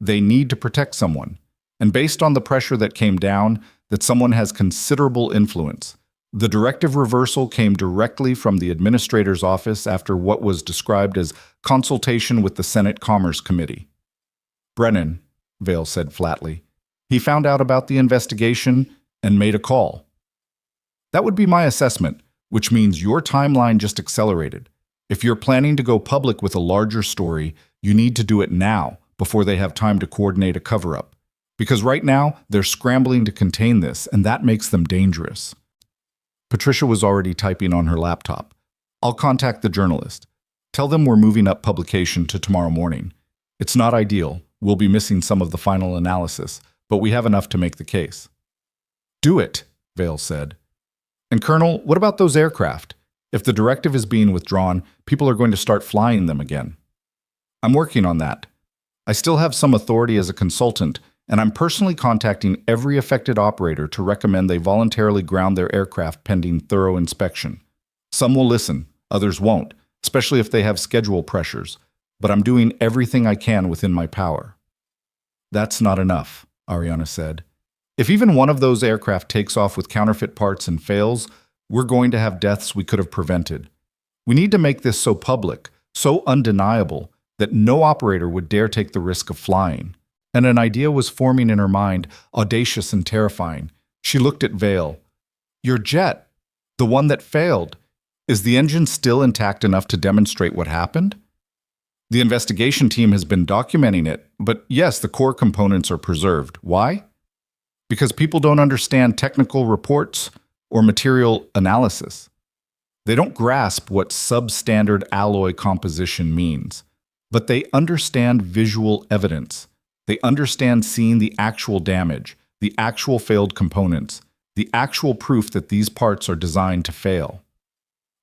They need to protect someone. And based on the pressure that came down, that someone has considerable influence. The directive reversal came directly from the administrator's office after what was described as consultation with the Senate Commerce Committee. Brennan, Vail said flatly. He found out about the investigation and made a call. That would be my assessment, which means your timeline just accelerated. If you're planning to go public with a larger story, you need to do it now, before they have time to coordinate a cover-up. Because right now, they're scrambling to contain this, and that makes them dangerous. Patricia was already typing on her laptop. I'll contact the journalist. Tell them we're moving up publication to tomorrow morning. It's not ideal. We'll be missing some of the final analysis, but we have enough to make the case. Do it, Vail said. And Colonel, what about those aircraft? If the directive is being withdrawn, people are going to start flying them again. I'm working on that. I still have some authority as a consultant, and I'm personally contacting every affected operator to recommend they voluntarily ground their aircraft pending thorough inspection. Some will listen, others won't, especially if they have schedule pressures. but I'm doing everything I can within my power. That's not enough, Ariana said. If even one of those aircraft takes off with counterfeit parts and fails, we're going to have deaths we could have prevented. We need to make this so public, so undeniable, that no operator would dare take the risk of flying. And an idea was forming in her mind, audacious and terrifying. She looked at Vale. Your jet, the one that failed, is the engine still intact enough to demonstrate what happened? The investigation team has been documenting it, but yes, the core components are preserved. Why? Because people don't understand technical reports or material analysis. They don't grasp what substandard alloy composition means, but they understand visual evidence. They understand seeing the actual damage, the actual failed components, the actual proof that these parts are designed to fail.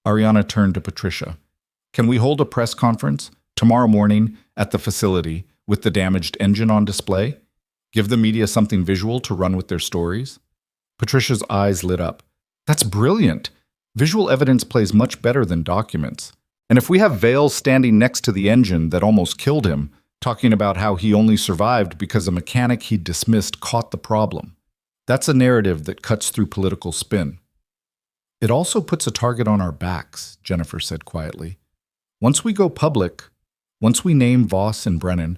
Ariana turned to Patricia. Can we hold a press conference tomorrow morning at the facility with the damaged engine on display? Give the media something visual to run with their stories? Patricia's eyes lit up. That's brilliant. Visual evidence plays much better than documents. And if we have Vale standing next to the engine that almost killed him, talking about how he only survived because a mechanic he dismissed caught the problem, that's a narrative that cuts through political spin. It also puts a target on our backs, Jennifer said quietly. Once we go public, once we name Voss and Brennan,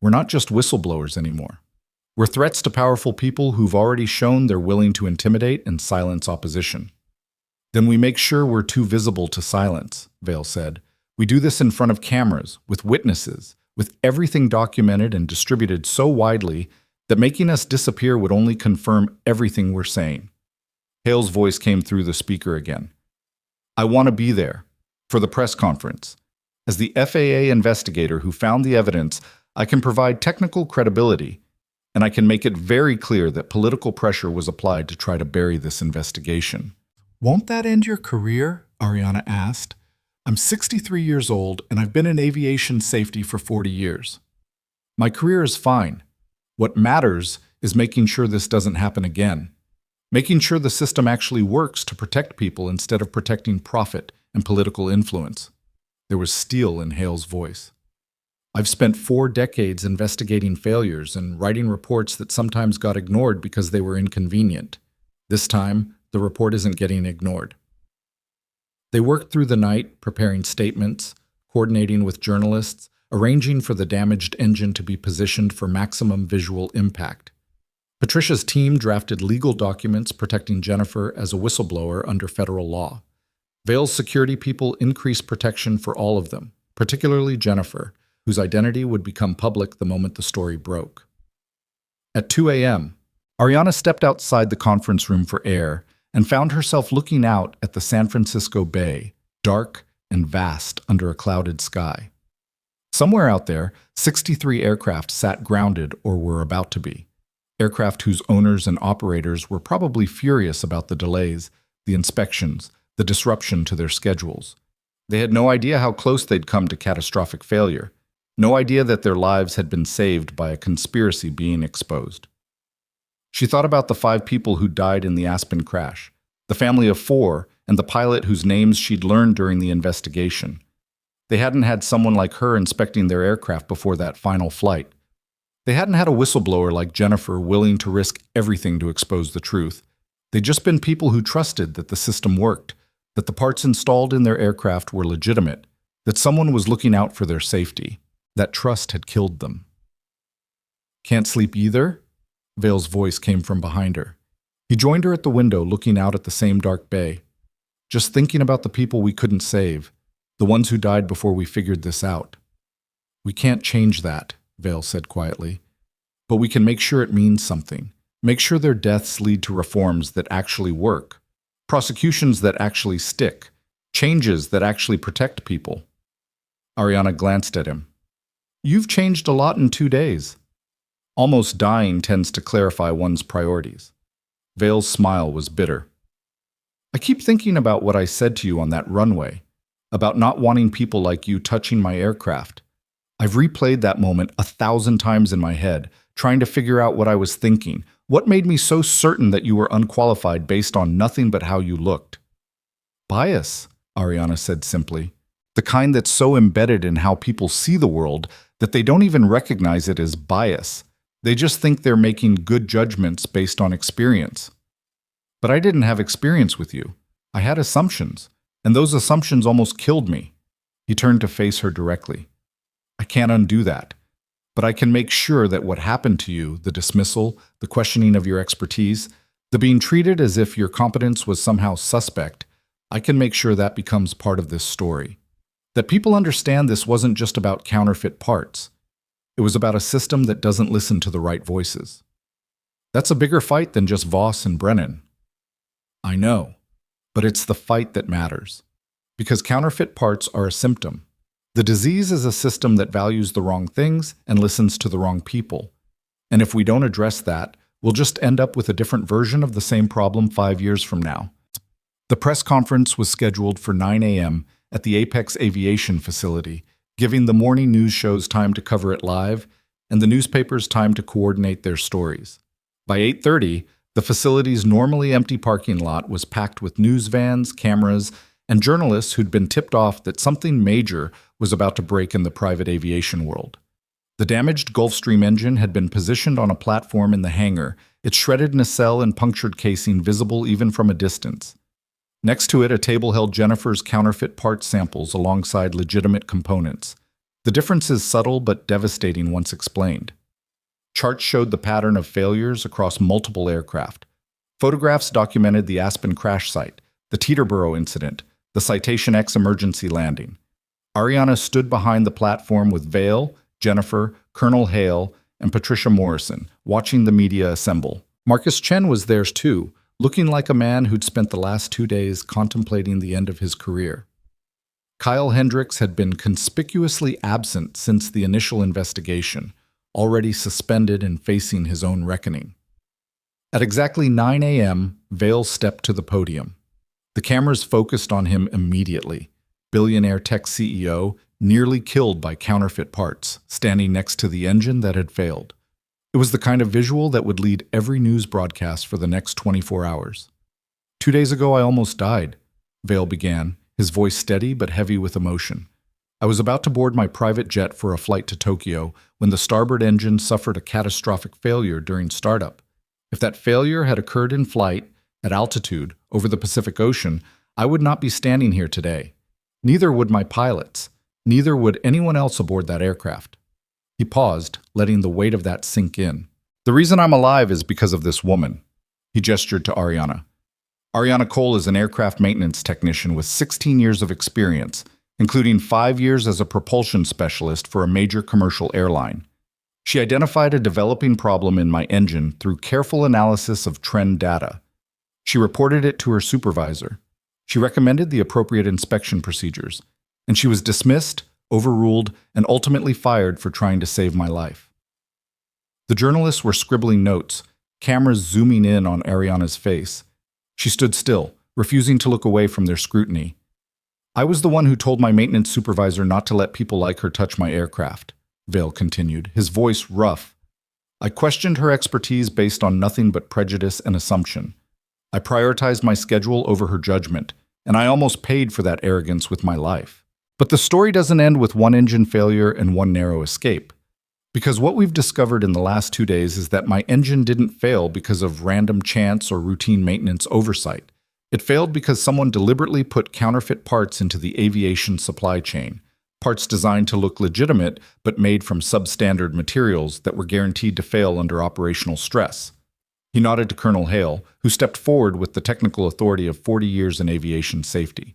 we're not just whistleblowers anymore. We're threats to powerful people who've already shown they're willing to intimidate and silence opposition. Then we make sure we're too visible to silence, Vale said. We do this in front of cameras, with witnesses, with everything documented and distributed so widely that making us disappear would only confirm everything we're saying. Hale's voice came through the speaker again. I want to be there, for the press conference. As the FAA investigator who found the evidence, I can provide technical credibility, and I can make it very clear that political pressure was applied to try to bury this investigation. Won't that end your career? Ariana asked. I'm 63 years old, and I've been in aviation safety for 40 years. My career is fine. What matters is making sure this doesn't happen again. Making sure the system actually works to protect people instead of protecting profit and political influence. There was steel in Hale's voice. I've spent 4 decades investigating failures and writing reports that sometimes got ignored because they were inconvenient. This time, the report isn't getting ignored. They worked through the night, preparing statements, coordinating with journalists, arranging for the damaged engine to be positioned for maximum visual impact. Patricia's team drafted legal documents protecting Jennifer as a whistleblower under federal law. Vale's security people increased protection for all of them, particularly Jennifer, whose identity would become public the moment the story broke. At 2 a.m., Ariana stepped outside the conference room for air and found herself looking out at the San Francisco Bay, dark and vast under a clouded sky. Somewhere out there, 63 aircraft sat grounded or were about to be. Aircraft whose owners and operators were probably furious about the delays, the inspections, the disruption to their schedules. They had no idea how close they'd come to catastrophic failure. No idea that their lives had been saved by a conspiracy being exposed. She thought about the 5 people who died in the Aspen crash, the family of 4, and the pilot whose names she'd learned during the investigation. They hadn't had someone like her inspecting their aircraft before that final flight. They hadn't had a whistleblower like Jennifer willing to risk everything to expose the truth. They'd just been people who trusted that the system worked, that the parts installed in their aircraft were legitimate, that someone was looking out for their safety. That trust had killed them. Can't sleep either? Vale's voice came from behind her. He joined her at the window, looking out at the same dark bay. Just thinking about the people we couldn't save, the ones who died before we figured this out. We can't change that, Vale said quietly. But we can make sure it means something. Make sure their deaths lead to reforms that actually work. Prosecutions that actually stick. Changes that actually protect people. Ariana glanced at him. You've changed a lot in 2 days. Almost dying tends to clarify one's priorities. Vale's smile was bitter. I keep thinking about what I said to you on that runway, about not wanting people like you touching my aircraft. I've replayed that moment 1,000 times in my head, trying to figure out what I was thinking, what made me so certain that you were unqualified based on nothing but how you looked. Bias, Ariana said simply. The kind that's so embedded in how people see the world that they don't even recognize it as bias. They just think they're making good judgments based on experience. But I didn't have experience with you. I had assumptions, and those assumptions almost killed me. He turned to face her directly. I can't undo that, but I can make sure that what happened to you, the dismissal, the questioning of your expertise, the being treated as if your competence was somehow suspect, I can make sure that becomes part of this story. That people understand this wasn't just about counterfeit parts. It was about a system that doesn't listen to the right voices. That's a bigger fight than just Voss and Brennan. I know, but it's the fight that matters. Because counterfeit parts are a symptom. The disease is a system that values the wrong things and listens to the wrong people. And if we don't address that, we'll just end up with a different version of the same problem 5 years from now. The press conference was scheduled for 9 a.m. at the Apex Aviation facility, giving the morning news shows time to cover it live and the newspapers time to coordinate their stories. By 8:30, the facility's normally empty parking lot was packed with news vans, cameras, and journalists who'd been tipped off that something major was about to break in the private aviation world. The damaged Gulfstream engine had been positioned on a platform in the hangar, its shredded nacelle and punctured casing visible even from a distance. Next to it, a table held Jennifer's counterfeit part samples alongside legitimate components. The difference is subtle but devastating once explained. Charts showed the pattern of failures across multiple aircraft. Photographs documented the Aspen crash site, the Teterboro incident, the Citation X emergency landing. Ariana stood behind the platform with Vale, Jennifer, Colonel Hale, and Patricia Morrison, watching the media assemble. Marcus Chen was there too, looking like a man who'd spent the last 2 days contemplating the end of his career. Kyle Hendricks had been conspicuously absent since the initial investigation, already suspended and facing his own reckoning. At exactly 9 a.m., Vale stepped to the podium. The cameras focused on him immediately. Billionaire tech CEO, nearly killed by counterfeit parts, standing next to the engine that had failed. It was the kind of visual that would lead every news broadcast for the next 24 hours. 2 days ago, I almost died, Vale began, his voice steady but heavy with emotion. I was about to board my private jet for a flight to Tokyo when the starboard engine suffered a catastrophic failure during startup. If that failure had occurred in flight, at altitude, over the Pacific Ocean, I would not be standing here today. Neither would my pilots. Neither would anyone else aboard that aircraft. He paused, letting the weight of that sink in. The reason I'm alive is because of this woman. He gestured to Ariana. Ariana Cole is an aircraft maintenance technician with 16 years of experience, including 5 years as a propulsion specialist for a major commercial airline. She identified a developing problem in my engine through careful analysis of trend data. She reported it to her supervisor. She recommended the appropriate inspection procedures, and she was dismissed, overruled, and ultimately fired for trying to save my life. The journalists were scribbling notes, cameras zooming in on Ariana's face. She stood still, refusing to look away from their scrutiny. I was the one who told my maintenance supervisor not to let people like her touch my aircraft, Vale continued, his voice rough. I questioned her expertise based on nothing but prejudice and assumption. I prioritized my schedule over her judgment, and I almost paid for that arrogance with my life. But the story doesn't end with one engine failure and one narrow escape. Because what we've discovered in the last 2 days is that my engine didn't fail because of random chance or routine maintenance oversight. It failed because someone deliberately put counterfeit parts into the aviation supply chain, parts designed to look legitimate but made from substandard materials that were guaranteed to fail under operational stress. He nodded to Colonel Hale, who stepped forward with the technical authority of 40 years in aviation safety.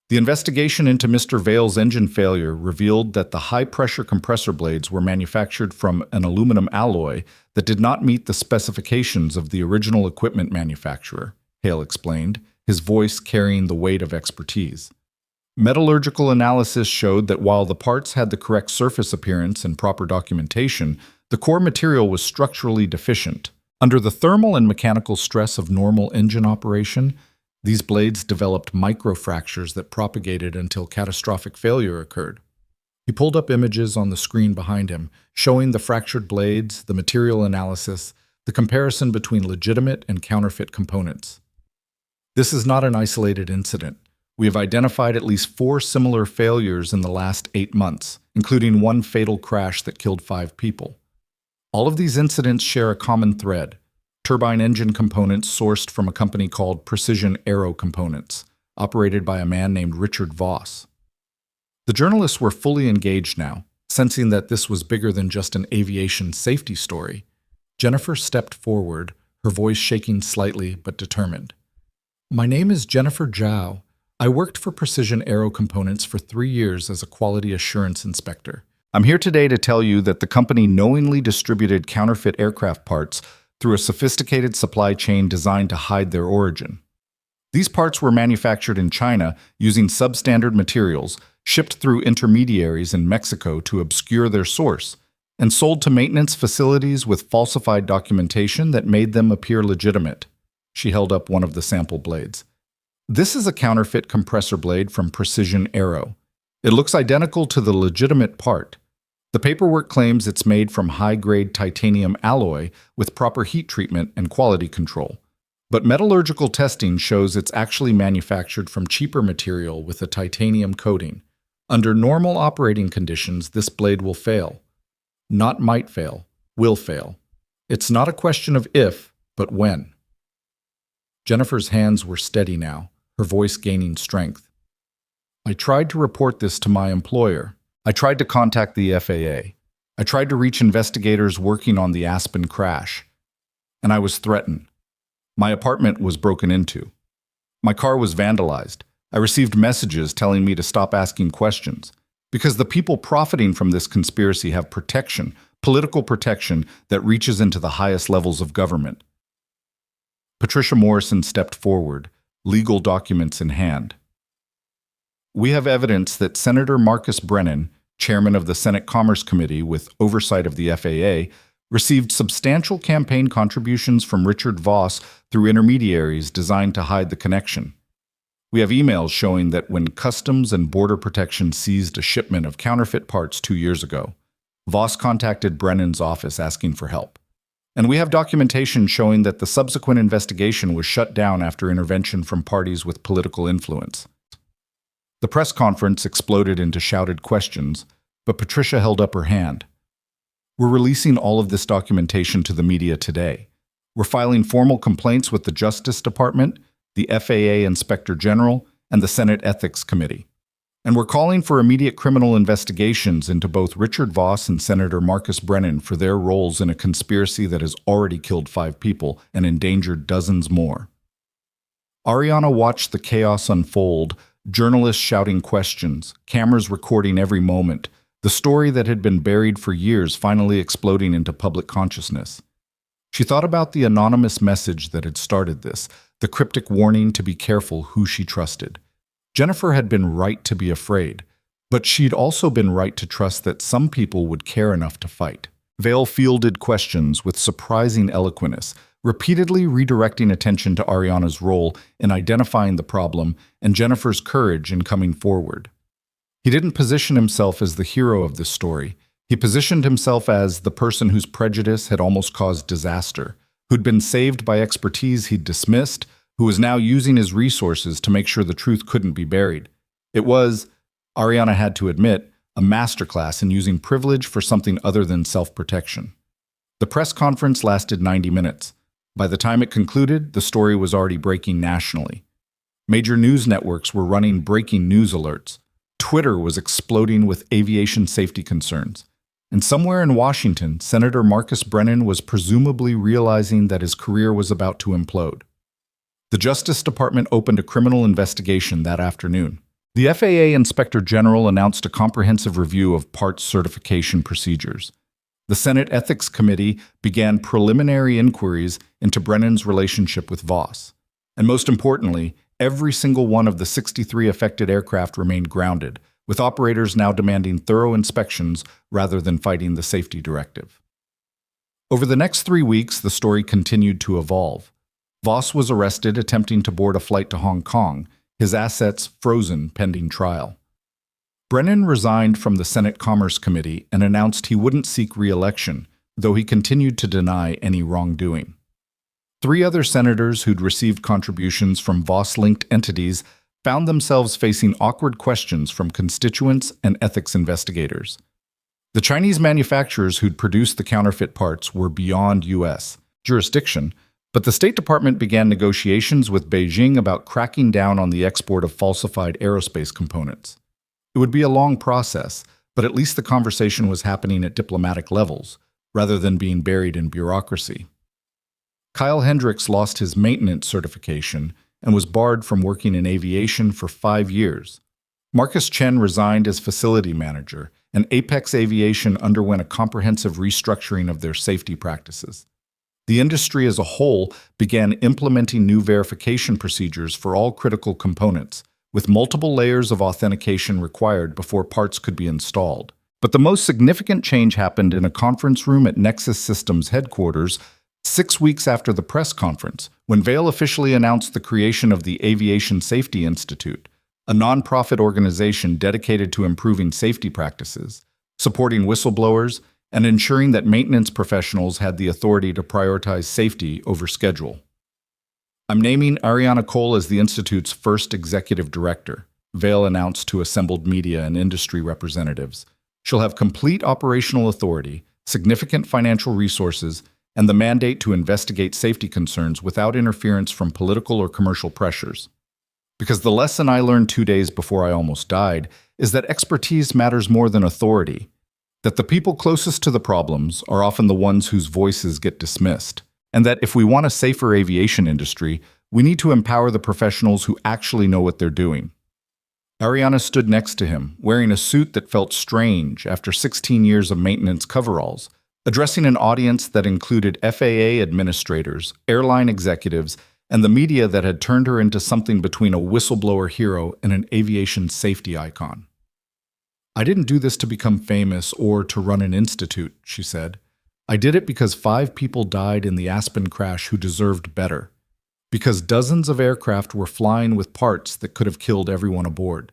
The investigation into Mr. Vale's engine failure revealed that the high-pressure compressor blades were manufactured from an aluminum alloy that did not meet the specifications of the original equipment manufacturer, Hale explained, his voice carrying the weight of expertise. Metallurgical analysis showed that while the parts had the correct surface appearance and proper documentation, the core material was structurally deficient. Under the thermal and mechanical stress of normal engine operation, these blades developed microfractures that propagated until catastrophic failure occurred. He pulled up images on the screen behind him, showing the fractured blades, the material analysis, the comparison between legitimate and counterfeit components. This is not an isolated incident. We have identified at least 4 similar failures in the last 8 months, including one fatal crash that killed 5 people. All of these incidents share a common thread: turbine engine components sourced from a company called Precision Aero Components, operated by a man named Richard Voss. The journalists were fully engaged now, sensing that this was bigger than just an aviation safety story. Jennifer stepped forward, her voice shaking slightly but determined. "My name is Jennifer Zhao. I worked for Precision Aero Components for 3 years as a quality assurance inspector. I'm here today to tell you that the company knowingly distributed counterfeit aircraft parts through a sophisticated supply chain designed to hide their origin. These parts were manufactured in China using substandard materials, shipped through intermediaries in Mexico to obscure their source, and sold to maintenance facilities with falsified documentation that made them appear legitimate." She held up one of the sample blades. "This is a counterfeit compressor blade from Precision Aero. It looks identical to the legitimate part. The paperwork claims it's made from high-grade titanium alloy with proper heat treatment and quality control. But metallurgical testing shows it's actually manufactured from cheaper material with a titanium coating. Under normal operating conditions, this blade will fail. Not might fail, will fail. It's not a question of if, but when." Jennifer's hands were steady now, her voice gaining strength. "I tried to report this to my employer. I tried to contact the FAA. I tried to reach investigators working on the Aspen crash. And I was threatened. My apartment was broken into. My car was vandalized. I received messages telling me to stop asking questions, because the people profiting from this conspiracy have protection, political protection that reaches into the highest levels of government." Patricia Morrison stepped forward, legal documents in hand. "We have evidence that Senator Marcus Brennan, chairman of the Senate Commerce Committee with oversight of the FAA, received substantial campaign contributions from Richard Voss through intermediaries designed to hide the connection. We have emails showing that when Customs and Border Protection seized a shipment of counterfeit parts 2 years ago, Voss contacted Brennan's office asking for help. And we have documentation showing that the subsequent investigation was shut down after intervention from parties with political influence." The press conference exploded into shouted questions, but Patricia held up her hand. "We're releasing all of this documentation to the media today. We're filing formal complaints with the Justice Department, the FAA Inspector General, and the Senate Ethics Committee. And we're calling for immediate criminal investigations into both Richard Voss and Senator Marcus Brennan for their roles in a conspiracy that has already killed 5 people and endangered dozens more." Ariana watched the chaos unfold, journalists shouting questions, cameras recording every moment, the story that had been buried for years finally exploding into public consciousness. She thought about the anonymous message that had started this, the cryptic warning to be careful who she trusted. Jennifer had been right to be afraid, but she'd also been right to trust that some people would care enough to fight. Vale fielded questions with surprising eloquence, repeatedly redirecting attention to Ariana's role in identifying the problem and Jennifer's courage in coming forward. He didn't position himself as the hero of this story. He positioned himself as the person whose prejudice had almost caused disaster, who'd been saved by expertise he'd dismissed, who was now using his resources to make sure the truth couldn't be buried. It was, Ariana had to admit, a masterclass in using privilege for something other than self-protection. The press conference lasted 90 minutes. By the time it concluded, the story was already breaking nationally. Major news networks were running breaking news alerts. Twitter was exploding with aviation safety concerns. And somewhere in Washington, Senator Marcus Brennan was presumably realizing that his career was about to implode. The Justice Department opened a criminal investigation that afternoon. The FAA Inspector General announced a comprehensive review of parts certification procedures. The Senate Ethics Committee began preliminary inquiries into Brennan's relationship with Voss. And most importantly, every single one of the 63 affected aircraft remained grounded, with operators now demanding thorough inspections rather than fighting the safety directive. Over the next 3 weeks, the story continued to evolve. Voss was arrested attempting to board a flight to Hong Kong, his assets frozen pending trial. Brennan resigned from the Senate Commerce Committee and announced he wouldn't seek re-election, though he continued to deny any wrongdoing. 3 other senators who'd received contributions from Voss-linked entities found themselves facing awkward questions from constituents and ethics investigators. The Chinese manufacturers who'd produced the counterfeit parts were beyond U.S. jurisdiction, but the State Department began negotiations with Beijing about cracking down on the export of falsified aerospace components. It would be a long process, but at least the conversation was happening at diplomatic levels, rather than being buried in bureaucracy. Kyle Hendricks lost his maintenance certification and was barred from working in aviation for 5 years. Marcus Chen resigned as facility manager, and Apex Aviation underwent a comprehensive restructuring of their safety practices. The industry as a whole began implementing new verification procedures for all critical components, with multiple layers of authentication required before parts could be installed. But the most significant change happened in a conference room at Nexus Systems headquarters 6 weeks after the press conference, when Vail officially announced the creation of the Aviation Safety Institute, a nonprofit organization dedicated to improving safety practices, supporting whistleblowers, and ensuring that maintenance professionals had the authority to prioritize safety over schedule. "I'm naming Ariana Cole as the Institute's first executive director," Vail announced to assembled media and industry representatives. "She'll have complete operational authority, significant financial resources, and the mandate to investigate safety concerns without interference from political or commercial pressures. Because the lesson I learned 2 days before I almost died is that expertise matters more than authority, that the people closest to the problems are often the ones whose voices get dismissed, and that if we want a safer aviation industry, we need to empower the professionals who actually know what they're doing." Ariana stood next to him, wearing a suit that felt strange after 16 years of maintenance coveralls, addressing an audience that included FAA administrators, airline executives, and the media that had turned her into something between a whistleblower hero and an aviation safety icon. "I didn't do this to become famous or to run an institute," she said. "I did it because 5 people died in the Aspen crash who deserved better. Because dozens of aircraft were flying with parts that could have killed everyone aboard.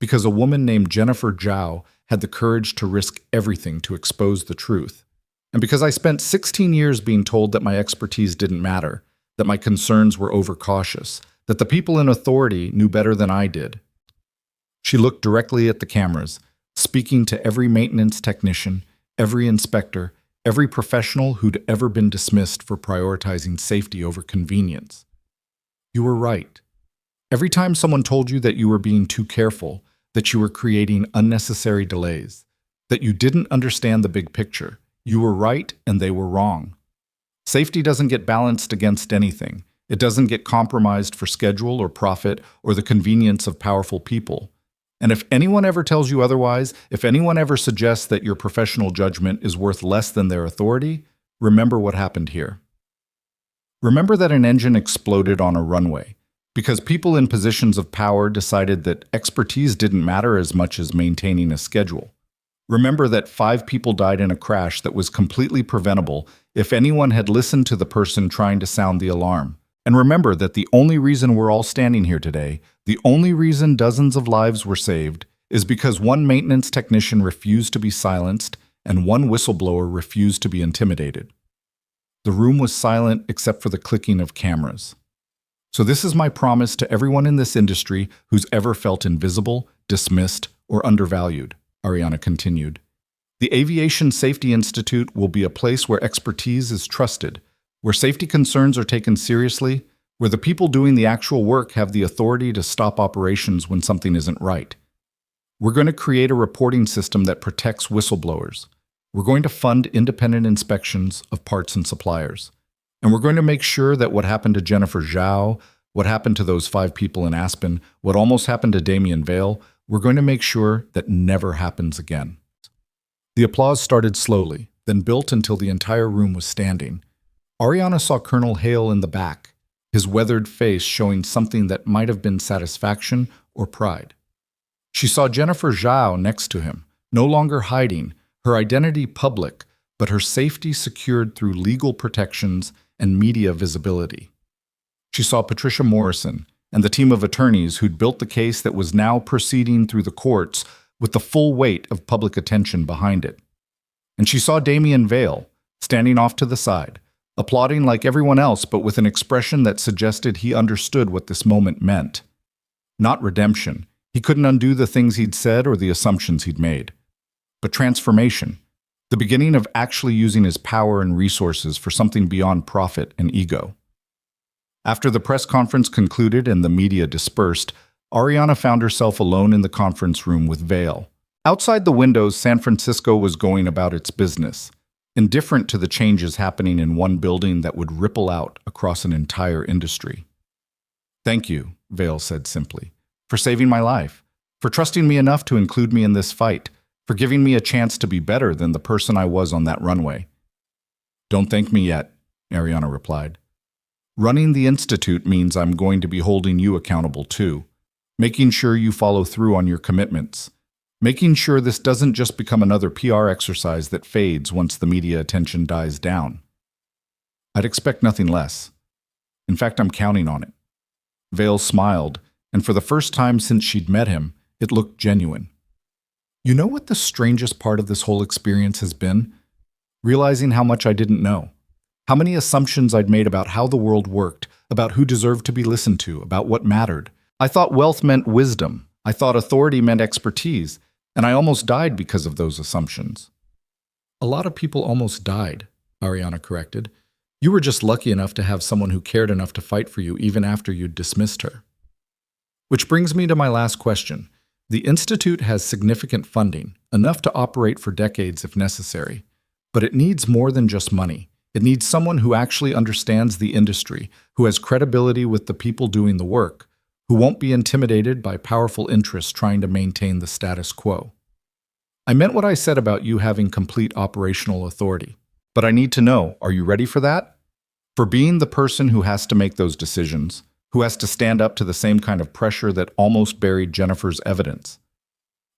Because a woman named Jennifer Zhao had the courage to risk everything to expose the truth. And because I spent 16 years being told that my expertise didn't matter, that my concerns were overcautious, that the people in authority knew better than I did." She looked directly at the cameras, speaking to every maintenance technician, every inspector, every professional who'd ever been dismissed for prioritizing safety over convenience. "You were right. Every time someone told you that you were being too careful, that you were creating unnecessary delays, that you didn't understand the big picture, you were right and they were wrong. Safety doesn't get balanced against anything. It doesn't get compromised for schedule or profit or the convenience of powerful people. And if anyone ever tells you otherwise, if anyone ever suggests that your professional judgment is worth less than their authority, remember what happened here. Remember that an engine exploded on a runway because people in positions of power decided that expertise didn't matter as much as maintaining a schedule. Remember that 5 people died in a crash that was completely preventable if anyone had listened to the person trying to sound the alarm. And remember that the only reason we're all standing here today, the only reason dozens of lives were saved, is because one maintenance technician refused to be silenced and one whistleblower refused to be intimidated." The room was silent except for the clicking of cameras. "So this is my promise to everyone in this industry who's ever felt invisible, dismissed, or undervalued," Ariana continued. "The Aviation Safety Institute will be a place where expertise is trusted, where safety concerns are taken seriously, where the people doing the actual work have the authority to stop operations when something isn't right. We're going to create a reporting system that protects whistleblowers. We're going to fund independent inspections of parts and suppliers. And we're going to make sure that what happened to Jennifer Zhao, what happened to those 5 people in Aspen, what almost happened to Damien Vail, we're going to make sure that never happens again." The applause started slowly, then built until the entire room was standing. Ariana saw Colonel Hale in the back, his weathered face showing something that might have been satisfaction or pride. She saw Jennifer Zhao next to him, no longer hiding, her identity public, but her safety secured through legal protections and media visibility. She saw Patricia Morrison and the team of attorneys who'd built the case that was now proceeding through the courts with the full weight of public attention behind it. And she saw Damien Vail, standing off to the side, applauding like everyone else but with an expression that suggested he understood what this moment meant. Not redemption. He couldn't undo the things he'd said or the assumptions he'd made. But transformation. The beginning of actually using his power and resources for something beyond profit and ego. After the press conference concluded and the media dispersed, Ariana found herself alone in the conference room with Vale. Outside the windows, San Francisco was going about its business, indifferent to the changes happening in one building that would ripple out across an entire industry. "Thank you," Vale said simply, "for saving my life, for trusting me enough to include me in this fight, for giving me a chance to be better than the person I was on that runway." "Don't thank me yet," Ariana replied. "Running the Institute means I'm going to be holding you accountable too, making sure you follow through on your commitments, making sure this doesn't just become another PR exercise that fades once the media attention dies down." "I'd expect nothing less. In fact, I'm counting on it." Vale smiled, and for the first time since she'd met him, it looked genuine. "You know what the strangest part of this whole experience has been? Realizing how much I didn't know. How many assumptions I'd made about how the world worked, about who deserved to be listened to, about what mattered. I thought wealth meant wisdom. I thought authority meant expertise, and I almost died because of those assumptions." "A lot of people almost died," Ariana corrected. "You were just lucky enough to have someone who cared enough to fight for you even after you'd dismissed her." Which brings me to my last question. The Institute has significant funding, enough to operate for decades if necessary. But it needs more than just money. It needs someone who actually understands the industry, who has credibility with the people doing the work, who won't be intimidated by powerful interests trying to maintain the status quo. "I meant what I said about you having complete operational authority. But I need to know, are you ready for that? For being the person who has to make those decisions, who has to stand up to the same kind of pressure that almost buried Jennifer's evidence."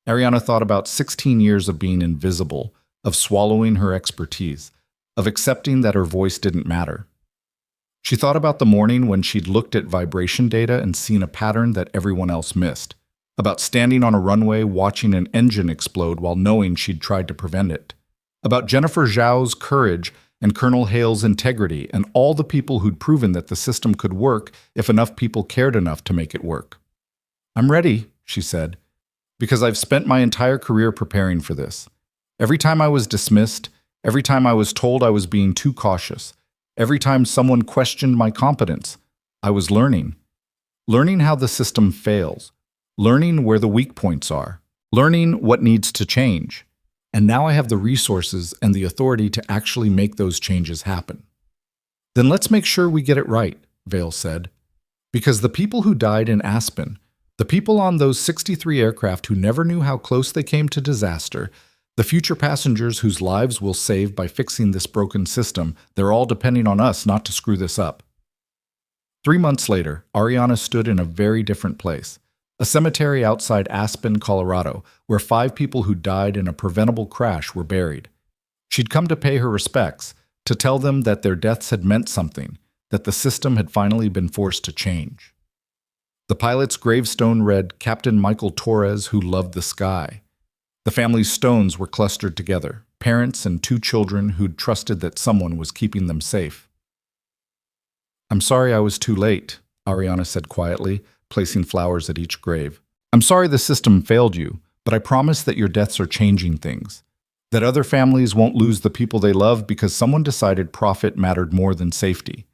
Ariana thought about 16 years of being invisible, of swallowing her expertise, of accepting that her voice didn't matter. She thought about the morning when she'd looked at vibration data and seen a pattern that everyone else missed, about standing on a runway watching an engine explode while knowing she'd tried to prevent it, about Jennifer Zhao's courage and Colonel Hale's integrity and all the people who'd proven that the system could work if enough people cared enough to make it work. "I'm ready," she said, "because I've spent my entire career preparing for this. Every time I was dismissed, every time I was told I was being too cautious, every time someone questioned my competence, I was learning. Learning how the system fails, learning where the weak points are, learning what needs to change. And now I have the resources and the authority to actually make those changes happen." "Then let's make sure we get it right," Vale said. "Because the people who died in Aspen, the people on those 63 aircraft who never knew how close they came to disaster, the future passengers whose lives we'll save by fixing this broken system, they're all depending on us not to screw this up." 3 months later, Ariana stood in a very different place. A cemetery outside Aspen, Colorado, where 5 people who died in a preventable crash were buried. She'd come to pay her respects, to tell them that their deaths had meant something, that the system had finally been forced to change. The pilot's gravestone read, "Captain Michael Torres, who loved the sky." The family's stones were clustered together, parents and 2 children who'd trusted that someone was keeping them safe. "I'm sorry I was too late," Ariana said quietly, placing flowers at each grave. "I'm sorry the system failed you, but I promise that your deaths are changing things. That other families won't lose the people they love because someone decided profit mattered more than safety.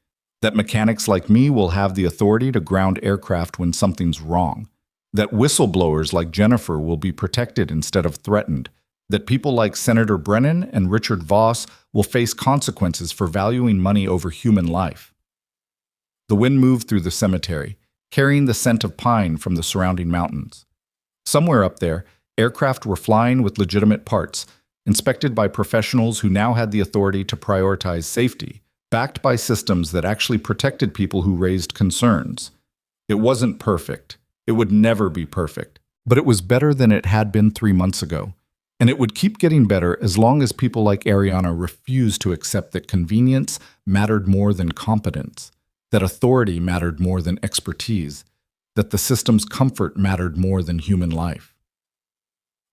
That mechanics like me will have the authority to ground aircraft when something's wrong. That whistleblowers like Jennifer will be protected instead of threatened. That people like Senator Brennan and Richard Voss will face consequences for valuing money over human life." The wind moved through the cemetery, carrying the scent of pine from the surrounding mountains. Somewhere up there, aircraft were flying with legitimate parts, inspected by professionals who now had the authority to prioritize safety, backed by systems that actually protected people who raised concerns. It wasn't perfect. It would never be perfect. But it was better than it had been 3 months ago. And it would keep getting better as long as people like Ariana refused to accept that convenience mattered more than competence, that authority mattered more than expertise, that the system's comfort mattered more than human life.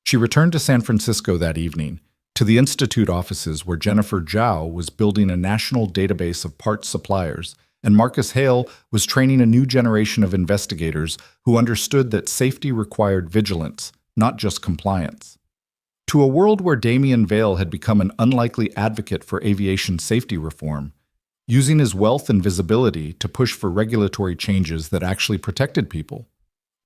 She returned to San Francisco that evening, to the Institute offices where Jennifer Zhao was building a national database of parts suppliers and Marcus Hale was training a new generation of investigators who understood that safety required vigilance, not just compliance. To a world where Damien Vale had become an unlikely advocate for aviation safety reform, using his wealth and visibility to push for regulatory changes that actually protected people.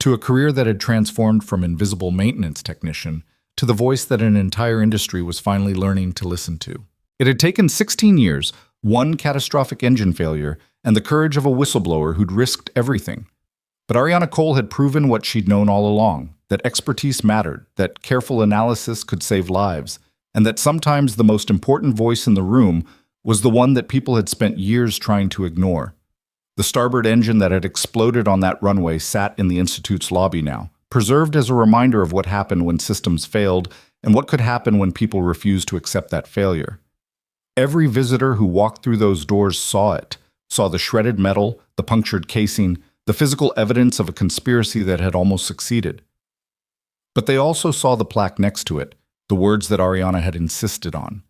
To a career that had transformed from invisible maintenance technician to the voice that an entire industry was finally learning to listen to. It had taken 16 years, one catastrophic engine failure, and the courage of a whistleblower who'd risked everything. But Ariana Cole had proven what she'd known all along, that expertise mattered, that careful analysis could save lives, and that sometimes the most important voice in the room was the one that people had spent years trying to ignore. The starboard engine that had exploded on that runway sat in the Institute's lobby now, preserved as a reminder of what happened when systems failed and what could happen when people refused to accept that failure. Every visitor who walked through those doors saw it, saw the shredded metal, the punctured casing, the physical evidence of a conspiracy that had almost succeeded. But they also saw the plaque next to it, the words that Ariana had insisted on.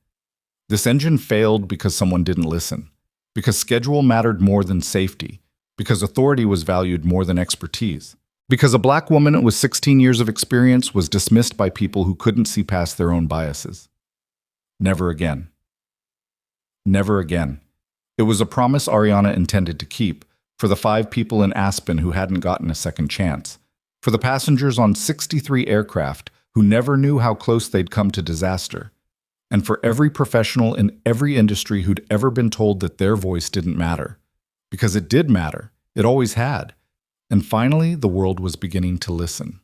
This engine failed because someone didn't listen, because schedule mattered more than safety, because authority was valued more than expertise, because a black woman with 16 years of experience was dismissed by people who couldn't see past their own biases. Never again. Never again. It was a promise Ariana intended to keep, for the 5 people in Aspen who hadn't gotten a second chance, for the passengers on 63 aircraft who never knew how close they'd come to disaster, and for every professional in every industry who'd ever been told that their voice didn't matter. Because it did matter. It always had. And finally, the world was beginning to listen.